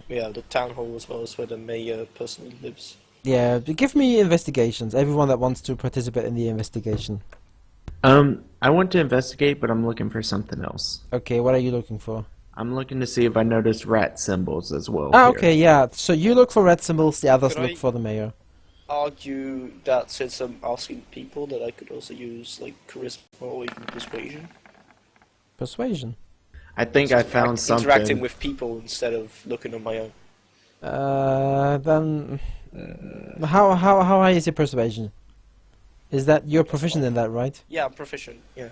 the town hall as well as where the mayor personally lives. Yeah, give me investigations. Everyone that wants to participate in the investigation. I want to investigate, but I'm looking for something else. Okay, what are you looking for? I'm looking to see if I noticed rat symbols as well. Ah, here. okay, yeah. So you look for red symbols, the others Could look I- for the mayor. Argue that since I'm asking people, that I could also use like charisma or even persuasion. Persuasion. I think I found something. Interacting with people instead of looking on my own. Then how high is your persuasion? Is that you're proficient in that, right? Yeah, I'm proficient. Yeah.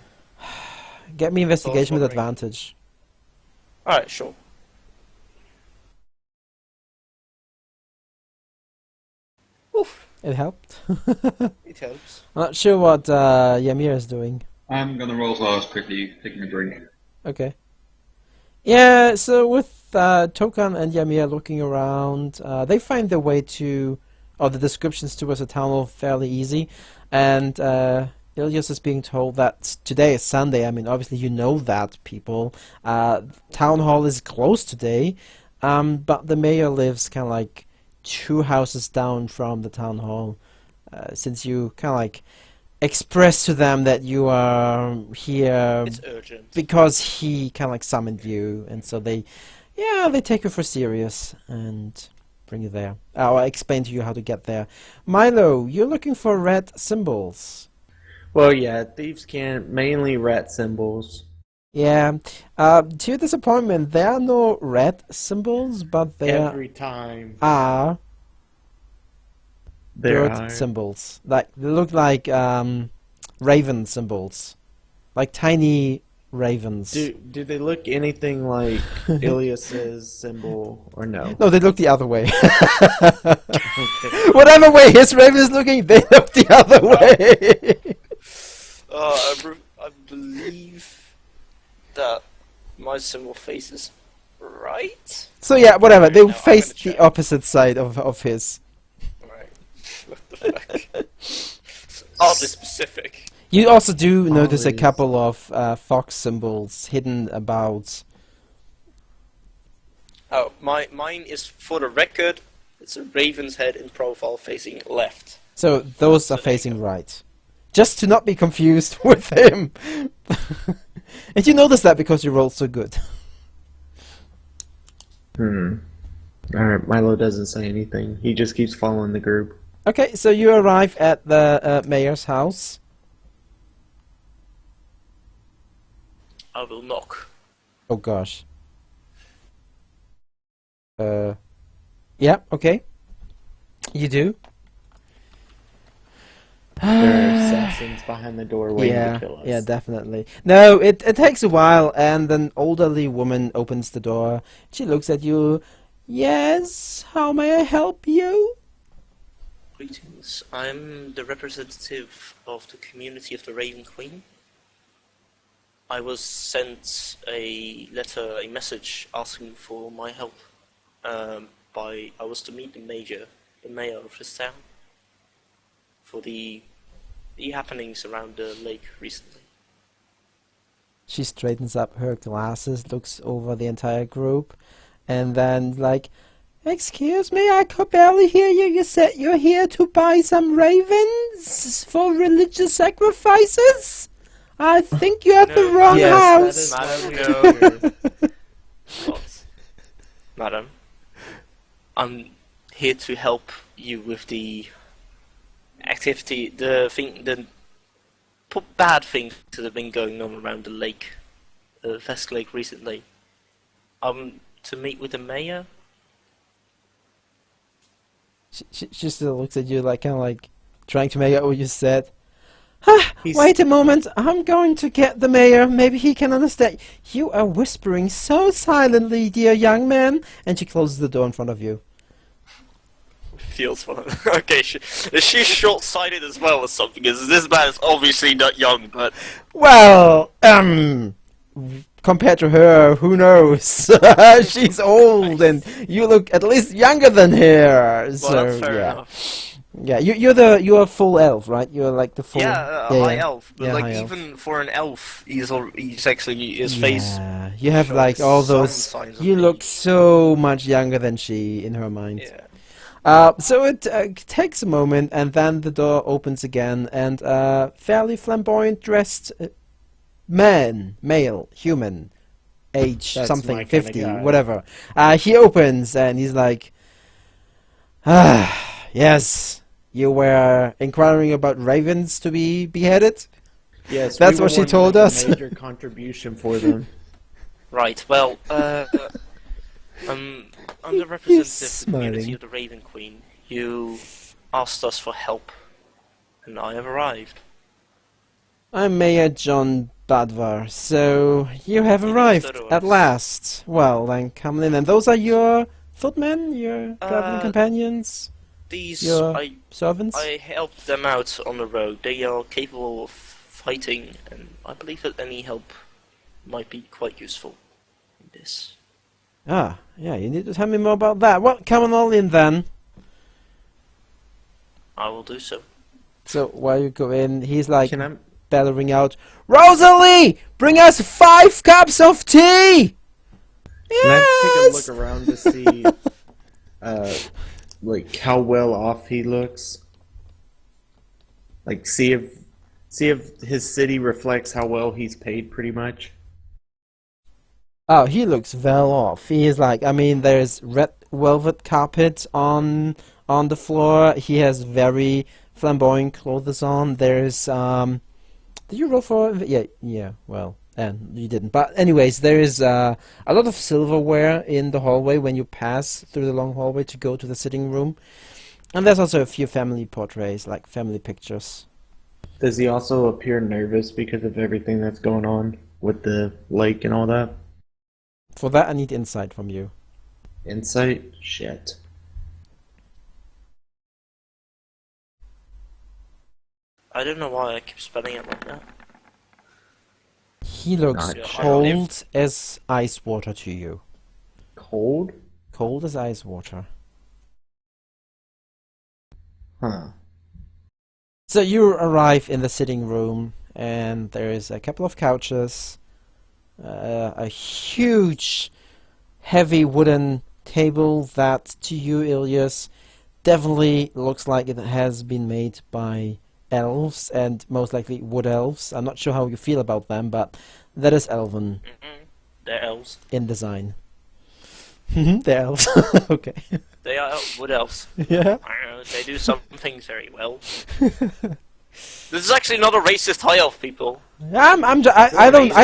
Get me investigation with wondering. advantage. All right, sure. Oof, It helped. it helps. I'm not sure what Ymir is doing. I'm gonna roll last quickly, taking a drink. Okay. Yeah, so with Tokan and Ymir looking around, they find their way to, or the descriptions towards the town hall fairly easy, and Ilias is being told that today is Sunday. I mean, obviously you know that, people. Town hall is closed today, but the mayor lives kind of like 2 houses down from the town hall. Since you kind of like express to them that you are here It's urgent. because he kind of like summoned you, and so they take you for serious and bring you there. I'll explain to you how to get there. Milo, you're looking for red symbols. Well, yeah, thieves can mainly rat symbols. Yeah. To your disappointment, there are no red symbols, but there Every time are there bird are. symbols. Like they look like raven symbols, like tiny ravens. Do they look anything like Ilias's symbol or no? No, they look the other way. Okay. Whatever way his raven is looking, they look the other way. I believe that my symbol faces right. So yeah, whatever. They No, I'm face gonna the check. opposite side of his. Right. What the fuck? Oddly specific. You also do notice a Always. couple of fox symbols hidden about. Oh, mine is for the record. It's a raven's head in profile facing left. So those So are there you facing go. right. Just to not be confused with him. And you notice that because you rolled so good. Alright, Milo doesn't say anything. He just keeps following the group. Okay, so you arrive at the mayor's house. I will knock. Oh gosh. Yeah, okay. You do. There are assassins behind the door waiting to kill us. Yeah, definitely. No, it takes a while, and an elderly woman opens the door. She looks at you. Yes, how may I help you? Greetings. I'm the representative of the community of the Raven Queen. I was sent a letter, a message asking for my help. I was to meet the mayor of this town, for the happenings around the lake recently. She straightens up her glasses, looks over the entire group, and then like, excuse me, I could barely hear you. You said you're here to buy some ravens for religious sacrifices? I think you have the No, wrong Yes, house. that is Madam, why we're here. What? Madam, I'm here to help you with the activity, the bad things that have been going on around the lake, Vesk Lake recently. To meet with the mayor. She still looks at you like kind of like trying to make out what you said. Ah, He's- wait a moment. I'm going to get the mayor. Maybe he can understand. You are whispering so silently, dear young man. And she closes the door in front of you. Feels fun. Okay, is she short-sighted as well or something? Because this man is obviously not young, but Well, compared to her, who knows? She's old, and you look at least younger than her. well, So that's fair yeah, enough. yeah. You're a full elf, right? You're like the full. Yeah, a high yeah. elf, but Yeah, like high elf. even for an elf, he's actually his face. Yeah, you have shows like all some those. signs of You look age. so much younger than she in her mind. Yeah. So it takes a moment, and then the door opens again, and a fairly flamboyant dressed male, human, age That's something, my kinda 50, guy. whatever. He opens, and he's like, yes, you were inquiring about ravens to be beheaded? Yes, That's we what she wanted told a us. Major contribution for them. Right. Well, I'm the representative of the community smiling. of the Raven Queen. You asked us for help, and I have arrived. I'm Mayor John Badvar, so you have arrived Dusaro. at last. Well, then come in, and those are your footmen, your traveling companions, These Your- I servants? helped them out on the road. They are capable of fighting, and I believe that any help might be quite useful in this. Ah, yeah, you need to tell me more about that. Well, come on all in then. I will do so. So while you go in, he's like Can I? bellowing out, Rosalie, bring us 5 cups of tea! Can I take a Yes! look around to see, like how well off he looks? Like see if his city reflects how well he's paid, pretty much. Oh, he looks well off. He is like, I mean, there's red velvet carpet on the floor. He has very flamboyant clothes on. There's did you roll for? Yeah. Well, And you didn't. But anyways, there is a lot of silverware in the hallway when you pass through the long hallway to go to the sitting room. And there's also a few family portraits, like family pictures. Does he also appear nervous because of everything that's going on with the lake and all that? For that, I need insight from you. Insight? Shit. I don't know why I keep spelling it like that. He looks Not cold as ice water to you. Cold? Cold as ice water. Huh. So you arrive in the sitting room, and there is a couple of couches, a huge, heavy wooden table that, to you, Ilias, definitely looks like it has been made by elves, and most likely wood elves. I'm not sure how you feel about them, but that is elven They're elves. in design. They're elves. Okay. They are wood elves. Yeah. They do some things very well. This is actually not a racist high elf, people. I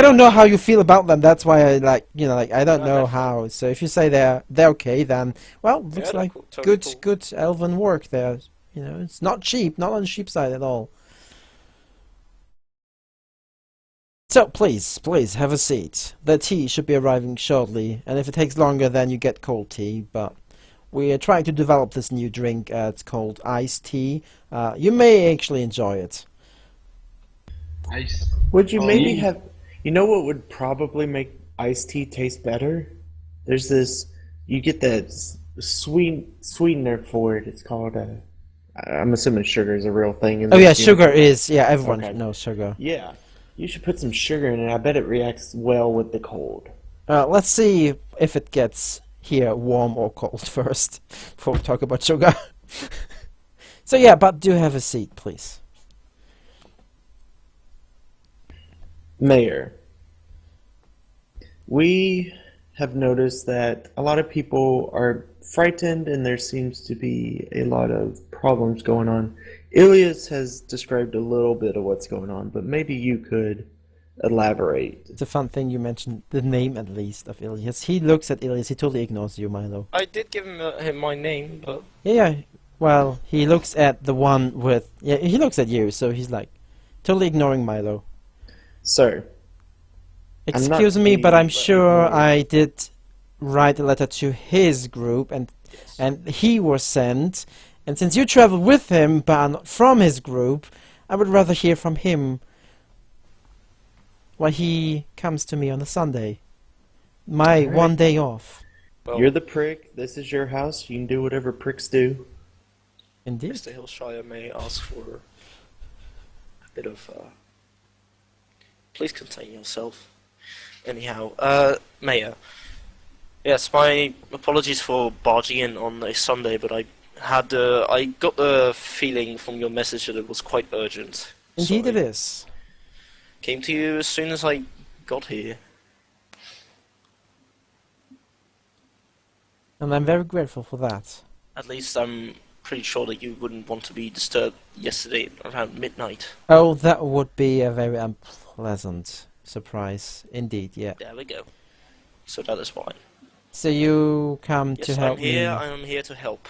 don't know how you feel about them. That's why I I don't know they're how. So if you say they're okay, then well, looks they're like cool, totally cool. good elven work there. It's not cheap, not on the cheap side at all. So please have a seat. The tea should be arriving shortly, and if it takes longer, then you get cold tea. But we are trying to develop this new drink. It's called iced tea. You may actually enjoy it. Ice. Would you maybe tea. have... You know what would probably make iced tea taste better? There's this... You get that sweetener for it. It's called... I'm assuming sugar is a real thing. In Oh yeah, this, you know? sugar is. Yeah, everyone Okay. knows sugar. Yeah. You should put some sugar in it. I bet it reacts well with the cold. Let's see if it gets here warm or cold first before we talk about sugar. So yeah, but do have a seat, please. Mayor, we have noticed that a lot of people are frightened and there seems to be a lot of problems going on. Ilias has described a little bit of what's going on, but maybe you could elaborate. It's a fun thing you mentioned the name at least of Ilias. He looks at Ilias, he totally ignores you, Milo. I did give him my name, but Yeah, well, he looks at the one with... Yeah, he looks at you, so he's like, totally ignoring Milo. Sir, I'm not Excuse me, but I'm being sure ignored. I did write a letter to his group, and he was sent. And since you travel with him, but not from his group, I would rather hear from him why he comes to me on a Sunday. My Alright. one day off. well, You're the prick. This is your house. You can do whatever pricks do. Indeed. Mr. Hillshire may ask for a bit of. Please contain yourself. Anyhow, Mayor. Yes, my apologies for barging in on a Sunday, but I got the feeling from your message that it was quite urgent. Indeed So it I is. came to you as soon as I got here. And I'm very grateful for that. At least I'm pretty sure that you wouldn't want to be disturbed yesterday around midnight. Oh, that would be a very unpleasant surprise. Indeed, yeah. There we go. So that is why. So you come to Yes, help I'm here. me. I'm here to help.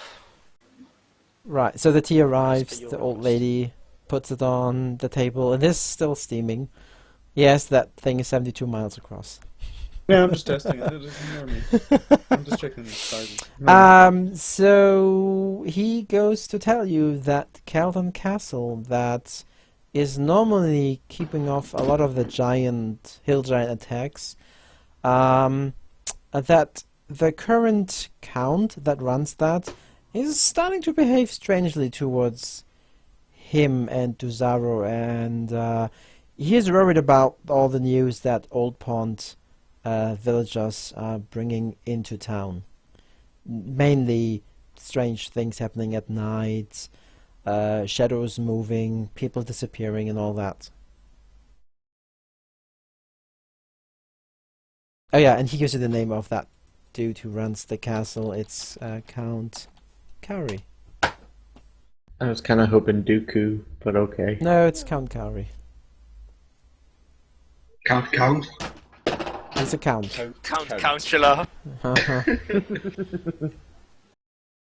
Right, so the tea arrives, your the old orders. lady puts it on the table, it is still steaming. Yes, that thing is 72 miles across. Yeah, I'm just testing it. Just ignore me. I'm just checking the sizes. Ignore me. So he goes to tell you that Calvin Castle, that is normally keeping off a lot of the hill giant attacks, that the current count that runs that is starting to behave strangely towards him and Dusaro, and he is worried about all the news that Old Pond villagers are bringing into town. Mainly strange things happening at night, shadows moving, people disappearing and all that. Oh yeah, and he gives you the name of that dude who runs the castle. It's Count Kauri. I was kind of hoping Dooku, but okay. No, it's Count Kauri. Count. He's a count. Countula. Uh-huh.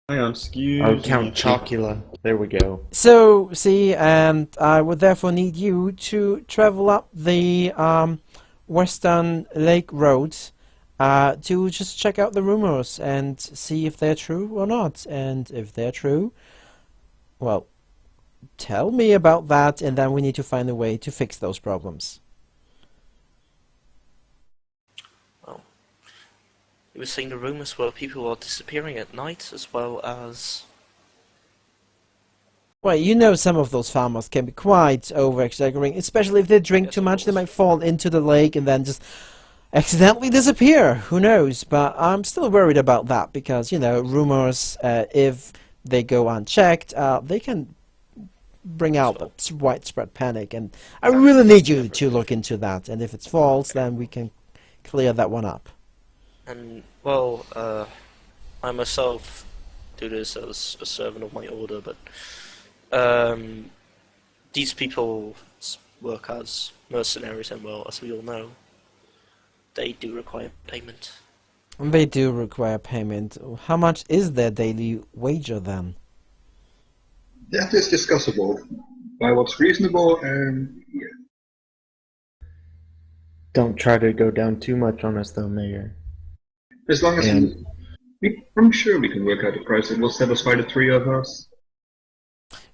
Hang on, excuse Oh, me. Count Chocula. There we go. So, see, and I would therefore need you to travel up the Western Lake roads to just check out the rumors and see if they're true or not. And if they're true, well, tell me about that, and then we need to find a way to fix those problems. You were seeing the rumors where people are disappearing at night, as well as... Well, you know some of those farmers can be quite over-exaggerating, especially if they drink Yes, too of much, they course. might fall into the lake and then just accidentally disappear. Who knows? But I'm still worried about that because, you know, rumors, if they go unchecked, they can bring out a widespread panic, and I really need you to look into that, and if it's false, then we can clear that one up. And, well, I myself do this as a servant of my order, but these people work as mercenaries, and, well, as we all know, they do require payment. They do require payment. How much is their daily wager then? That is discussable. By what's reasonable and yeah. Don't try to go down too much on us, though, Mayor. As long as And I'm sure we can work out a price that will satisfy the three of us.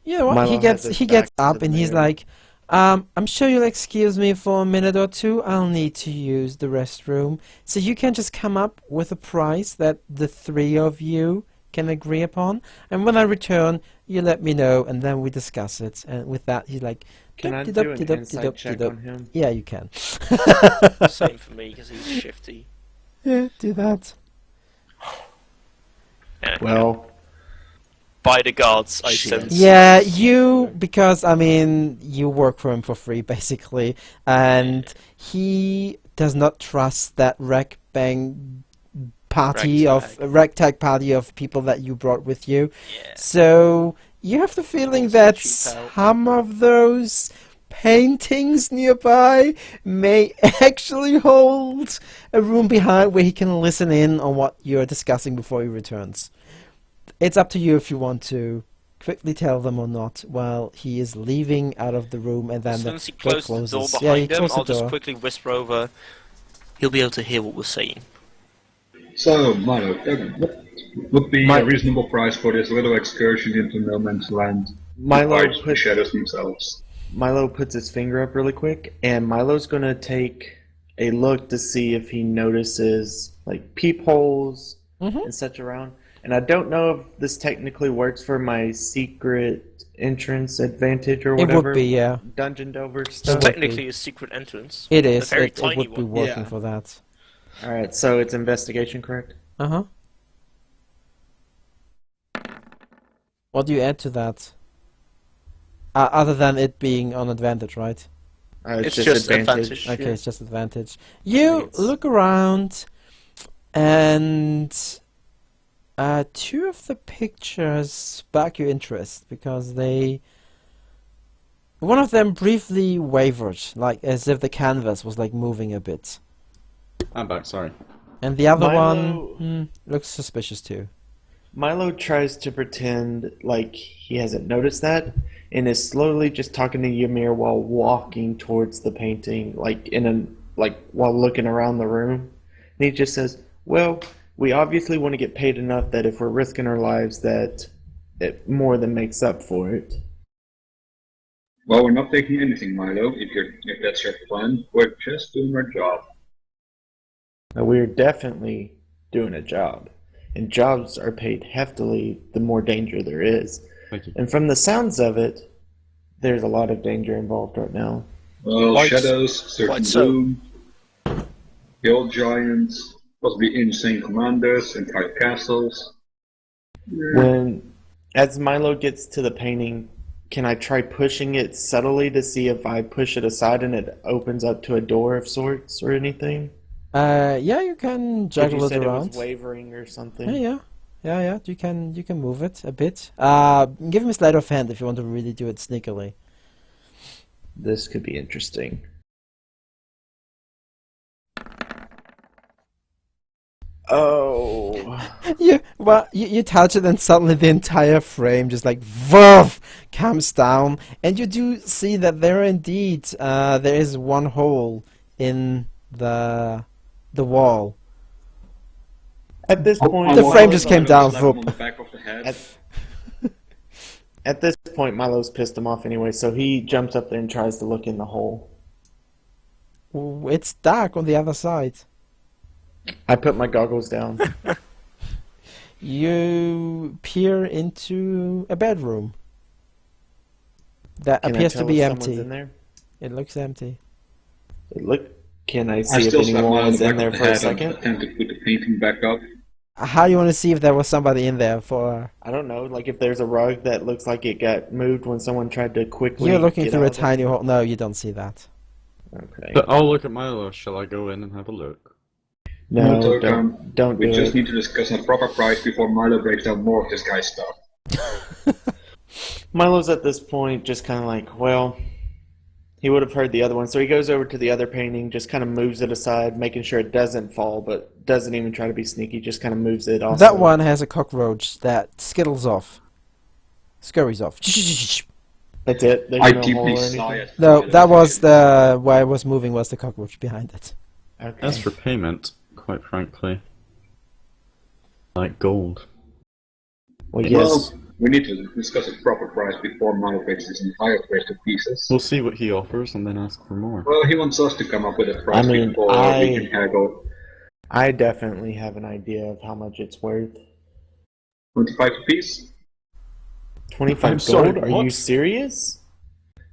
You know what? Milo He gets has his he gets back to up the and he's mayor. like, I'm sure you'll excuse me for a minute or two. I'll need to use the restroom. So you can just come up with a price that the three of you can agree upon. And when I return, you let me know, and then we discuss it. And with that, he's like, Can I "Dip-de-dup, do an de-dup, insight de-dup, check de-dup." on him? Yeah, you can. Same for me, because he's shifty. Yeah, do that. Well, By the gods, I Shit. sense. Yeah, you, because, I mean, you work for him for free, basically, and he does not trust that ragtag party of people that you brought with you. Yeah. So, you have the feeling Also that cheap out. some of those paintings nearby may actually hold a room behind where he can listen in on what you're discussing before he returns. It's up to you if you want to quickly tell them or not while he is leaving out of the room, and then As the soon as he door closes the door closes. Yeah, he behind him, closes I'll the just door. quickly whisper over. He'll be able to hear what we're saying. So, Milo, what would be My- a reasonable price for this little excursion into no man's land? Milo Despite the put- shadows themselves. Milo puts his finger up really quick, and Milo's gonna take a look to see if he notices like peepholes and such around. And I don't know if this technically works for my secret entrance advantage or It whatever. would be, yeah. Dungeon Dover would stuff. be. Technically, a secret entrance. It A is. very It tiny would be one. working Yeah. for that. All right, so it's investigation, correct? Uh-huh. What do you add to that? Other than it being on advantage, right? It's just advantage. Okay, Yeah. it's just advantage. You it's- look around, and two of the pictures spark your interest because one of them briefly wavered, like as if the canvas was like moving a bit, I'm back, sorry. and the other Milo- one looks suspicious too. Milo tries to pretend like he hasn't noticed that and is slowly just talking to Ymir while walking towards the painting, while looking around the room. And he just says, "Well, we obviously want to get paid enough that if we're risking our lives, that it more than makes up for it." Well, we're not taking anything, Milo, if that's your plan. We're just doing our job. Now, we're definitely doing a job, and jobs are paid heftily the more danger there is. Thank you. And from the sounds of it, there's a lot of danger involved right now. Well, Quite- shadows, certain quite so. doom, hill giants, possibly insane commanders, entire castles. As Milo gets to the painting, can I try pushing it subtly to see if I push it aside and it opens up to a door of sorts or anything? Yeah, you can You juggle it said it around. was wavering or something. Yeah. You can move it a bit. Give him a sleight of hand if you want to really do it sneakily. This could be interesting. Oh. You touch it and suddenly the entire frame just like VOOF comes down, and you do see that there there is one hole in the wall. At this point, The frame Milo's just came already- down. Slap him on Whoop. the back of the head. At this point, Milo's pissed him off anyway, so he jumps up there and tries to look in the hole. It's dark on the other side. I put my goggles down. You peer into a bedroom that Can I appears to tell be if someone's empty. in there? It looks empty. Can I I see if still slap anyone mine on was the in back there of the for a head and second? attempt to put the painting back up. How do you want to see if there was somebody in there for... I don't know, like if there's a rug that looks like it got moved when someone tried to quickly You're looking get through out a of it. tiny hole. No, you don't see that. Okay. But I'll look at Milo. Shall I go in and have a look? No, Turkan. don't We do just it. need to discuss a proper price before Milo breaks down more of this guy's stuff. Milo's at this point just kind of like, well, he would have heard the other one, so he goes over to the other painting, just kind of moves it aside, making sure it doesn't fall, but doesn't even try to be sneaky, just kind of moves it off. That one has a cockroach that skittles off. Scurries off. That's it. There's I no hole deeply or sigh anything. at No, that was the... Where I was moving was the cockroach behind it. Okay. As for payment, quite frankly, like gold. Well, Well, yes. we need to discuss a proper price before Milo breaks this entire place to pieces. We'll see what he offers and then ask for more. Well, he wants us to come up with a price I mean, before we can haggle. I definitely have an idea of how much it's worth. 25 apiece? 25 I'm gold? sorry, Are what? you serious?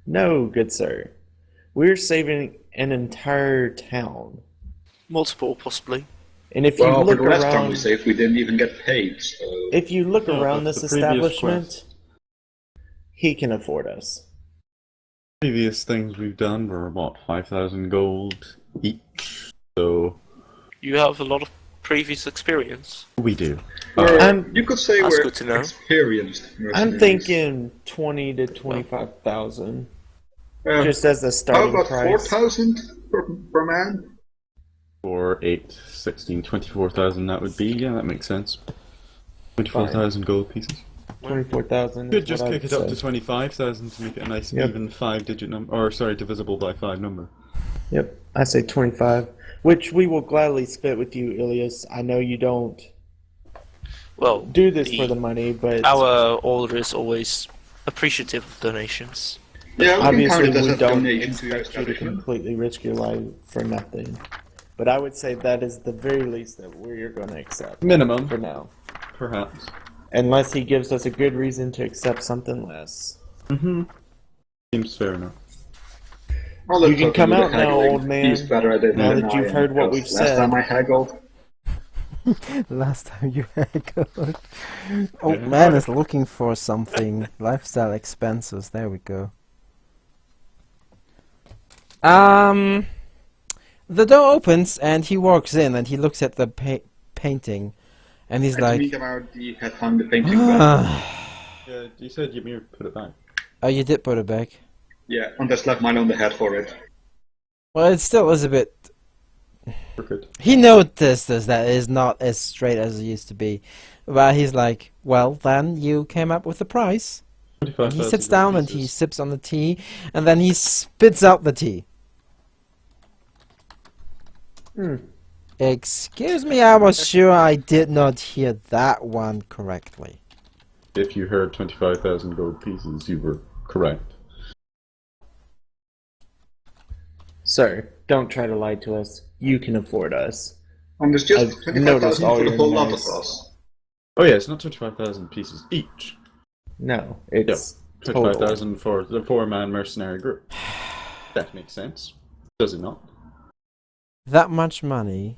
No, good sir. We're saving an entire town. Multiple, possibly. And if you Well, for look the last time around, we saved, we didn't even get paid, so... if you look No, around that's this the previous establishment, quest. he can afford us. Previous things we've done were, what, 5,000 gold each? So, You have a lot of previous experience. we do. I'm- you could say That's we're good to know. experienced I'm mercenaries. thinking 20 to 25,000, just as a How starting about price. 4,000 per man? 4, 8, 16, 24,000 that would be. Yeah, that makes sense. 24,000 gold pieces. 24,000. Could just kick it up to 25,000 to make it a nice Yep. even 5-digit number. Or, sorry, divisible by 5 number. Yep, I say 25, which we will gladly split with you, Ilias. I know you don't Well, do this for the money, but our order is always appreciative of donations. Yeah, we can obviously count it as we a don't donation to your expect you to establishment. completely risk your life for nothing. But I would say that is the very least that we're going to accept Minimum, for now. perhaps. Unless he gives us a good reason to accept something less. Mm-hmm. Seems fair enough. I'll let You can Tucker come do the out now, haggling. old man, He's better at it now than that I you've am, heard what because we've last said. time I haggled, Last time you haggled. Oh man is looking for something. Lifestyle expenses. There we go. The door opens and he walks in and he looks at the painting, and he's I like, think about the had hung the painting back. Yeah, you said you put it back. "Oh, you did put it back." Yeah, and I slapped mine on the head for it. Well, it still is a bit. Crooked. He noticed this, that it is not as straight as it used to be, but he's like, "Well, then you came up with the price." He 25,000 sits gold down and he pieces. sips on the tea, and then he spits out the tea. Excuse me, I was sure I did not hear that one correctly. If you heard 25,000 gold pieces, you were correct. Sir, don't try to lie to us. You can afford us. And there's just I've noticed 25,000 all for the your whole lot of nice- us. Oh yeah, it's not 25,000 pieces each. No, it's Yep. total. 25,000 for the 4-man mercenary group. That makes sense. Does it not? That much money.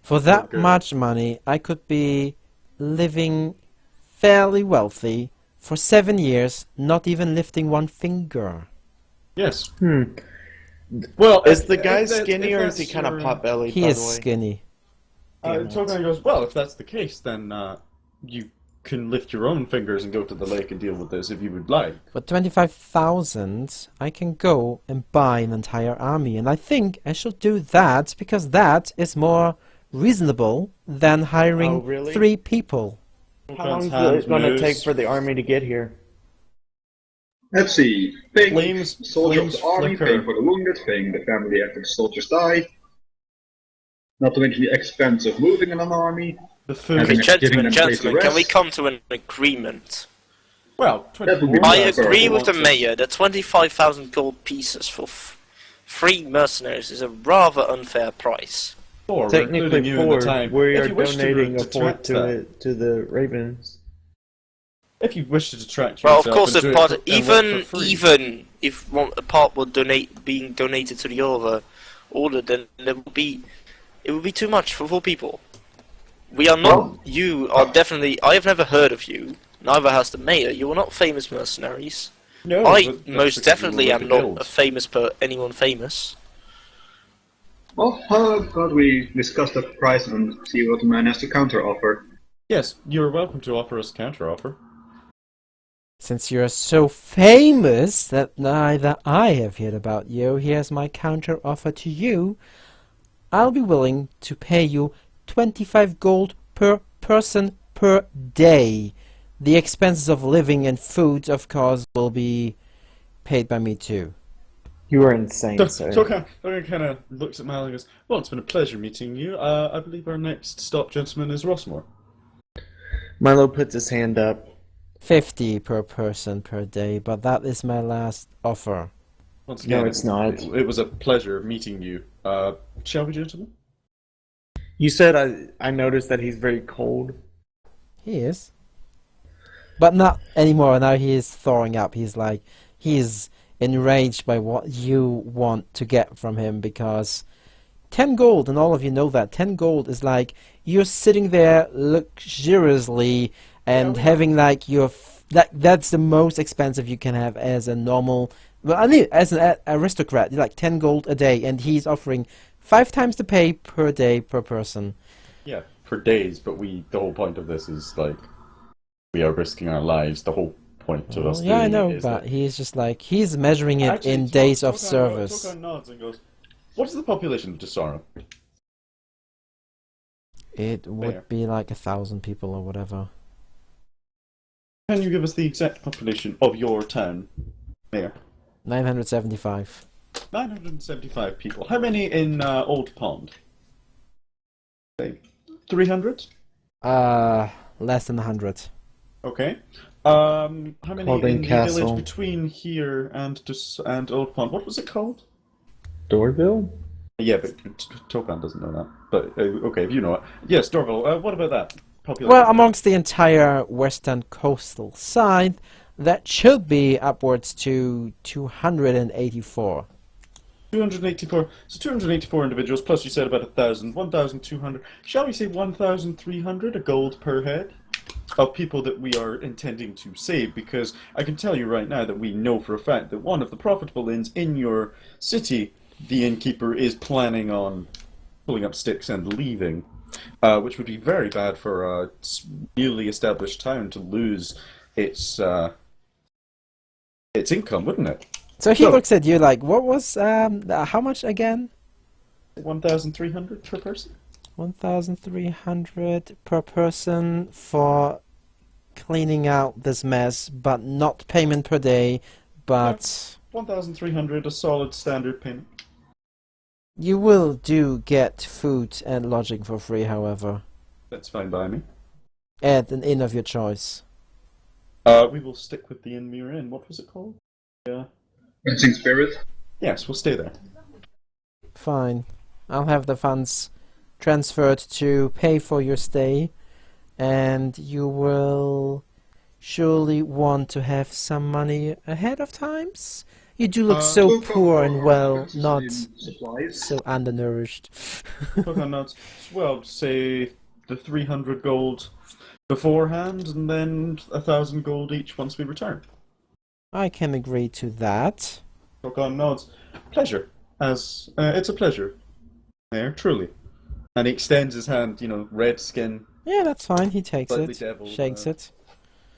For that Okay. much money, I could be living fairly wealthy for 7 years, not even lifting one finger. Yes. Hmm. Well, Is the guy skinny or is he kind of pot pot-bellied, He by is the way? skinny. Togan goes, well, if that's the case, then you can lift your own fingers and go to the lake and deal with this if you would like. For 25,000, I can go and buy an entire army, and I think I should do that because that is more reasonable than hiring Oh, really? 3 people. How long is Hans it going to moves. take for the army to get here? Let's see. Paying Flames- soldier of flames the army, flicker. paying for the wounded, paying the family after the soldiers die. Not to mention the expense of moving an army. The food. Okay, Okay, giving them place to gentlemen, can we rest. come to an agreement? Well, That would be 24. I Yeah, agree with the Wants it. mayor that 25,000 gold pieces for 3 mercenaries is a rather unfair price. 4, we're Technically including you in the 4. time. We If are you wish to donating a detract fourth that- to the Ravens. If you wish to detract Well, yourself of course, and if do it part, for- and work even for free. even if a part were being donated to the other order, then it would be too much for 4 people. We are not. You are definitely. I have never heard of you. Neither has the mayor. You are not famous mercenaries. No, I but that's most because definitely we're am the not guilds. a famous anyone famous. Well, how about we discuss the price and see what the man has to counter offer? Yes, you're welcome to offer us a counter offer. Since you're so famous that neither I have heard about you, here's my counter offer to you. I'll be willing to pay you 25 gold per person per day. The expenses of living and food, of course, will be paid by me too. You are insane, sir. Tokan kind of looks at Mal and goes, "Well, it's been a pleasure meeting you. I believe our next stop, gentlemen, is Rossmore." Milo puts his hand up. 50 per person per day, but that is my last offer. Once No, again, it's not. It was a pleasure meeting you. Shall we, gentlemen? You said I noticed that he's very cold. He is. But not anymore. Now he is throwing up. He's enraged by what you want to get from him, because 10 gold, and all of you know that, 10 gold is like you're sitting there luxuriously and having like that's the most expensive you can have as a normal, well, I mean, as an aristocrat, like 10 gold a day, and he's offering 5 times the pay per day per person. Yeah, for days. But the whole point of this is like we are risking our lives. The whole point to us. Yeah, I doing know, it is but that- he's just like, he's measuring it Actually, in days of Tokan service. nods and goes, "What is the population of Dusaro?" It would Fair. be like 1,000 people or whatever. Can you give us the exact population of your town, Mayor? 975. 975 people. How many in Old Pond? Say 300? Less than 100. Okay. How many Called in in the Castle. village between here and Old Pond? What was it called? Dorville? Yeah, but Tokan doesn't know that. But okay, if you know it. Yes, Dorville. What about that? Population? Well, amongst the entire western coastal side, that should be upwards to 284. 284. So 284 individuals, plus you said about 1,000. 1,200. Shall we say 1,300? A gold per head? Of people that we are intending to save, because I can tell you right now that we know for a fact that one of the profitable inns in your city, the innkeeper is planning on pulling up sticks and leaving, which would be very bad for a newly established town to lose its income, wouldn't it? So he So- looks at you like, what was, how much again? 1,300 per person? 1,300 per person for cleaning out this mess, but not payment per day, but 1,300, a solid standard payment. you will get food and lodging for free, however, That's fine by me. at an inn of your choice. We will stick with the inn we were in. What was it called? Yeah. Dancing Spirit. Yes, we'll stay there. Fine. I'll have the funds transferred to pay for your stay, and you will surely want to have some money ahead of times. You do look so poor and well, not supplies. so undernourished. Okay, notes. Well, say the 300 gold beforehand, and then 1,000 gold each once we return. I can agree to that. Tokan nods. Pleasure. It's a pleasure. There, truly. And he extends his hand, red skin, Yeah, that's fine. He takes Slightly it, devil, shakes it.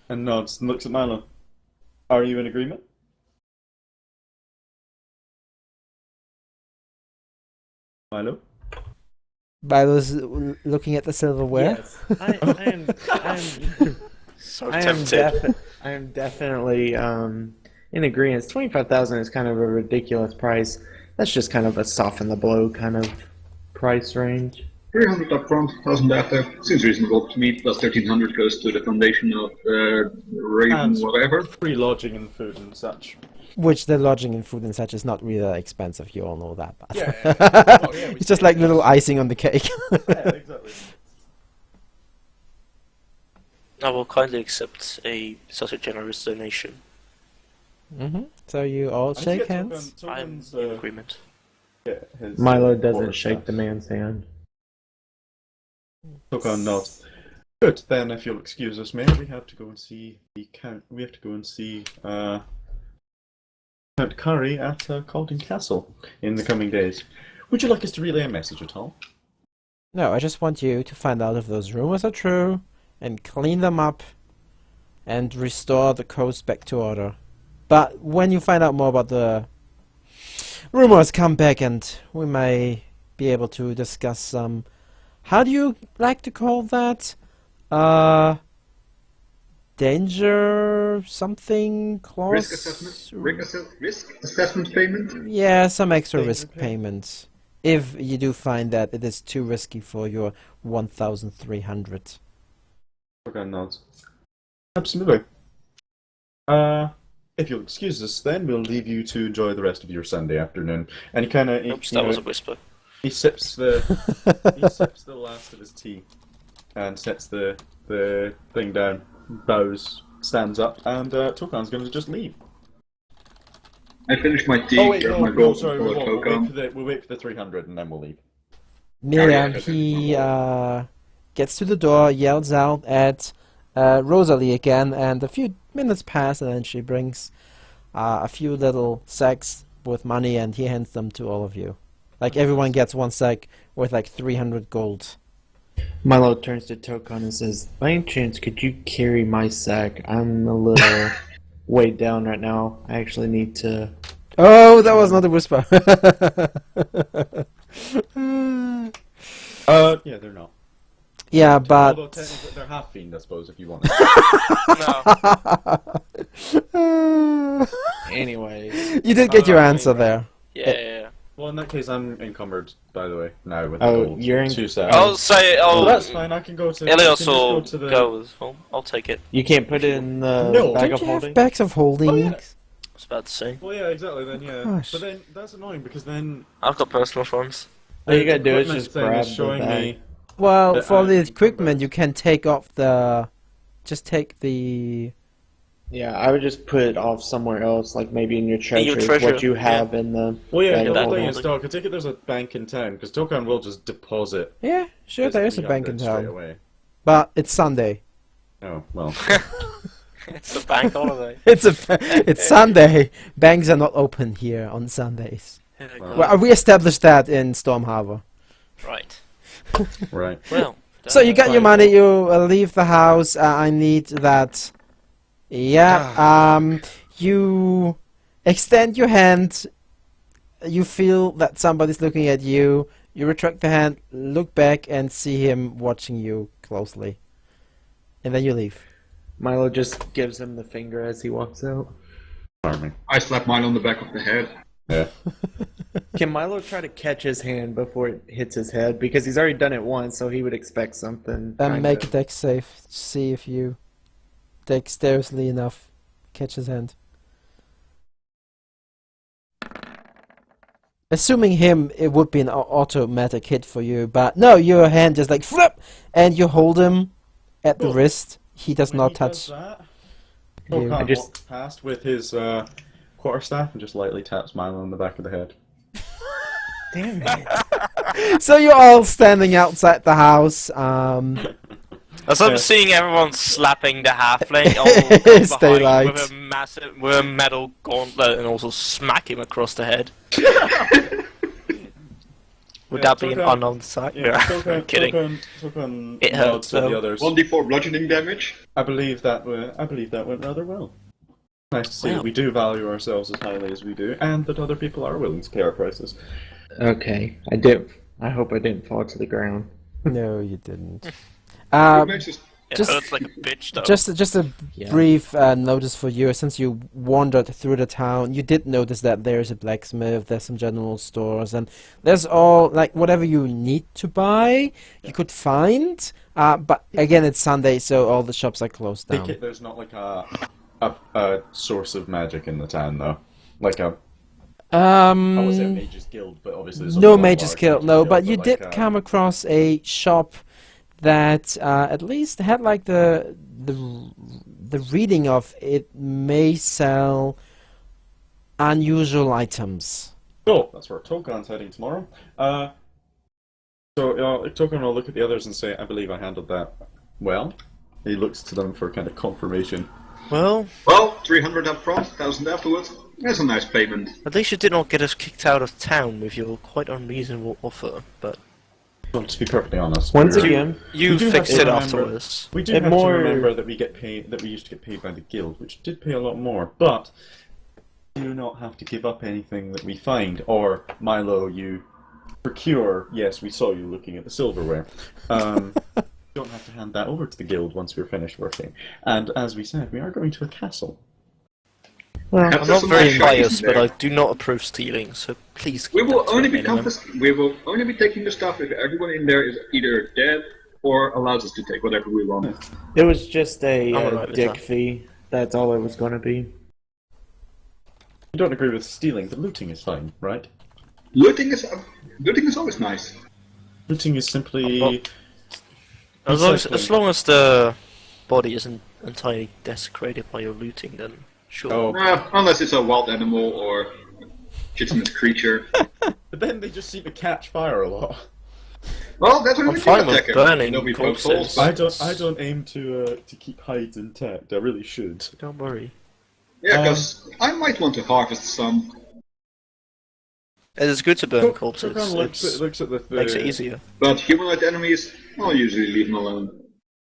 and nods and looks at Milo. Are you in agreement? Milo? Milo's looking at the silverware. Yes, So I am, tempted. I am definitely in agreement. 25,000 is kind of a ridiculous price. That's just kind of a soften the blow kind of price range. 300 upfront, 1,000 after. Seems reasonable to me. Plus 1,300 goes to the foundation of Raven, And whatever. free lodging and food and such. Which the lodging and food and such is not really that expensive. You all know that. But Yeah. Oh, yeah, we it's just did, like yes. little icing on the cake. Yeah, exactly. I will kindly accept such a generous donation. So you all I shake think hands. I'm Token's, in agreement. yeah, his, Milo doesn't quarter shake staff. the man's hand. Token nods. Good. Then, if you'll excuse us, Mayor, we have to go and see the count. We have to go and see Count Curry at Calden Castle in the coming days. Would you like us to relay a message at all? No, I just want you to find out if those rumors are true and clean them up and restore the coast back to order. But when you find out more about the rumors, come back and we may be able to discuss some. How do you like to call that? Danger something clause? Risk assessment? Risk assessment payment? Yeah, some extra Danger risk pay? payments. If you do find that it is too risky for your 1,300. Token nods. Absolutely. If you'll excuse us, then we'll leave you to enjoy the rest of your Sunday afternoon. And he kind of, Oops, that was a whisper. he sips the last of his tea, and sets the thing down, bows, stands up, and Tokan's going to just leave. I finished my tea, Oh wait, grab no, my gold sorry, for we'll wait for the 300 and then we'll leave. Miriam, okay. he gets to the door, yells out at Rosalie again, and a few minutes pass, and then she brings a few little sacks with money, and he hands them to all of you. Like everyone gets one sack worth like 300 gold. Milo turns to Tokan and says, by any chance, could you carry my sack? I'm a little weighed down right now. I actually need to... Oh, that was not a whisper. Yeah, they're not. Yeah, Although but technically they're half fiend, I suppose, if you want. No. Anyways. you did get your Oh, answer right. there. Yeah. Well, in that case, I'm encumbered, by the way, now with Oh, the gold. you're in- two sets. I'll say, Well, oh, that's fine. I can go to. I can Elios just will go to the. go as well. I'll take it. You can't put it in the No. bag Don't of you have holding? bags of holding? Oh, yeah. I was about to say. Well, yeah, exactly. Then, yeah. Gosh. But then that's annoying because then I've got personal funds. All you gotta do is equipment just thing grab is the showing bag. me. Well, The for the item equipment, combos. you can take off the. Just take the. Yeah, I would just put it off somewhere else, like maybe in your treasure, treasure, what you have in the Well, yeah. bag The of that other thing holding. is, dog. I take it there's a bank in town because Tokan will just deposit. Yeah, sure, his there is a bank in 300 straight town. away. But it's Sunday. Oh well. It's a bank holiday. It's Sunday. Banks are not open here on Sundays. Well, Well, we established that in Storm Harbor. Right. right. Well. So you got your Fine. money. You leave the house. I need that. Yeah. You extend your hand. You feel that somebody's looking at you. You retract the hand, look back, and see him watching you closely. And then you leave. Milo just gives him the finger as he walks out. Charming. I slap mine on the back of the head. Yeah. Can Milo try to catch his hand before it hits his head? Because he's already done it once, so he would expect something. Make a kinda. dex save. See if you dexterously enough catch his hand. Assuming him, it would be an automatic hit for you, but no, your hand just like flip, and you hold him at the Cool. wrist. He does When not he touch that, you. Tokan I just- walks past with his quarterstaff and just lightly taps Milo on the back of the head. Damn it. So you're all standing outside the house. As I'm Yeah. seeing everyone slapping the halfling, I'll It's go behind daylight. with a metal gauntlet and also smack him across the head. Would Yeah, that be an Tokan- unknown sight? Yeah, I'm kidding. Tokan It nods hurts, at the though. others. 1d4 bludgeoning damage. I believe that went rather well. Nice to see that Well. we do value ourselves as highly as we do, and that other people are willing to pay our prices. Okay, I do. I hope I didn't fall to the ground. No, you didn't. You may just It Just- hurts like a bitch, though. Just a Yeah. brief notice for you. Since you wandered through the town, you did notice that there's a blacksmith, there's some general stores, and there's all like whatever you need to buy, you could find. But again, it's Sunday, so all the shops are closed Take down. it there's not like a source of magic in the town though. Like a I would say a mage's guild, but obviously there's No only one mage's large guild, mage's no, guild, but you like did come across a shop that at least had like the reading of it may sell unusual items. So that's where Tokan's heading tomorrow. So Tokan will look at the others and say, "I believe I handled that well." He looks to them for kind of confirmation. Well, 300 up front, 1,000 afterwards. That's a nice payment. at least you did not get us kicked out of town with your quite unreasonable offer, but Well, to be perfectly honest, Once we're- again, you We do have fixed to it remember- afterwards. we do And have more- to remember that we get paid. That we used to get paid by the guild, which did pay a lot more. But do not have to give up anything that we find, or Milo, you procure. Yes, we saw you looking at the silverware. You don't have to hand that over to the guild once we're finished working. And as we said, we are going to a castle. well, Have I'm not some very nice shinies biased, in but there. I do not approve stealing, so please We keep will that to only a be minimum. we will only be taking the stuff if everyone in there is either dead or allows us to take whatever we want. it was just a I'm alright with dick that. fee. That's all it was going to be. You don't agree with stealing, but looting is fine, right? Looting is always nice. Looting is simply Well, as recycling. long as the body isn't entirely desecrated by your looting, then sure. Oh, Unless it's a wild animal or legitimate creature. but then they just seem to catch fire a lot. Well, that's what I'm we fine do with attack burning Nobody pokes corpses. holes. I don't aim to keep hides intact. I really should. Don't worry. Yeah, because I might want to harvest some. It is good to burn Tokan corpses. looks at the Makes it easier. But humanoid enemies, I'll usually leave them alone.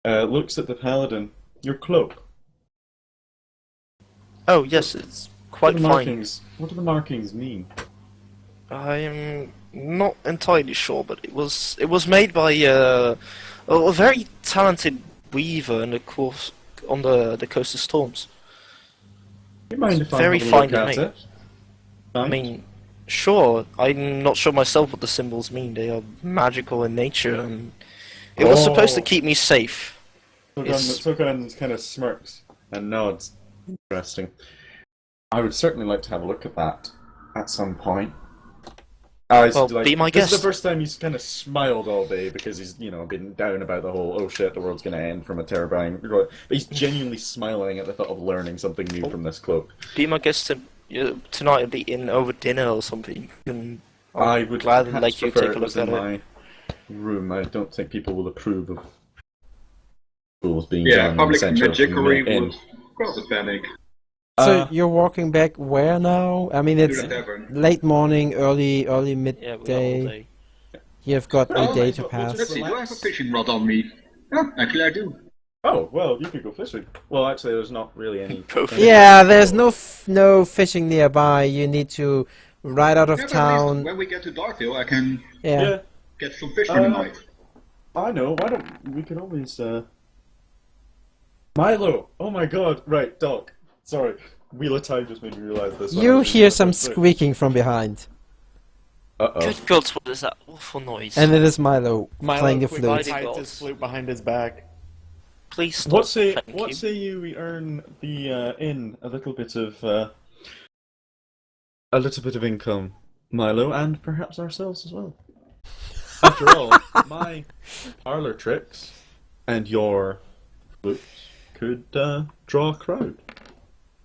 looks at the paladin. Your cloak. Oh yes, it's quite What do the fine. markings? What do the markings mean? I am not entirely sure, but it was made by a very talented weaver in the course on the Coast of Storms. Do you mind if I Very have a look finely at made. it? I mean, sure. I'm not sure myself what the symbols mean. They are magical in nature, and it was supposed to Oh. keep me safe. It's- Tokan kind of smirks and nods. Interesting. I would certainly like to have a look at that at some point. Well, be my This is guest. the first time he's kind of smiled all day because he's, been down about the whole, oh shit, the world's going to end from a terrifying... But he's genuinely smiling at the thought of learning something new from this cloak. Be my guest tonight at the inn over dinner or something. And I would gladly perhaps let you prefer take a it look was in at it. my room. I don't think people will approve of fools being Yeah, done public essentially magickery in. would cause a panic. So you're walking back where now? I mean, To it's the tavern. late morning, early yeah, we got all midday. day. You've got Oh, a day nice. to What's pass. Let's see, do I have a Relax. fishing rod on me? Yeah, actually I do. Oh, well, you could go fishing. Well, actually, there's not really any... Go for Yeah, there's no fishing nearby. You need to ride out of Yeah, but at least town. when we get to Darkville, I can Yeah. get some fish for the night. I know, why don't... We could always, Milo! Oh my god! Right, Doc. Sorry. Wheel of Time just made me realise this. You hear some squeaking from behind, Uh-oh. Good God, what is that awful noise? and it is Milo playing the quickly flute. Flute. hides his flute behind his back. Please stop. What say Thank you. you we earn the inn a little bit of income, Milo, and perhaps ourselves as well. After all, my parlor tricks and your flutes could draw a crowd.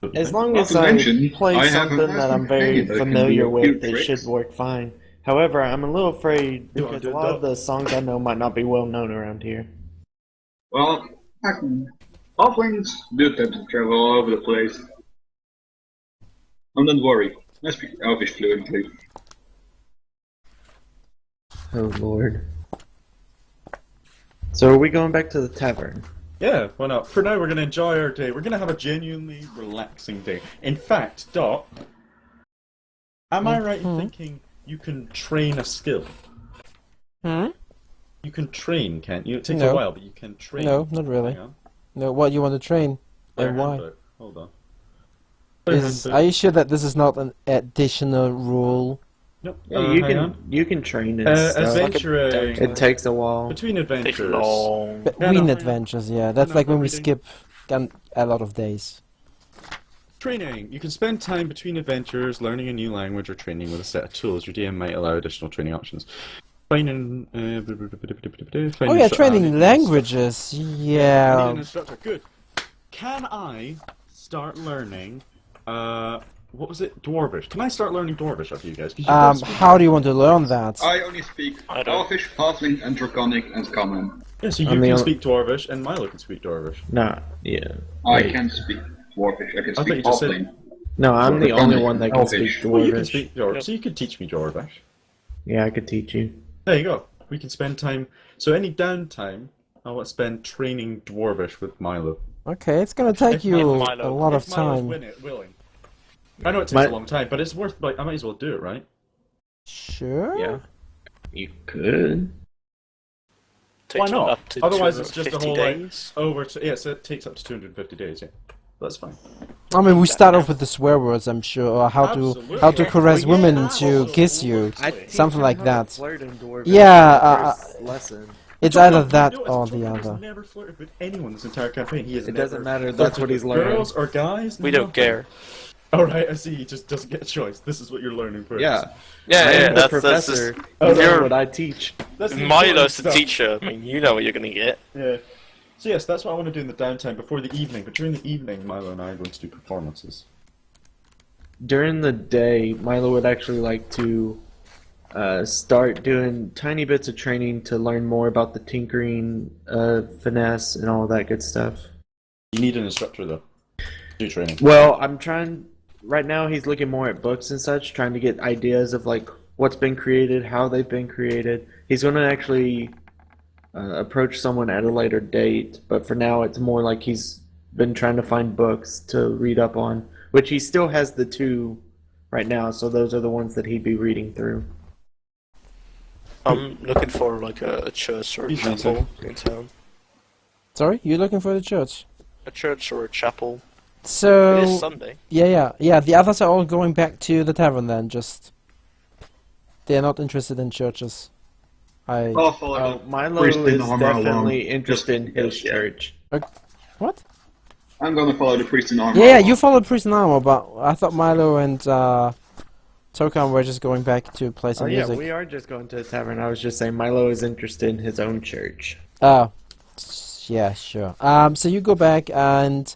Don't you As think? long Not as to I mention, play I have a something nice that I'm very companion that can familiar do a few with, it tricks. should work fine. However, I'm a little afraid You wanna because do a it, lot of Doc? the songs I know might not be well known around here. Well, halflings do tend to travel all over the place. And don't worry, I speak Elvish fluently. Oh lord. So are we going back to the tavern? Yeah, why not? For now, we're going to enjoy our day. We're going to have a genuinely relaxing day. In fact, Doc, am I right in thinking you can train a skill? Hmm? You can train, can't you? It takes a No. while, but you can train. No, not really. Hang on. No, what you want to train Player and why? handbook. Hold on. Player handbook. Are you sure that this is not an additional rule? Nope. Yeah, Hang on. you can train and stuff. Adventuring. It takes a while. Between Takes adventures. long. Between hang on. adventures, yeah. That's No, like we're when we reading. skip a lot of days. Training. You can spend time between adventures, learning a new language, or training with a set of tools. Your DM might allow additional training options. Finding. Oh yeah, training languages. I need Yeah. an instructor. Good. Can I start learning? What was it? Dwarvish. Can I start learning Dwarvish of you guys? 'Cause you both speak How do you want to learn that? I only speak I don't- Elfish, Halfling, and Draconic and Common. Yeah, so you I'm the can only- speak Dwarvish, and Milo can speak Dwarvish. Nah, yeah. I Wait. can speak Dwarfish. I can thought speak you just said- Halfling. No, I'm the only one that can Elvish. speak Well, you can Dwarvish. speak Dwarvish, Yep. so you could teach me Dwarvish. Yeah, I could teach you. There you go. We can spend time. So any downtime, I want to spend training Dwarvish with Milo. Okay, it's gonna take If you Milo- a lot of If Milo's time. willing. I know it takes My- a long time, but it's worth. Like, I might as well do it, right? Sure. Yeah. You could. Takes not? up to Otherwise, it's just a 250 whole, like, days. Yeah, so it takes up to 250 days. Yeah, that's fine. I mean, we start off with the swear words, I'm sure, or how to Absolutely. caress Well, yeah, women to kiss you. Something like that. Yeah, lesson. It's John, either you that notice or John the has other. never flirted with anyone this entire campaign. He has It never doesn't matter, that's flirted what he's with learning. Girls or guys? We don't Nothing. care. All right, I see. He just doesn't get a choice. This is what you're learning first. Yeah. Yeah, I yeah, am the that's professor. just. Oh, That's you're- what I teach. That's the important Milo's the stuff. teacher. I mean, you know what you're gonna get. Yeah. So yes, that's what I want to do in the downtime before the evening. But during the evening, Milo and I are going to do performances. During the day, Milo would actually like to start doing tiny bits of training to learn more about the tinkering, finesse, and all that good stuff. You need an instructor though. Do training. Well, I'm trying. Right now, he's looking more at books and such, trying to get ideas of like what's been created, how they've been created. He's going to actually approach someone at a later date, but for now, it's more like he's been trying to find books to read up on, which he still has the two right now. So those are the ones that he'd be reading through. I'm looking for like a church or a He's nice, chapel in town. Sorry, you're looking for the church. A church or a chapel. It is So Sunday. yeah. The others are all going back to the tavern then. Just they're not interested in churches. I'll follow Oh, the Milo priest in is armor along. definitely interested in his Yeah. church. What? I'm gonna follow the priest in armor. Yeah, along. you followed Priest in Armor, but I thought Milo and Tokan were just going back to play Oh some yeah, music. we are just going to the tavern. I was just saying Milo is interested in his own church. Oh, yeah, sure. So you go back and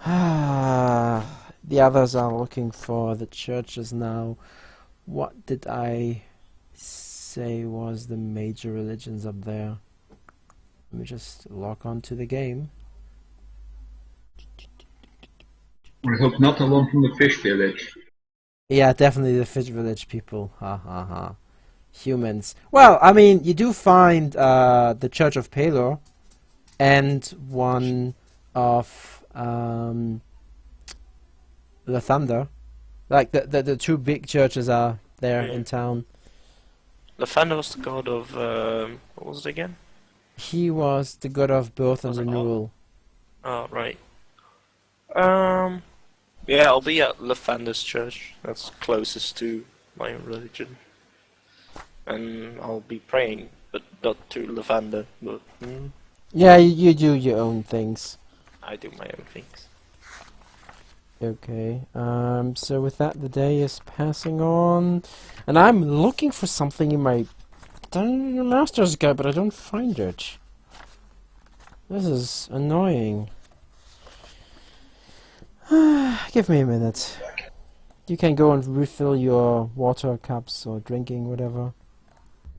the others are looking for the churches now. What did I say was the major religions up there? Let me just log on to the game. I hope not the one from the fish village. Yeah, definitely the Fish Village people. Ha ha ha. Humans. Well, I mean, you do find the Church of Palor and one of the Thunder. Like the two big churches are there in town. Lathander was the god of what was it again? He was the god of birth and Was it renewal. Oh right. Yeah, I'll be at Lathander's church. That's closest to my religion, and I'll be praying, but not to Lathander. But Yeah, you do your own things. I do my own things. Okay, so with that, the day is passing on, and I'm looking for something in my master's guide, but I don't find it. This is annoying. Give me a minute. You can go and refill your water cups or drinking, whatever.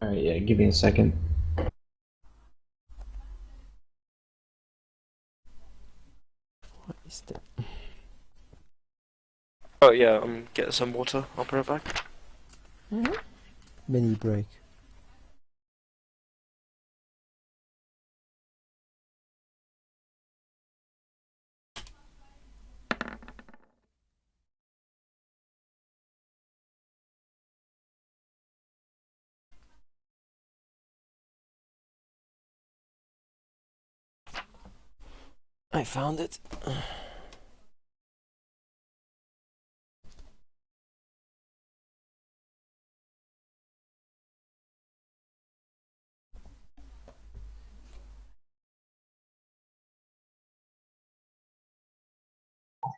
Alright, yeah, give me a second. What is that? Oh yeah, I'm getting some water. I'll be right back. Mini break. I found it.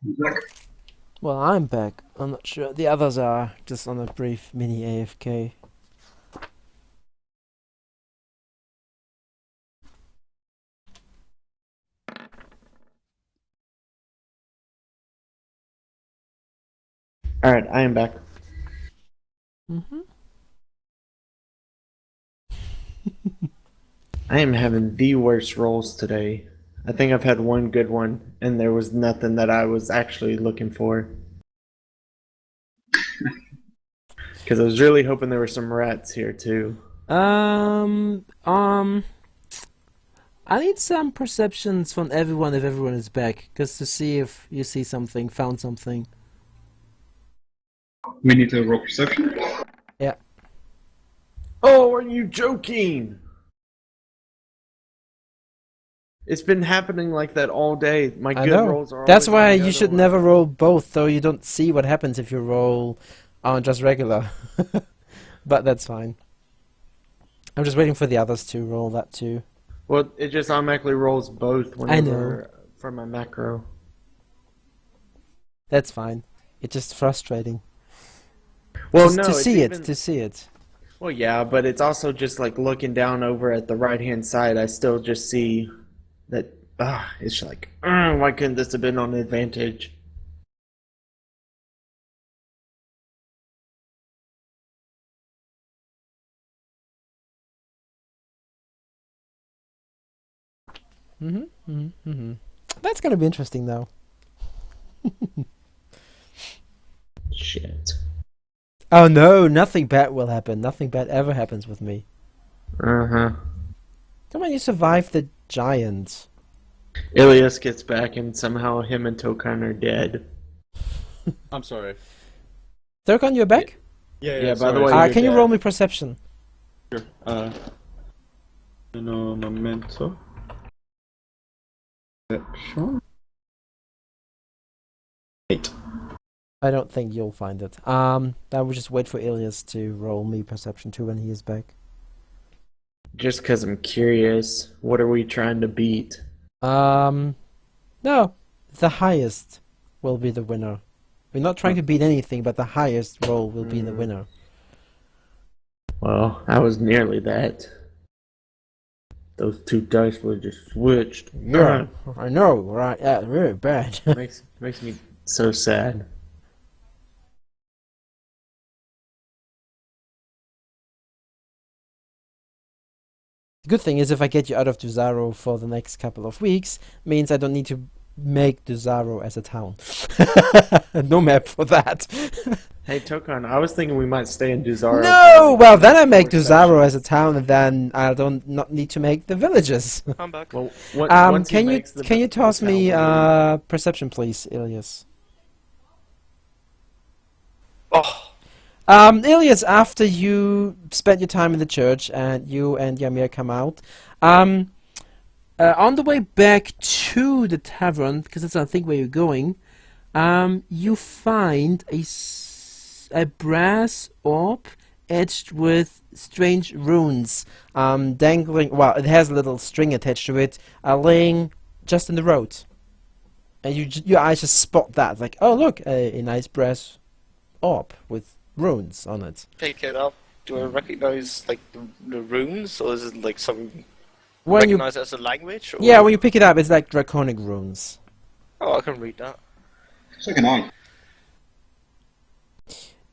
Back. Well, I'm back. I'm not sure. The others are just on a brief mini AFK. Alright, I am back. Mm-hmm. I am having the worst rolls today. I think I've had one good one, and there was nothing that I was actually looking for. Because I was really hoping there were some rats here too. I need some perceptions from everyone if everyone is back, just to see if you see something, found something. We need to roll perception. Yeah. Oh, are you joking? It's been happening like that all day. My I good know. rolls are That's always why on the you other should one. never roll both, though you don't see what happens if you roll on just regular. But that's fine. I'm just waiting for the others to roll that too. Well, it just automatically rolls both whenever for my macro. That's fine. It's just frustrating. Well, Just no, to it's see even... it, to see it. Well, yeah, but it's also just like looking down over at the right-hand side. I still just see that. It's like, why couldn't this have been on advantage? That's gonna be interesting, though. Shit. Oh no, nothing bad will happen. Nothing bad ever happens with me. Uh-huh. Come on, you survived the giant. Ilias gets back and somehow him and Tokan are dead. I'm sorry. Turkon, you're back? Yeah, by the way, Can you're you dead. roll me perception? Sure. Momento. Perception. 8. I don't think you'll find it. I will just wait for Ilias to roll me perception too when he is back. Just because I'm curious, what are we trying to beat? No, the highest will be the winner. We're not trying to beat anything, but the highest roll will be the winner. Well, I was nearly that. Those two dice were just switched. Yeah, I know, right? Yeah, really bad. Makes me so sad. The good thing is if I get you out of Dusaro for the next couple of weeks, means I don't need to make Dusaro as a town. No map for that. Hey, Tokan, I was thinking we might stay in Dusaro. No! Well, then I make 4 Dusaro as a sessions. town, and then I don't not need to make the villages. I'm back. Well, once he Can you makes the toss town, me we'll do. perception, please, Ilias? Oh, Ilias, after you spent your time in the church and you and Yamir come out, on the way back to the tavern, because that's I think where you're going, you find a brass orb etched with strange runes, dangling. Well, it has a little string attached to it, laying just in the road, and your eyes just spot that, like, oh look, a nice brass orb with runes on it. pick it up. Do I recognize like the runes, or is it like something When you recognize it as a language? Or... Yeah, when you pick it up, it's like draconic runes. Oh, I can read that. So can I.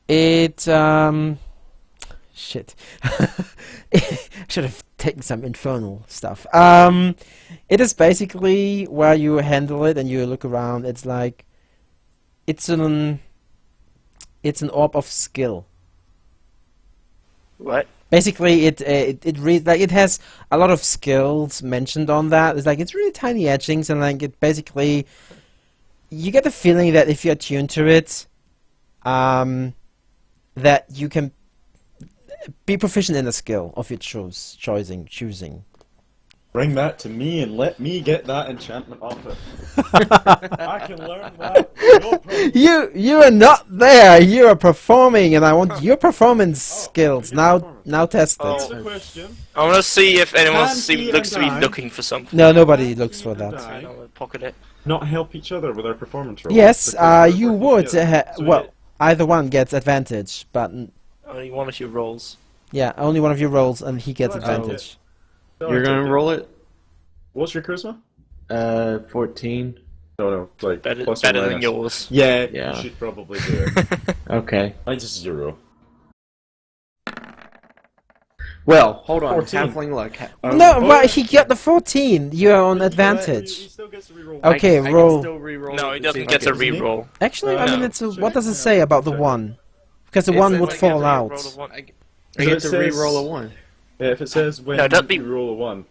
It shit. Should have taken some infernal stuff. It is basically where you handle it and you look around. It's like it's an orb of skill. What? Basically, it reads like it has a lot of skills mentioned on that. It's like it's really tiny etchings, and like it basically, you get the feeling that if you're attuned to it, that you can be proficient in a skill of your choosing. Bring that to me and let me get that enchantment off it. I can learn that. No problem. You are not there. You are performing, and I want your performance skills. Now test Oh. Here's it. a question. I want to see if anyone Can he looks to and be I- looking for something. No, nobody looks for Can you that. and I I'm gonna pocket it. not help each other with our performance rolls? Yes, Because we're you working would. together. So Well, either one gets advantage, but Only one of your rolls. yeah, only one of you rolls, and he gets Oh, advantage. No, You're I take gonna it. roll it? What's your charisma? 14. No, like Better, plus or better than minus. yours. Yeah, Yeah. you should probably do it. Okay. Mine's just 0. Well, hold on. 14. Halfling luck. No, oh, well, yeah. he got the 14. You are on He advantage. still gets to reroll. Okay, I roll. can still re-roll No, it he to see doesn't if I get to get it. reroll. Actually, I mean, No. it's what does it say about the one? Because the It one says would I get fall to out. reroll the one. I So get it to says- re-roll a 1. Yeah, if it says when No, that'd be- you roll a 1.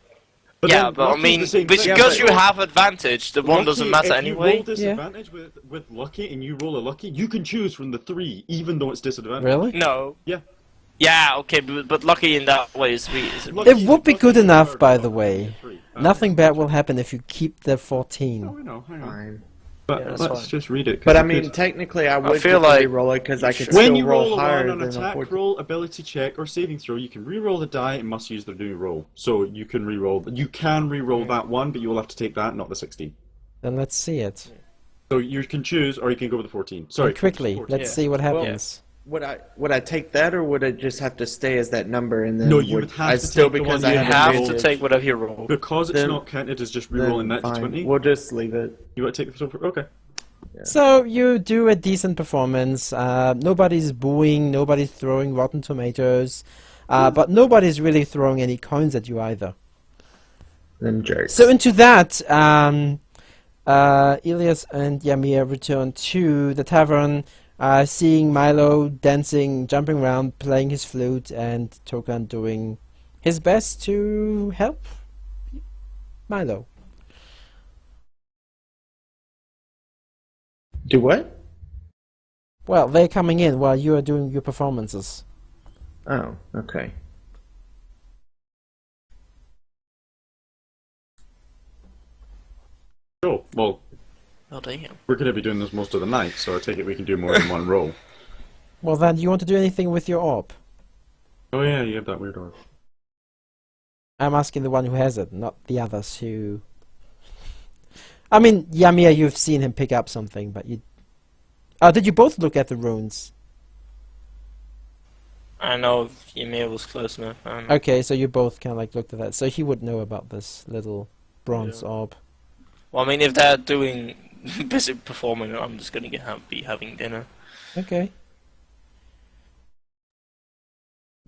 Yeah, then but I Lucky's mean, the same because thing. you but- have advantage, the one doesn't matter if you anyway. roll disadvantage with Lucky and you roll a Lucky, you can choose from the 3, even though it's disadvantage. Really? No. Yeah. Yeah, okay, but lucky in that way is we. Lucky- It would be good Lucky's enough, third, by the but way. 3. Nothing bad will happen if you keep the Oh, 14. I know, hang on. Fine. But Yeah, that's let's fine. just read it. 'cause But I we mean, could- technically, I would feel get to like re-roll it because I could when still you roll roll a higher 1 on than a attack 14. roll, ability check, or saving throw, you can re-roll the die and must use the new roll. So you can re-roll. You can re-roll that 1, but you will have to take that, not the 16. Then let's see it. So you can choose, or you can go with the 14. Sorry, Quickly, 14. let's Yeah. see what Well, happens. Would I take that, or would it just have to stay as that number and then No, you would have I to still take the because one I you You have have advantage, to take whatever you roll. Because it's Then- not counted as just then re-rolling that fine. d20. We'll just leave it. You want to take the silver? Okay. So you do a decent performance. Nobody's booing, nobody's throwing rotten tomatoes, but nobody's really throwing any coins at you either. Them jerks. So into that, Elias and Yamir return to the tavern, seeing Milo dancing, jumping around, playing his flute, and Tokan doing his best to help Milo. Do what? Well, they're coming in while you are doing your performances. Oh, okay. Cool. Well, Oh damn. we're going to be doing this most of the night, so I take it we can do more than one roll. Well, then, do you want to do anything with your orb? Oh yeah, you have that weird orb. I'm asking the one who has it, not the others who... I mean, Yamir, you've seen him pick up something, but you... Oh, did you both look at the runes? I know Ymir was close enough. I don't know. Okay, so you both kind of like looked at that. So he would know about this little bronze Yeah. orb. Well, I mean, if they're doing busy performing, I'm just gonna be having dinner. Okay.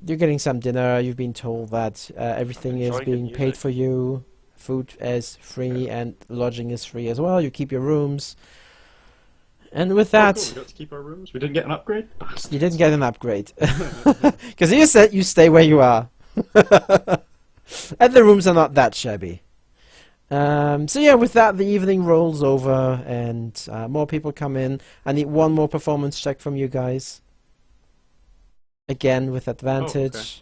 You're getting some dinner. You've been told that everything is Enjoying the being paid music. for you. Food is free and lodging is free as well. You keep your rooms. And with that, Oh, cool. We got to keep our rooms. We didn't get an upgrade. you didn't get an upgrade. Because you said you stay where you are. And the rooms are not that shabby. So yeah, with that, the evening rolls over and more people come in. I need one more performance check from you guys. Again, with advantage.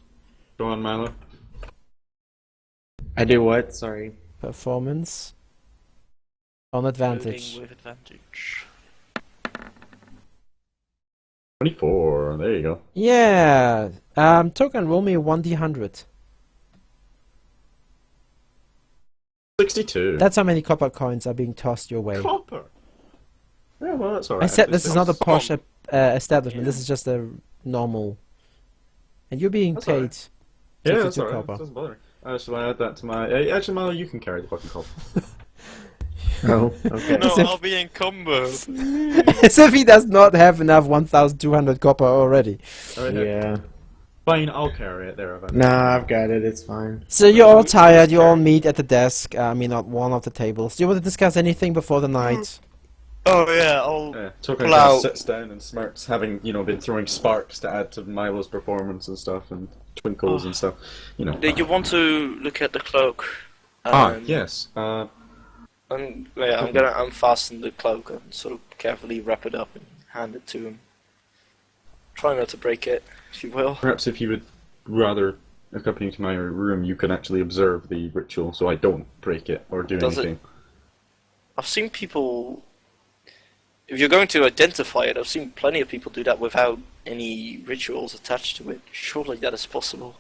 Go on, Milo. I do what? Sorry. Performance. On advantage. Loading with advantage. 24. There you go. Yeah. Token, roll me a 1d100. 62. That's how many copper coins are being tossed your way. Copper. Yeah, well, that's alright. I said this is not a Some. posh establishment. This is just a normal. And you're being That's paid alright. Yeah, that's 62 alright. copper. Doesn't bother me. Shall I add that to my... actually, Milo, you can carry the fucking copper. Oh, okay. No, As if- I'll be encumbered. As if he does not have enough 1,200 copper already. Alright, here. Yeah. Fine, I'll carry it. There, I've Nah, I've got it. It's fine. So you're all tired, you all meet at the desk, I mean at one of the tables. Do you want to discuss anything before the night? Oh yeah, I'll. Yeah, Token Pull kind of out. sits down and smirks, having, been throwing sparks to add to Milo's performance and stuff, and twinkles and stuff, Do you want to look at the cloak? Yes. I'm gonna unfasten the cloak and sort of carefully wrap it up and hand it to him. Try not to break it, if you will. Perhaps if you would rather accompany you to my room, you can actually observe the ritual, so I don't break it or do Does it- anything. I've seen people. If you're going to identify it, I've seen plenty of people do that without any rituals attached to it. Surely that is possible.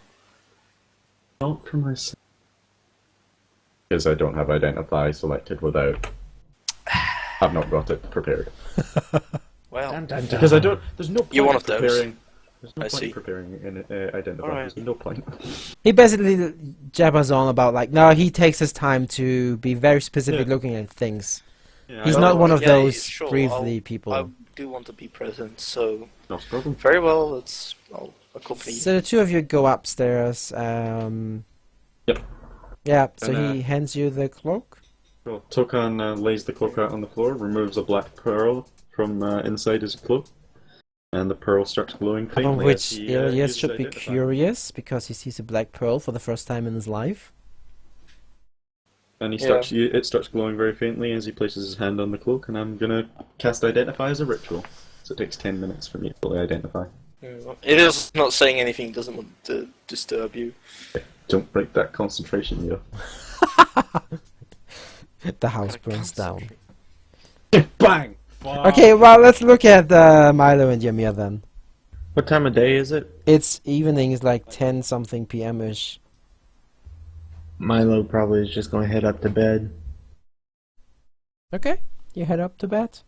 Not for myself. Because I don't have identify selected without. I've not got it prepared. Well, Dun, dun, dun. Because I don't. There's no point You're one in of those. preparing. There's no I point see. in preparing in identify. Alright. There's no point. He basically jabbers on about like, no, he takes his time to be very specific Yeah. looking at things. Yeah, He's I not don't- one of yeah, those sure, briefly people. I do want to be present, so Not a problem. very well. I'll accompany you. So the two of you go upstairs. Yep. Yeah, so And, he hands you the cloak. Cool. Tokan lays the cloak out on the floor, removes a black pearl from inside his cloak, and the pearl starts glowing faintly. Upon as which he, Ilias uses should be identify. curious because he sees a black pearl for the first time in his life. And he Yeah. starts. It starts glowing very faintly as he places his hand on the cloak, and I'm gonna cast identify as a ritual. So it takes 10 minutes for me to fully identify. It is not saying anything. Doesn't want to disturb you. Don't break that concentration, yo. The house burns down. Bang! Okay, well, let's look at Milo and Ymir then. What time of day is it? It's evening, it's like 10 something PM-ish. Milo probably is just going to head up to bed. Okay, you head up to bed.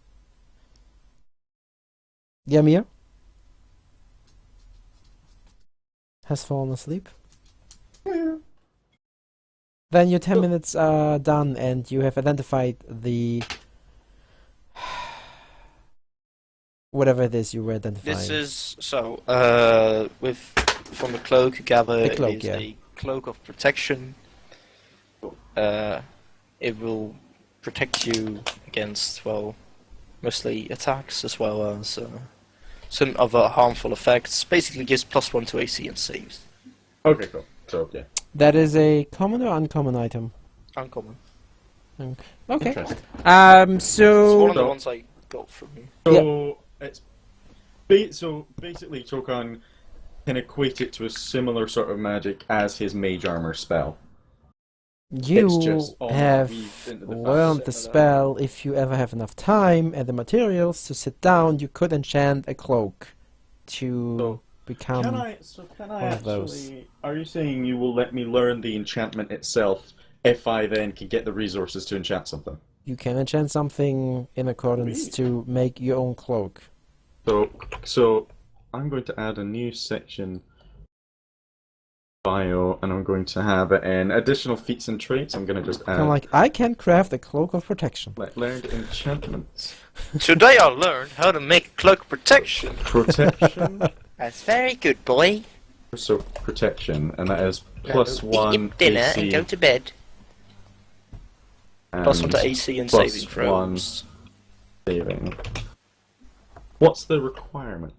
Ymir has fallen asleep. Then your 10 minutes are done and you have identified the... whatever it is you were identifying. This is so. From the cloak, you gather The cloak, it is yeah. a cloak of protection. It will protect you against, well, mostly attacks as well as some other harmful effects. Basically, gives +1 to AC and saves. Okay, cool. So, yeah. That is a common or uncommon item? Uncommon. Okay. Interesting. It's one of So... the ones I got from you. So, it's. So, basically, Tokan can equate it to a similar sort of magic as his mage armor spell. You It's just all have weaved into the learned fabric. the spell. If you ever have enough time and the materials to sit down, you could enchant a cloak to So, become... Can I one of those. actually? Are you saying you will let me learn the enchantment itself if I then can get the resources to enchant something? You can enchant something in accordance Sweet. to make your own cloak. So I'm going to add a new section bio, and I'm going to have it in additional feats and traits. I'm going to just add Kind of like, I can craft a cloak of protection. like learned enchantments, Today I learned how to make cloak protection. protection. That's very good, boy. So protection, and that is +1 dinner AC and go to bed. and +1 to AC and plus saving one throws. saving. What's the requirement?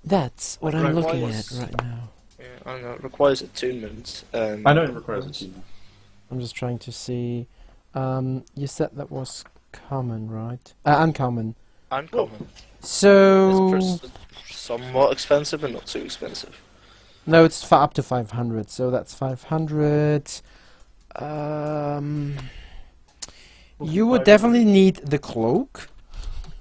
That's what I'm looking at Requires- right now. Yeah, I know. It requires attunement. I know it requires achievement. I'm just trying to see. You said that was common, right? Uncommon. Uncommon. So... It's somewhat expensive, but not too expensive. No, it's for up to 500, so that's 500. You would definitely need the cloak,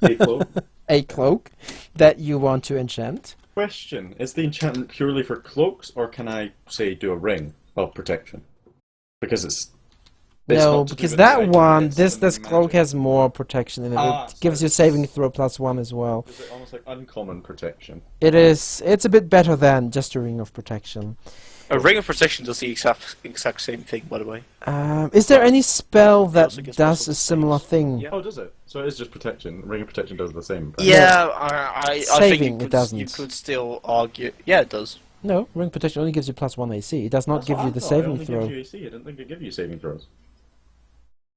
Hey, cloak. a cloak, that you want to enchant. Question: is the enchantment purely for cloaks, or can I say do a ring of protection? Because it's No, not to do because with that the one, it's this the cloak magic. has more protection in it. Ah, It so gives you it's- saving throw +1 as well. Is it almost like uncommon protection? It's a bit better than just a ring of protection. A ring of protection does the exact same thing, by the way. Is there any spell that also gets does possible a similar saves. thing? Yeah. Oh, does it? So it is just protection. Ring of protection does the same. right? Yeah, I think Saving, you it could, doesn't. you could still argue. Yeah, it does. No, ring protection only gives you +1 AC. It does not That's give what you I the thought. It saving only throw. gives you AC. I didn't think it gave you saving throws.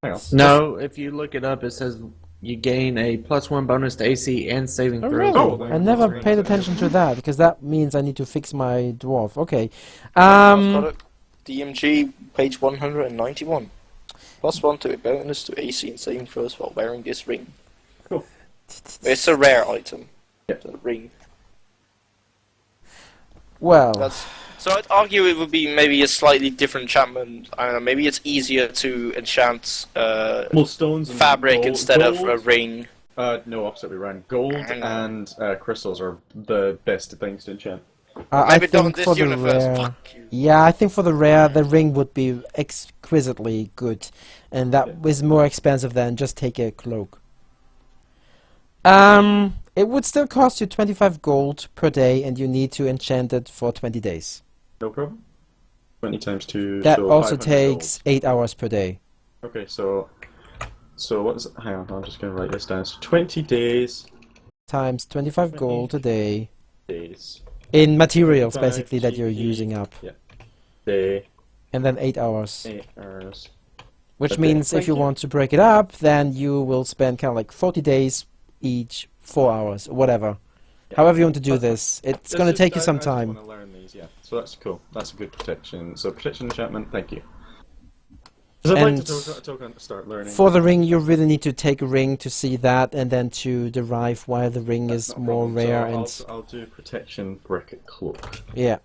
Hang on. No, if you look it up, it says you gain a +1 bonus to AC and saving Oh, throws. really? Oh, I then never that's paid great. attention to that because that means I need to fix my dwarf. Okay. I've got it. DMG, page 191. +1 to a bonus to AC and saving throws while wearing this ring. Cool. It's a rare item. Yep. The ring. Well, That's So I'd argue it would be maybe a slightly different enchantment. I don't know, maybe it's easier to enchant Well, stones and fabric gold, instead of a gold- ring. No, opposite way around. Gold I know. and crystals are the best things to enchant. I Maybe not think this for the universe. rare, Fuck you. yeah, I think for the rare, the ring would be exquisitely good, and that is more expensive than just take a cloak. It would still cost you 25 gold per day, and you need to enchant it for 20 days. No problem. 20 times 2. That so also 500 takes 8 hours per day. gold. Okay, so what is it? Hang on, I'm just going to write this down. So 20 days. Times 25 gold a day Days. in materials, 25 basically, that you're GP. using up. Day. And then 8 hours. 8 hours. Which Okay, means if thank you you. want to break it up, then you will spend kind of like 40 days each, 4 hours, whatever. Yeah. However you want to do this. It's going to take you some I just time. want to learn these, yeah. So that's cool. That's a good protection. So protection enchantment, thank you. Because I'd like And to start learning. for the ring, you really need to take a ring to see that, and then to derive why the ring That's is not a more problem. rare. So And I'll do protection, brick, cloak. yeah.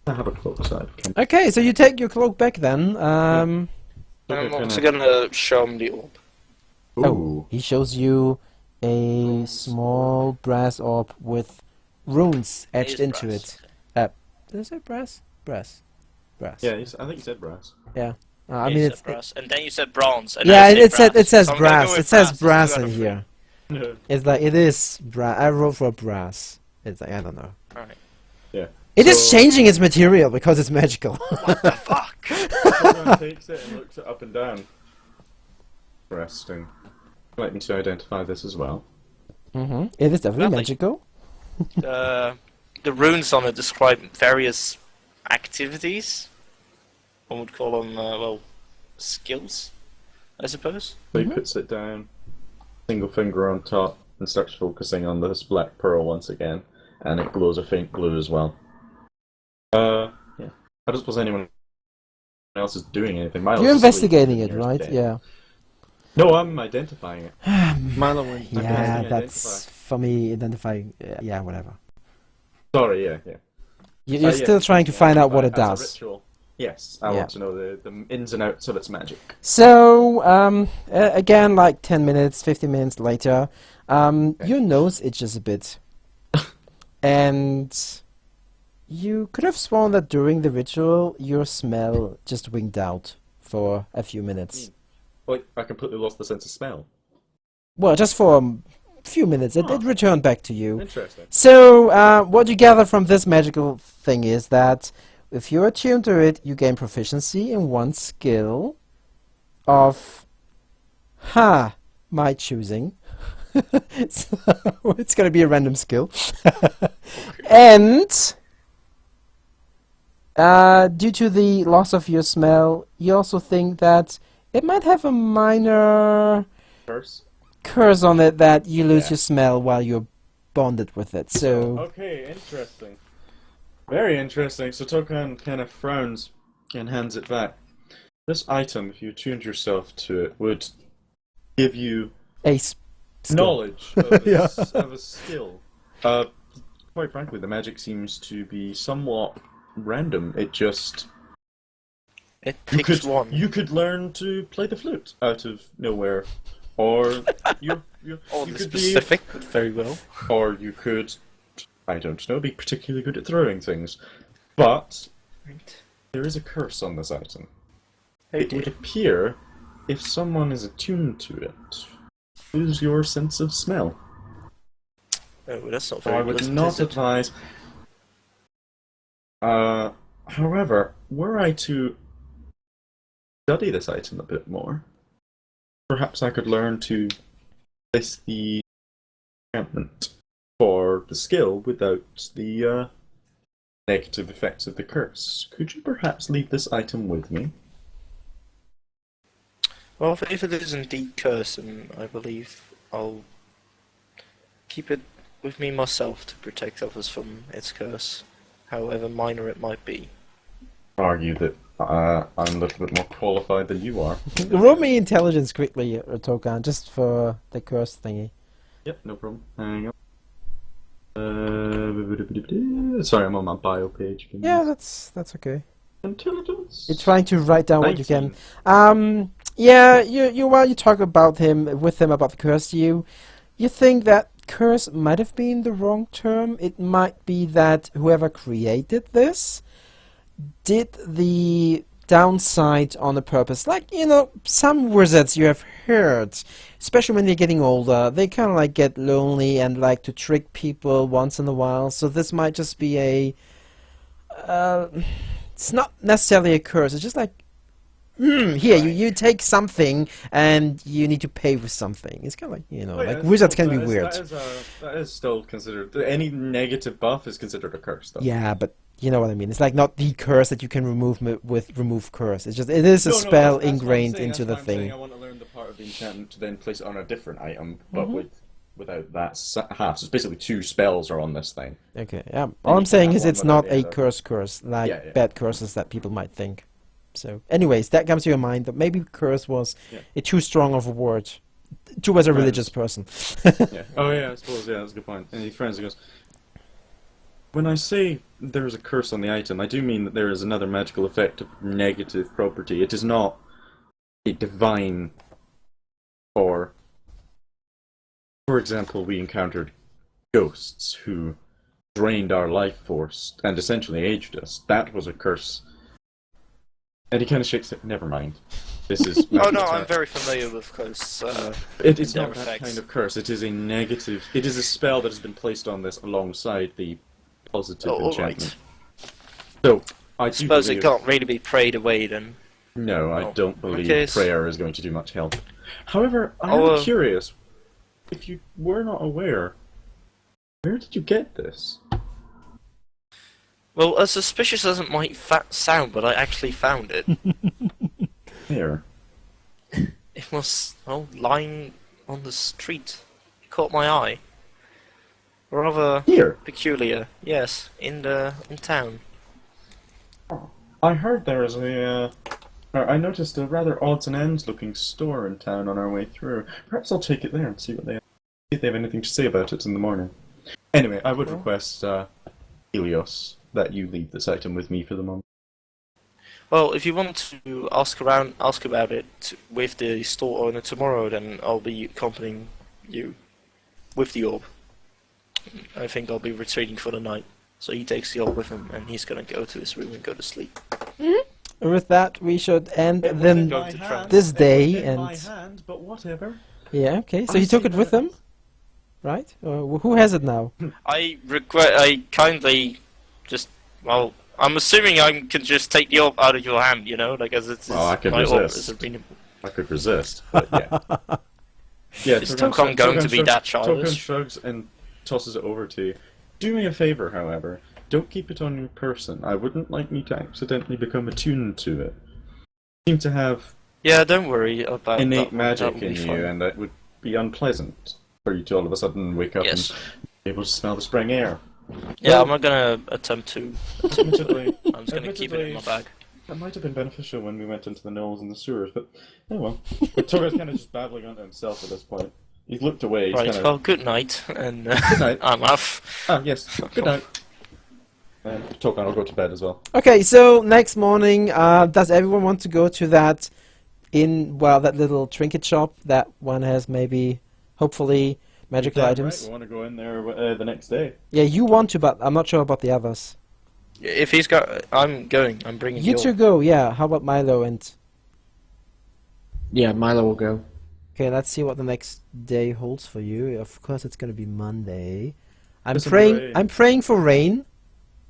I have a cloak, so I can. Okay, so you take your cloak back then. And I'm also gonna show him the orb. Oh, he shows you a small brass orb with runes etched is into brass. it. Did I say brass? Brass. Yeah, I think you said brass. I You mean, said it's brass, and then you said bronze. And yeah, I said it said brass. it says So I'm gonna go brass. with It says It's brass two out in of three. here. No. It's like it is brass. I wrote for brass. It's like I don't know. Alright. Yeah. It is So- changing its material because it's magical. What the fuck? Someone takes it and looks it up and down. Interesting. I'd like me to identify this as well. It is definitely Lovely. magical. The runes on it describe various activities. One would call them, well, skills, I suppose. So he puts it down, single finger on top, and starts focusing on this black pearl once again, and it glows a faint blue as well. Yeah. I don't suppose anyone else is doing anything. Milo's You're asleep, investigating it, yours right? dead. Yeah. No, I'm identifying it. Milo, I'm Yeah, identifying. that's for me identifying. Yeah, whatever. Sorry, yeah. You're Yeah, still trying to find out what it as a does. ritual. Yes, I Yeah. want to know the ins and outs of its magic. So, again, like 10 minutes, 15 minutes later, your nose itches a bit. And you could have sworn that during the ritual, your smell just winked out for a few minutes. Wait, I completely lost the sense of smell. Well, just for a few minutes, it returned back to you. Interesting. So, what you gather from this magical thing is that if you're attuned to it, you gain proficiency in one skill of, my choosing. So, it's going to be a random skill. And, due to the loss of your smell, you also think that it might have a minor curse on it that you lose your smell while you're bonded with it. So, Okay, interesting. Very interesting. So Tokan kind of frowns and hands it back. This item, if you tuned yourself to it, would give you ace. Skill. knowledge of a, Yeah. of a skill. Quite frankly, the magic seems to be somewhat random. It just It you picks could one. you could learn to play the flute out of nowhere, or you Oddly could be, specific, but very well. or you could, I don't know, be particularly good at throwing things. But Right. there is a curse on this item. Oh It dear. would appear if someone is attuned to it, lose your sense of smell. Oh, that's not So very I would pleasant, not is it? advise. However, were I to study this item a bit more, perhaps I could learn to place the enchantment for the skill without the negative effects of the curse. Could you perhaps leave this item with me? Well, if it is indeed cursed, then I believe I'll keep it with me myself to protect others from its curse, however minor it might be. Argue that I'm a little bit more qualified than you are. Roll me intelligence quickly, Tokan, just for the curse thingy. Yep, no problem. Hang on. Sorry, I'm on my bio page. Yeah, that's okay. Intelligence. You're trying to write down what you 19. can. Yeah, while you talk about him with him about the curse, you think that curse might have been the wrong term. It might be that whoever created this did the downside on a purpose. Like, some wizards you have heard, especially when they're getting older, they kind of like get lonely and like to trick people once in a while. So this might just be it's not necessarily a curse. It's just like, here, you take something and you need to pay with something. It's kind of like, like wizards can be weird. That is still considered. Any negative buff is considered a curse, though. Yeah, but you know what I mean. It's like not the curse that you can remove with remove curse. It's just it is a spell ingrained into the thing. I want to learn the part of the enchantment to then place it on a different item, but without that half. So it's basically 2 spells are on this thing. Okay, yeah. All I'm saying is one it's not without a the other. curse like Yeah. bad curses that people might think. So, anyways, that comes to your mind that maybe curse was a too strong of a word towards a religious person. Yeah. Oh yeah, I suppose. Yeah, that's a good point. And he friends, he goes, when I say there is a curse on the item, I do mean that there is another magical effect of negative property. It is not a divine. For example, we encountered ghosts who drained our life force and essentially aged us. That was a curse. And he kind of shakes it. Never mind. This is. Oh no, I'm very familiar with curse. It is their not that effects. kind of curse. It is a negative. It is a spell that has been placed on this alongside the positive Oh, enchantment. alright. So I I do suppose believe, it can't really be prayed away then. No, I Oh, don't believe okay. prayer is going to do much help. However, I Oh, am curious. If you were not aware, where did you get this? Well, as suspicious as it might sound, but I actually found it. Where? It was, lying on the street. It caught my eye. Rather Here. peculiar. Yes, in town. I heard there is I noticed a rather odds and ends looking store in town on our way through. Perhaps I'll take it there and see what see if they have anything to say about it in the morning. Anyway, I would request Helios that you leave this item with me for the moment. Well, if you want to ask about it with the store owner tomorrow, then I'll be accompanying you with the orb. I think I'll be retreating for the night. So he takes the orb with him, and he's gonna go to his room and go to sleep. With that, we should end It was then in my hand. this day It was in my and hand, but whatever. yeah. Okay, so I he took see it with that. him, right? Who has it now? I kindly just, I'm assuming I can just take the orb out of your hand, like as it's Well, I could my orb. resist. It's a I could resist, but yeah. Yeah, Is Tokan going to be that childish? Tokan shrugs and tosses it over to you. Do me a favor, however. Don't keep it on your person. I wouldn't like me to accidentally become attuned to it. You seem to have Yeah, don't worry about innate that. magic That will in be you, fine. and it would be unpleasant for you to all of a sudden wake up Yes. and be able to smell the spring air. Yeah, I'm not gonna attempt to. Admittedly, I'm just gonna keep it in my bag. that might have been beneficial when we went into the knolls and the sewers, but oh well. But Toga's kind of just babbling onto himself at this point. He's looked away. He's Right, kind of. well, good night, and night. I'm off. Ah, yes. Good night. And Tokan will go to bed as well. Okay, so next morning, does everyone want to go to that that little trinket shop? That one has maybe, hopefully, magical Damn items. Right. We want to go in there the next day. Yeah, you want to, but I'm not sure about the others. If he's got, I'm going. I'm bringing You the two orb. go, yeah. How about Milo and... Yeah, Milo will go. Okay, let's see what the next day holds for you. Of course, it's gonna be Monday. I'm Listen to praying. rain. I'm praying for rain.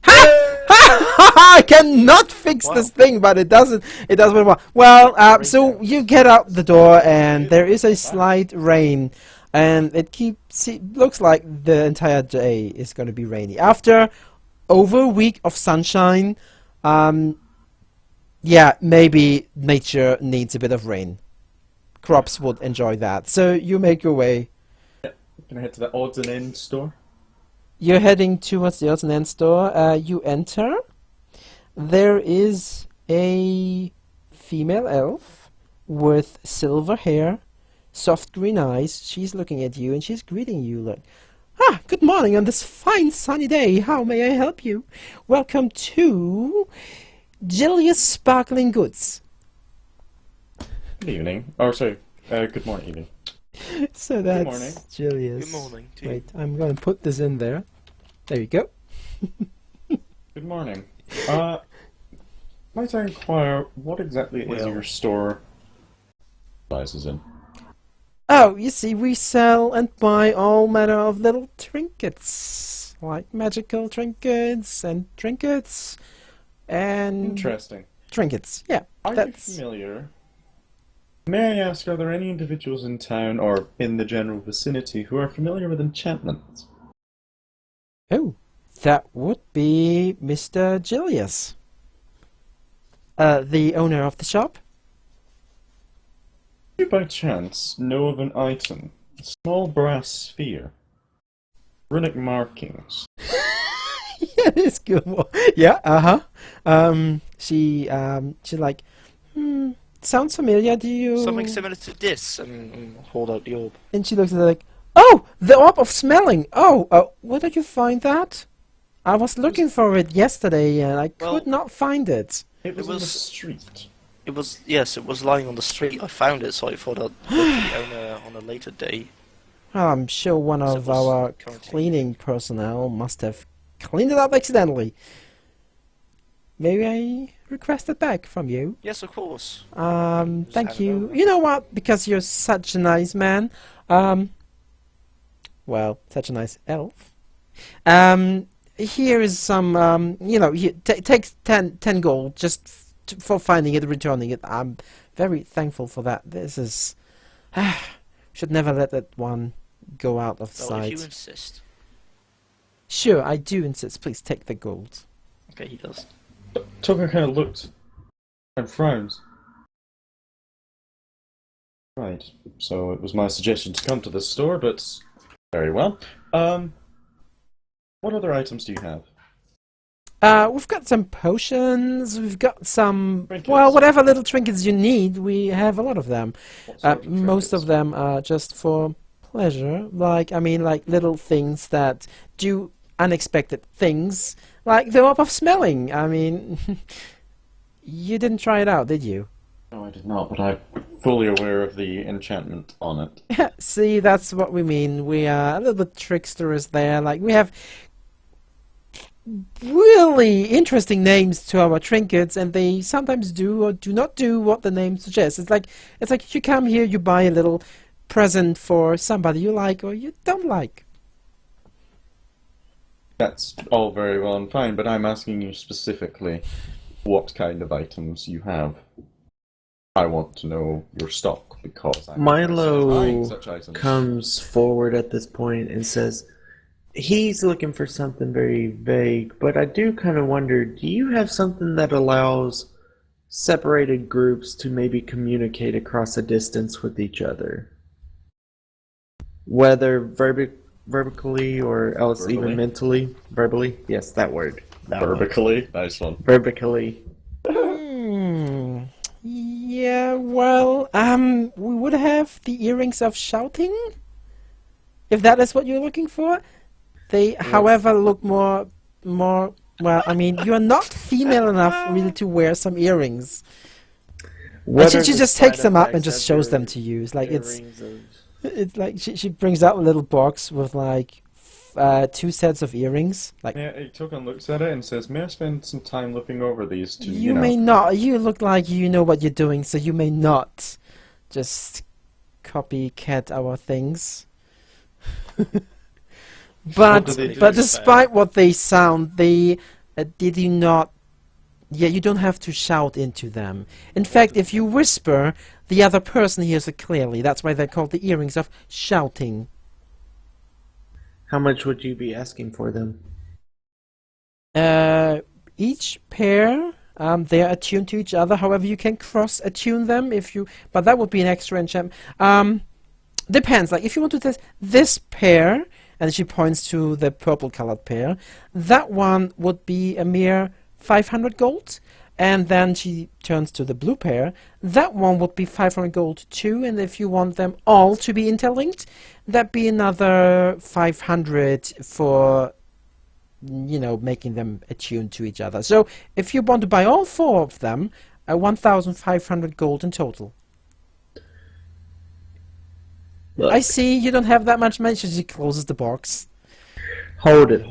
I cannot fix Wow. this thing, but it doesn't. It does very well. Well, so you get out the door, and there is a slight rain, and looks like the entire day is going to be rainy. After over a week of sunshine, yeah, maybe nature needs a bit of rain. Crops would enjoy that. So you make your way. Can I head to the odds and ends store? You're heading towards the odds and ends store. You enter. There is a female elf with silver hair, soft green eyes. She's looking at you and she's greeting you like, Ah, good morning on this fine sunny day. How may I help you? Welcome to Julius Sparkling Goods. Good evening. Oh, sorry. Good morning, evening. So that's morning. Julius. Good morning to you. Wait, I'm going to put this in there. There you go. Good morning. Might I inquire what exactly is Well- your store specializes in? Oh, you see, we sell and buy all manner of little trinkets. Like magical trinkets and trinkets. And Interesting. trinkets. Yeah, Are that's... you familiar? May I ask, are there any individuals in town or in the general vicinity who are familiar with enchantments? Oh, that would be Mr. Julius. The owner of the shop? Do you by chance know of an item, a small brass sphere, runic markings? Yeah, it's good one. Yeah, she like, sounds familiar, do you... Something similar to this, and hold out the orb. And she looks at it like, oh, the orb of smelling. Oh, where did you find that? I was looking for it yesterday and I Well- could not find it. It was on the was- street. It was, yes, it was lying on the street. I found it, so I thought I'd look for the owner on a later day. Well, I'm sure one So it of was our quarantined. cleaning personnel must have cleaned it up accidentally. Maybe I request it back from you. Yes, of course. Thank hand it you. over. You know what? Because you're such a nice man. Well, such a nice elf. Here is some, here, take 10 gold just for finding it and returning it. I'm very thankful for that. This is... should never let that one go out of Well, sight. if you insist. Sure, I do insist. Please take the gold. Okay, he does. Tucker kind of looked and frowns. Right, so it was my suggestion to come to this store, but very well. What other items do you have? We've got some potions, we've got some... Trinkets. Well, whatever little trinkets you need, we have a lot of them. What sort of Most of trinkets? them are just for pleasure. Like little things that do unexpected things. Like the orb of smelling. I mean, you didn't try it out, did you? No, I did not, but I'm fully aware of the enchantment on it. See, that's what we mean. We are a little bit tricksterous there. Like, we have really interesting names to our trinkets, and they sometimes do or do not do what the name suggests. It's like you come here, you buy a little present for somebody you like or you don't like. That's all very well and fine, but I'm asking you specifically what kind of items you have. I want to know your stock because I'm Milo buying such items. comes forward at this point and says he's looking for something very vague, but I do kind of wonder, do you have something that allows separated groups to maybe communicate across a distance with each other? Whether verbally or else Verbally? even mentally? Verbally? Yes, that word. That one. Verbically, nice one. Verbally. Yeah, well, we would have the earrings of shouting, if that is what you're looking for. They, however, look more, well, I mean, you are not female enough really to wear some earrings. What And are she the just takes side them up and effects just of shows their them to you. It's like, earrings of- it's like, she brings out a little box with like, 2 sets of earrings. Like, Token looks at it and says, may I spend some time looking over these to, you may not, you look like you know what you're doing, so you may not just copycat our things. What do they do? But despite what they sound, they do not. Yeah, you don't have to shout into them. In fact, if you whisper, the other person hears it clearly. That's why they're called the earrings of shouting. How much would you be asking for them? Each pair, they are attuned to each other. However, you can cross-attune them if you. But that would be an extra enchantment. Depends. Like if you want to test this pair, and she points to the purple-colored pair, that one would be a mere 500 gold. And then she turns to the blue pair. That one would be 500 gold too, and if you want them all to be interlinked, that'd be another 500 for, you know, making them attuned to each other. So if you want to buy all 4 of them, 1,500 gold in total. Look, I see you don't have that much money. She closes the box. hold it.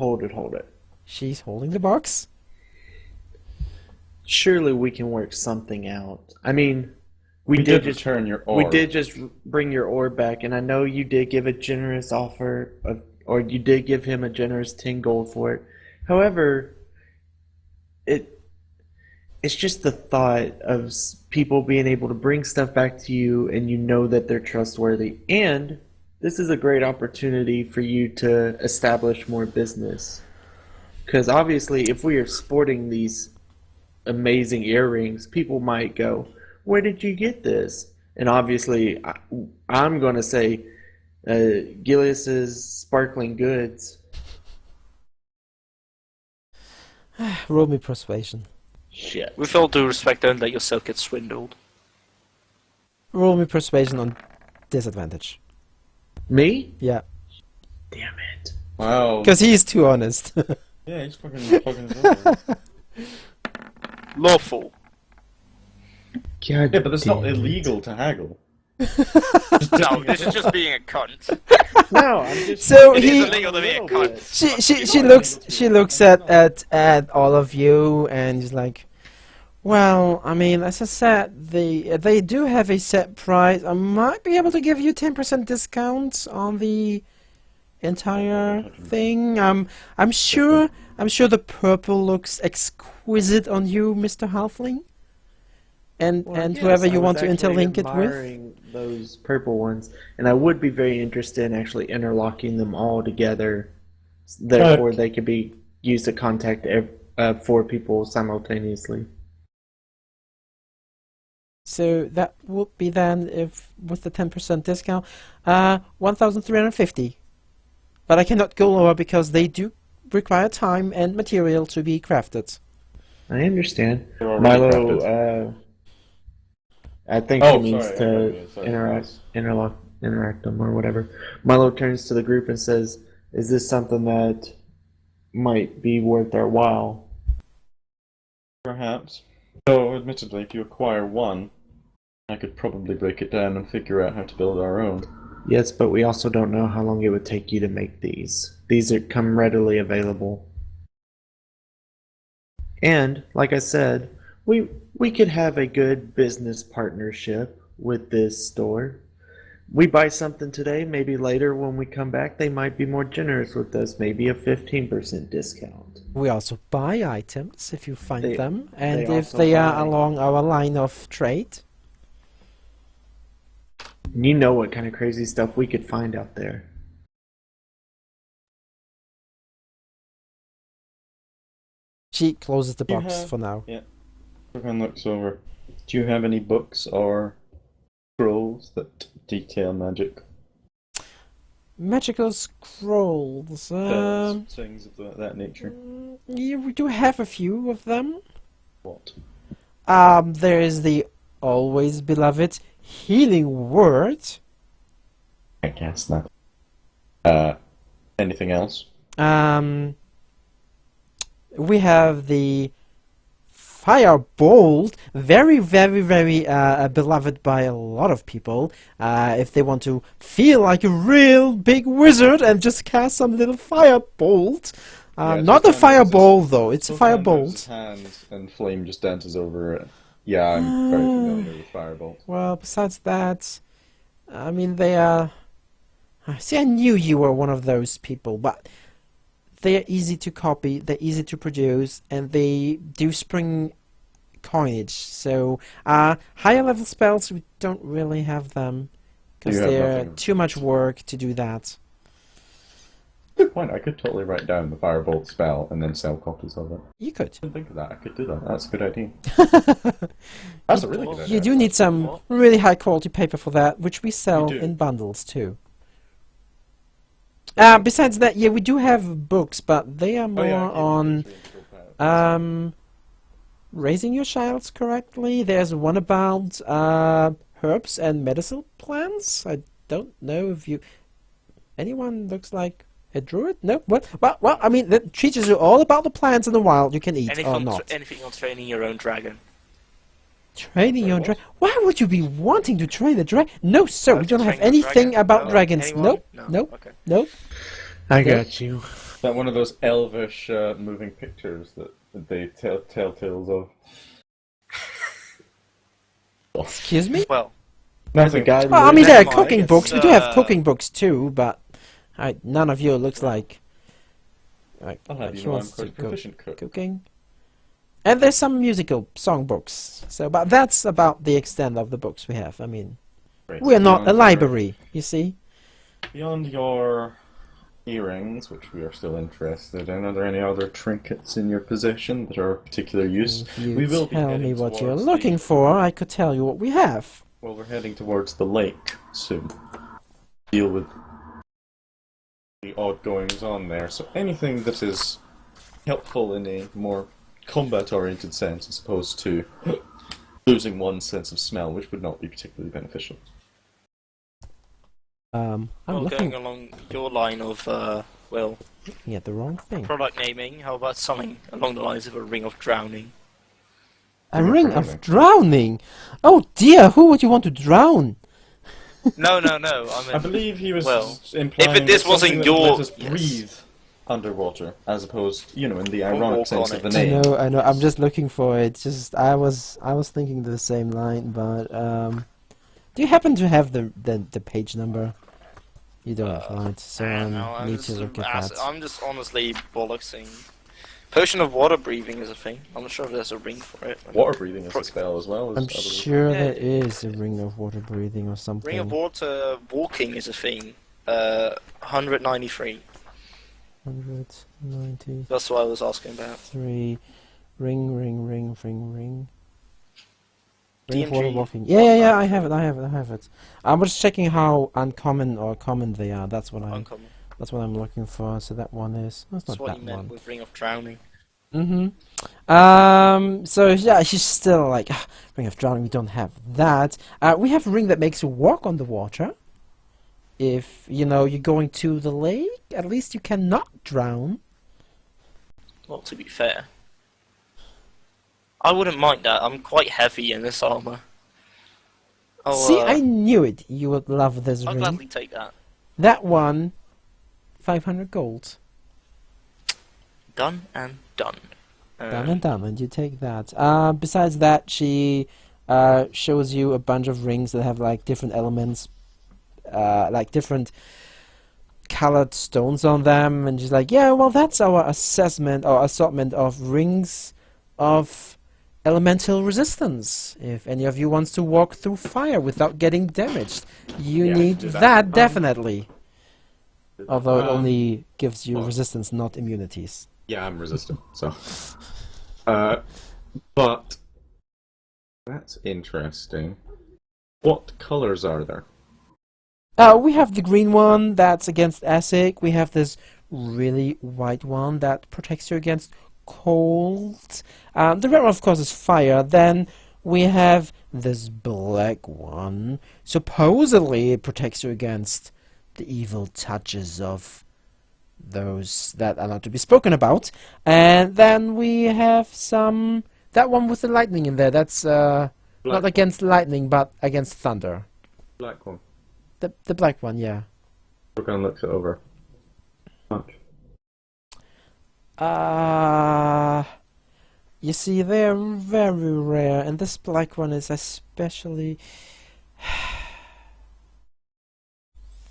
She's holding the box. Surely we can work something out. I mean, we We did did just return your ore. we did just bring your ore back, and I know you did give a generous offer of, or you did give him a generous 10 gold for it. However, it's just the thought of people being able to bring stuff back to you, and you know that they're trustworthy. And this is a great opportunity for you to establish more business. Because obviously, if we are sporting these amazing earrings, people might go, "Where did you get this?" And obviously, I'm going to say Gilius's Sparkling Goods. Roll me persuasion. Shit. With all due respect, don't let yourself get swindled. Roll me persuasion on disadvantage. Me? Yeah, Damn it. Wow. because he's too honest. Yeah, he's fucking us over. Lawful. God Yeah, but it's not damn it. illegal to haggle. No, this is just being a cunt. No, I'm just. So It he- is illegal to be a cunt. She looks at all of you and is like, well, I mean, as I said, they do have a set price. I might be able to give you 10% discount on the entire thing. I'm sure the purple looks exquisite on you, Mr. Halfling. And Well, yes, whoever you I want was to actually interlink it with. admiring those purple ones, and I would be very interested in actually interlocking them all together. Therefore, they could be used to contact 4 people simultaneously. So that would be then, if with the 10% discount, 1,350. But I cannot go lower because they do require time and material to be crafted. I understand. They're already Milo, crafted. I think Oh, he means sorry, to sorry. interact them or whatever. Milo turns to the group and says, "Is this something that might be worth our while?" Perhaps. Though, admittedly, if you acquire one, I could probably break it down and figure out how to build our own. Yes, but we also don't know how long it would take you to make these. These come readily available. And, like I said, we could have a good business partnership with this store. We buy something today, maybe later when we come back, they might be more generous with us, maybe a 15% discount. We also buy items if you find They- them, and they if also they are buy. along our line of trade. You know what kind of crazy stuff we could find out there. She closes the You box have- for now. Yeah. Everyone looks over. Do you have any books or scrolls that detail magic? Magical scrolls. Spells, things of that nature. Yeah, we do have a few of them. What? There is the always beloved healing word. I guess that. Anything else? We have the Firebolt, very, very, very beloved by a lot of people. If they want to feel like a real big wizard and just cast some little firebolt. Yeah, Not a just hand moves fireball his- though, it's a Sohan moves his firebolt. hands and flame just dances over it. Yeah, I'm very familiar with firebolt. Well, besides that, I mean, they are... See, I knew you were one of those people, but they are easy to copy, they're easy to produce, and they do spring coinage. So, higher level spells, we don't really have them, because You have they're nothing. too much work to do that. Good point. I could totally write down the firebolt spell and then sell copies of it. You could. I didn't think of that. I could do that. That's a good idea. That's a really good idea. You do need some really high quality paper for that, which we sell do. in bundles too. Besides that, yeah, we do have books, but they are more Oh, yeah, I gave you on the 3 integral power. raising your childs correctly. There's one about herbs and medicinal plants. I don't know if you... Anyone looks like a druid? No? Well, I mean, that teaches you all about the plants in the wild you can eat or not. Anything on training your own dragon? Training your dragon? Why would you be wanting to train a dragon? No, sir, we don't have train your anything dragon? about No? dragons. Anyone? Nope, No. nope, Okay. nope. I got you. Is that one of those elvish moving pictures that they tell tales of? Excuse me? Well, Nothing. guy Well, I mean, there are Never mind, cooking it's, books. We do have cooking books too, but none of you looks like I'll have he you know I'm wants to quite a go proficient cook. cooking. And there's some musical songbooks. So, but that's about the extent of the books we have. I mean, Right, we're not a beyond library, you see. Beyond your earrings, which we are still interested in, are there any other trinkets in your possession that are of particular use? If you We will be tell me heading what you're towards looking the- for, I could tell you what we have. Well, we're heading towards the lake soon. Deal with the odd goings on there. So anything that is helpful in a more combat-oriented sense, as opposed to losing one's sense of smell, which would not be particularly beneficial. I'm well, looking going along your line of, at the wrong thing. product naming, how about something along the lines of a ring of drowning? A ring of drowning. Oh dear, who would you want to drown? No. I mean, I believe he was well, implying this that wasn't something that your- let us yes. breathe underwater, as opposed, in the Or ironic walk sense on of the it. name. I know. I'm just looking for it. Just I was thinking the same line, but do you happen to have the page number? You don't, right? So I I don't know, need to look at that. I'm just honestly bollocksing. Potion of water breathing is a thing. I'm not sure if there's a ring for it. Water breathing is a spell as well. I'm I believe. sure Yeah. there is a ring of water breathing or something. Ring of water walking is a thing. 193. 193 That's what I was asking about. ring. Ring of D&G. water walking. Yeah. I have it. I was checking how uncommon or common they are. That's what Uncommon. I'm looking for. So that one is. That's That's not what that he meant one. with ring of drowning. So yeah, she's still like, ring of drowning, we don't have that. We have a ring that makes you walk on the water. If, you're going to the lake, at least you cannot drown. Well, to be fair, I wouldn't mind that. I'm quite heavy in this armor. See, I knew it. You would love this I'll ring. gladly take that. That one, 500 gold. Done and done. Done and done, and you take that. Besides that, she shows you a bunch of rings that have like different elements, like different colored stones on them, and she's like, yeah, well, that's our assessment or assortment of rings of elemental resistance. If any of you wants to walk through fire without getting damaged, you Yeah, need do that, that. definitely. Although it Um, only gives you well- resistance, not immunities. Yeah, I'm resistant, so. But that's interesting. What colors are there? We have the green one that's against acid. We have this really white one that protects you against cold. The red one, of course, is fire. Then we have this black one. Supposedly, it protects you against the evil touches of those that are not to be spoken about. And then we have that one with the lightning in there. That's not Black against lightning, but against thunder. Black one. The black one, yeah. We're gonna look it over. Much. You see, they're very rare, and this black one is especially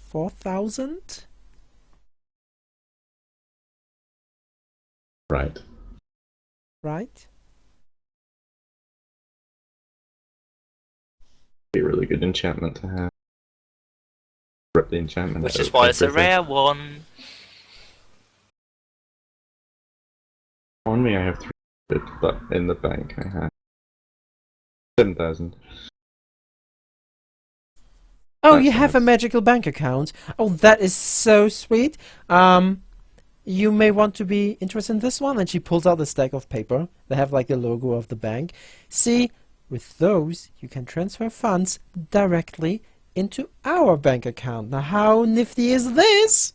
4,000? Right. Right? Be a really good enchantment to have. Rip the enchantment. Which out is of why it's a everything. rare one. On me, I have 300, but in the bank, I have 7,000. Oh, That's you have a nice. magical bank account. Oh, that is so sweet. you may want to be interested in this one. And she pulls out the stack of paper. They have like the logo of the bank. See, with those, you can transfer funds directly into our bank account. Now, how nifty is this?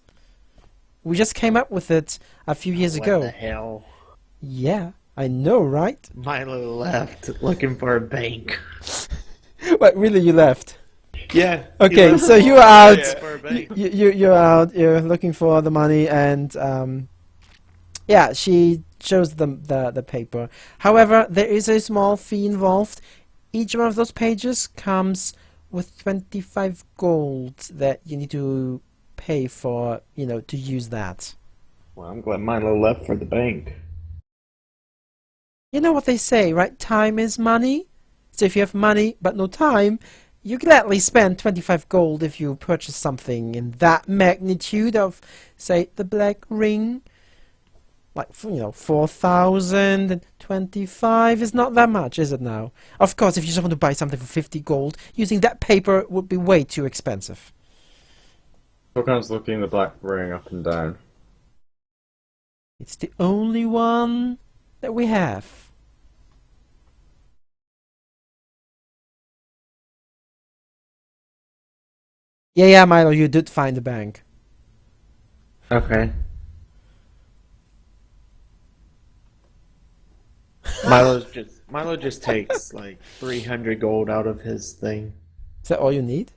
We just came up with it a few years ago. What the hell? Yeah, I know, right? Milo left looking for a bank. What, really, you left? Yeah. Okay, so you're out. For a bank. You're out. You're looking for the money, and yeah, she shows them the paper. However, there is a small fee involved. Each one of those pages comes with 25 gold that you need to pay for, you know, to use that. Well, I'm glad Milo left for the bank. You know what they say, right? Time is money. So if you have money but no time, you gladly spend 25 gold if you purchase something in that magnitude of, say, the black ring. Like, you know, 4,025 is not that much, is it now? Of course, if you just want to buy something for 50 gold, using that paper would be way too expensive. Tokan's looking the black ring up and down. It's the only one that we have. Yeah, Milo, you did find the bank. Okay. Milo just takes like 300 gold out of his thing. Is that all you need?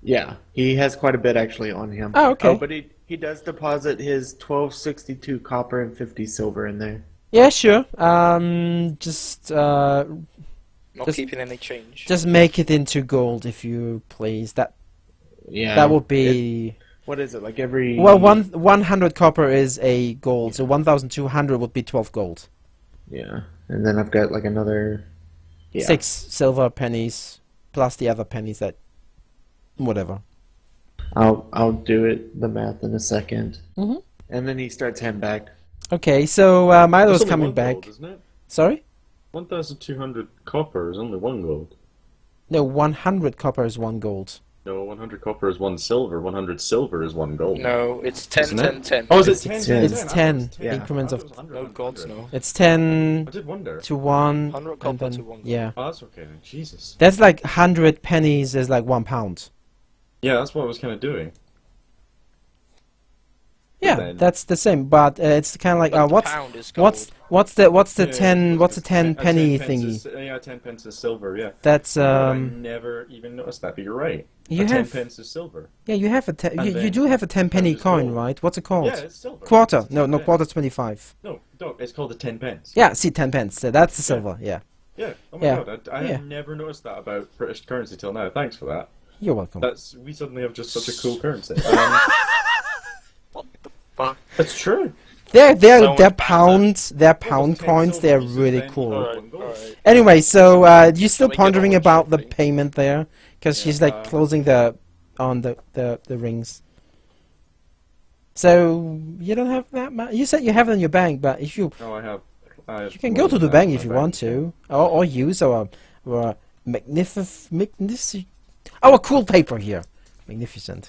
Yeah, he has quite a bit actually on him. Oh, okay. Oh, but he does deposit his 1262 copper and 50 silver in there. Yeah, sure. Just Not Just- keeping any change. just make it into gold if you please. That Yeah. would be What is it, like every... well, 100 copper is a gold, so 1,200 would be 12 gold. Yeah, and then I've got like another... Yeah. 6 silver pennies plus the other pennies that whatever. I'll do it, the math in a second. Mhm. And then he starts heading back. Okay, so Milo's It's only coming one back. gold, isn't it? Sorry? 1,200 copper is only 1 gold. No, 100 copper is 1 gold. No, 100 copper is 1 silver. 100 silver is 1 gold. No, it's 10, Isn't 10, it? 10. Oh, is it It's 10? 10. It's 10 Yeah. increments of. No gods, no. It's 10 I did wonder. to 1. 100 and copper then- to 1 gold. Yeah. Oh, that's okay then. Jesus. That's like 100 pennies is like 1 pound. Yeah, that's what I was kind of doing. Yeah, then- that's the same, but it's kind of like But the what's pound is gold. what's the Yeah, 10 what's the 10 penny 10 pence thingy? is- yeah, 10 pence is silver, yeah. That's I never even noticed that, but you're right. you 10 have pence is silver. yeah you have a And you then do have a 10 penny is coin, gold. right? What's it called? Yeah, it's silver. Quarter? It's No, 10 no, pence. quarter's 25. No, it's called a 10 pence. Yeah, see 10 pence. So that's the silver. Yeah, Yeah. Oh my Yeah. god, I Yeah. had never noticed that about British currency till now. Thanks for that. you're welcome. We suddenly have just such a cool currency. What the fuck? It's true. They're So they're much pounds. They're pound 10 coins. silver They're pieces, really then cool. Alright, gold. alright. Anyway, so you still Can we get pondering on about the shopping? payment there because Yeah, she's like closing the rings. So you don't have that much. You said you have it in your bank, but if you No, I have you can go more to the than bank that if in you my want bank. to, or use our magnificent our cool paper here. Magnificent.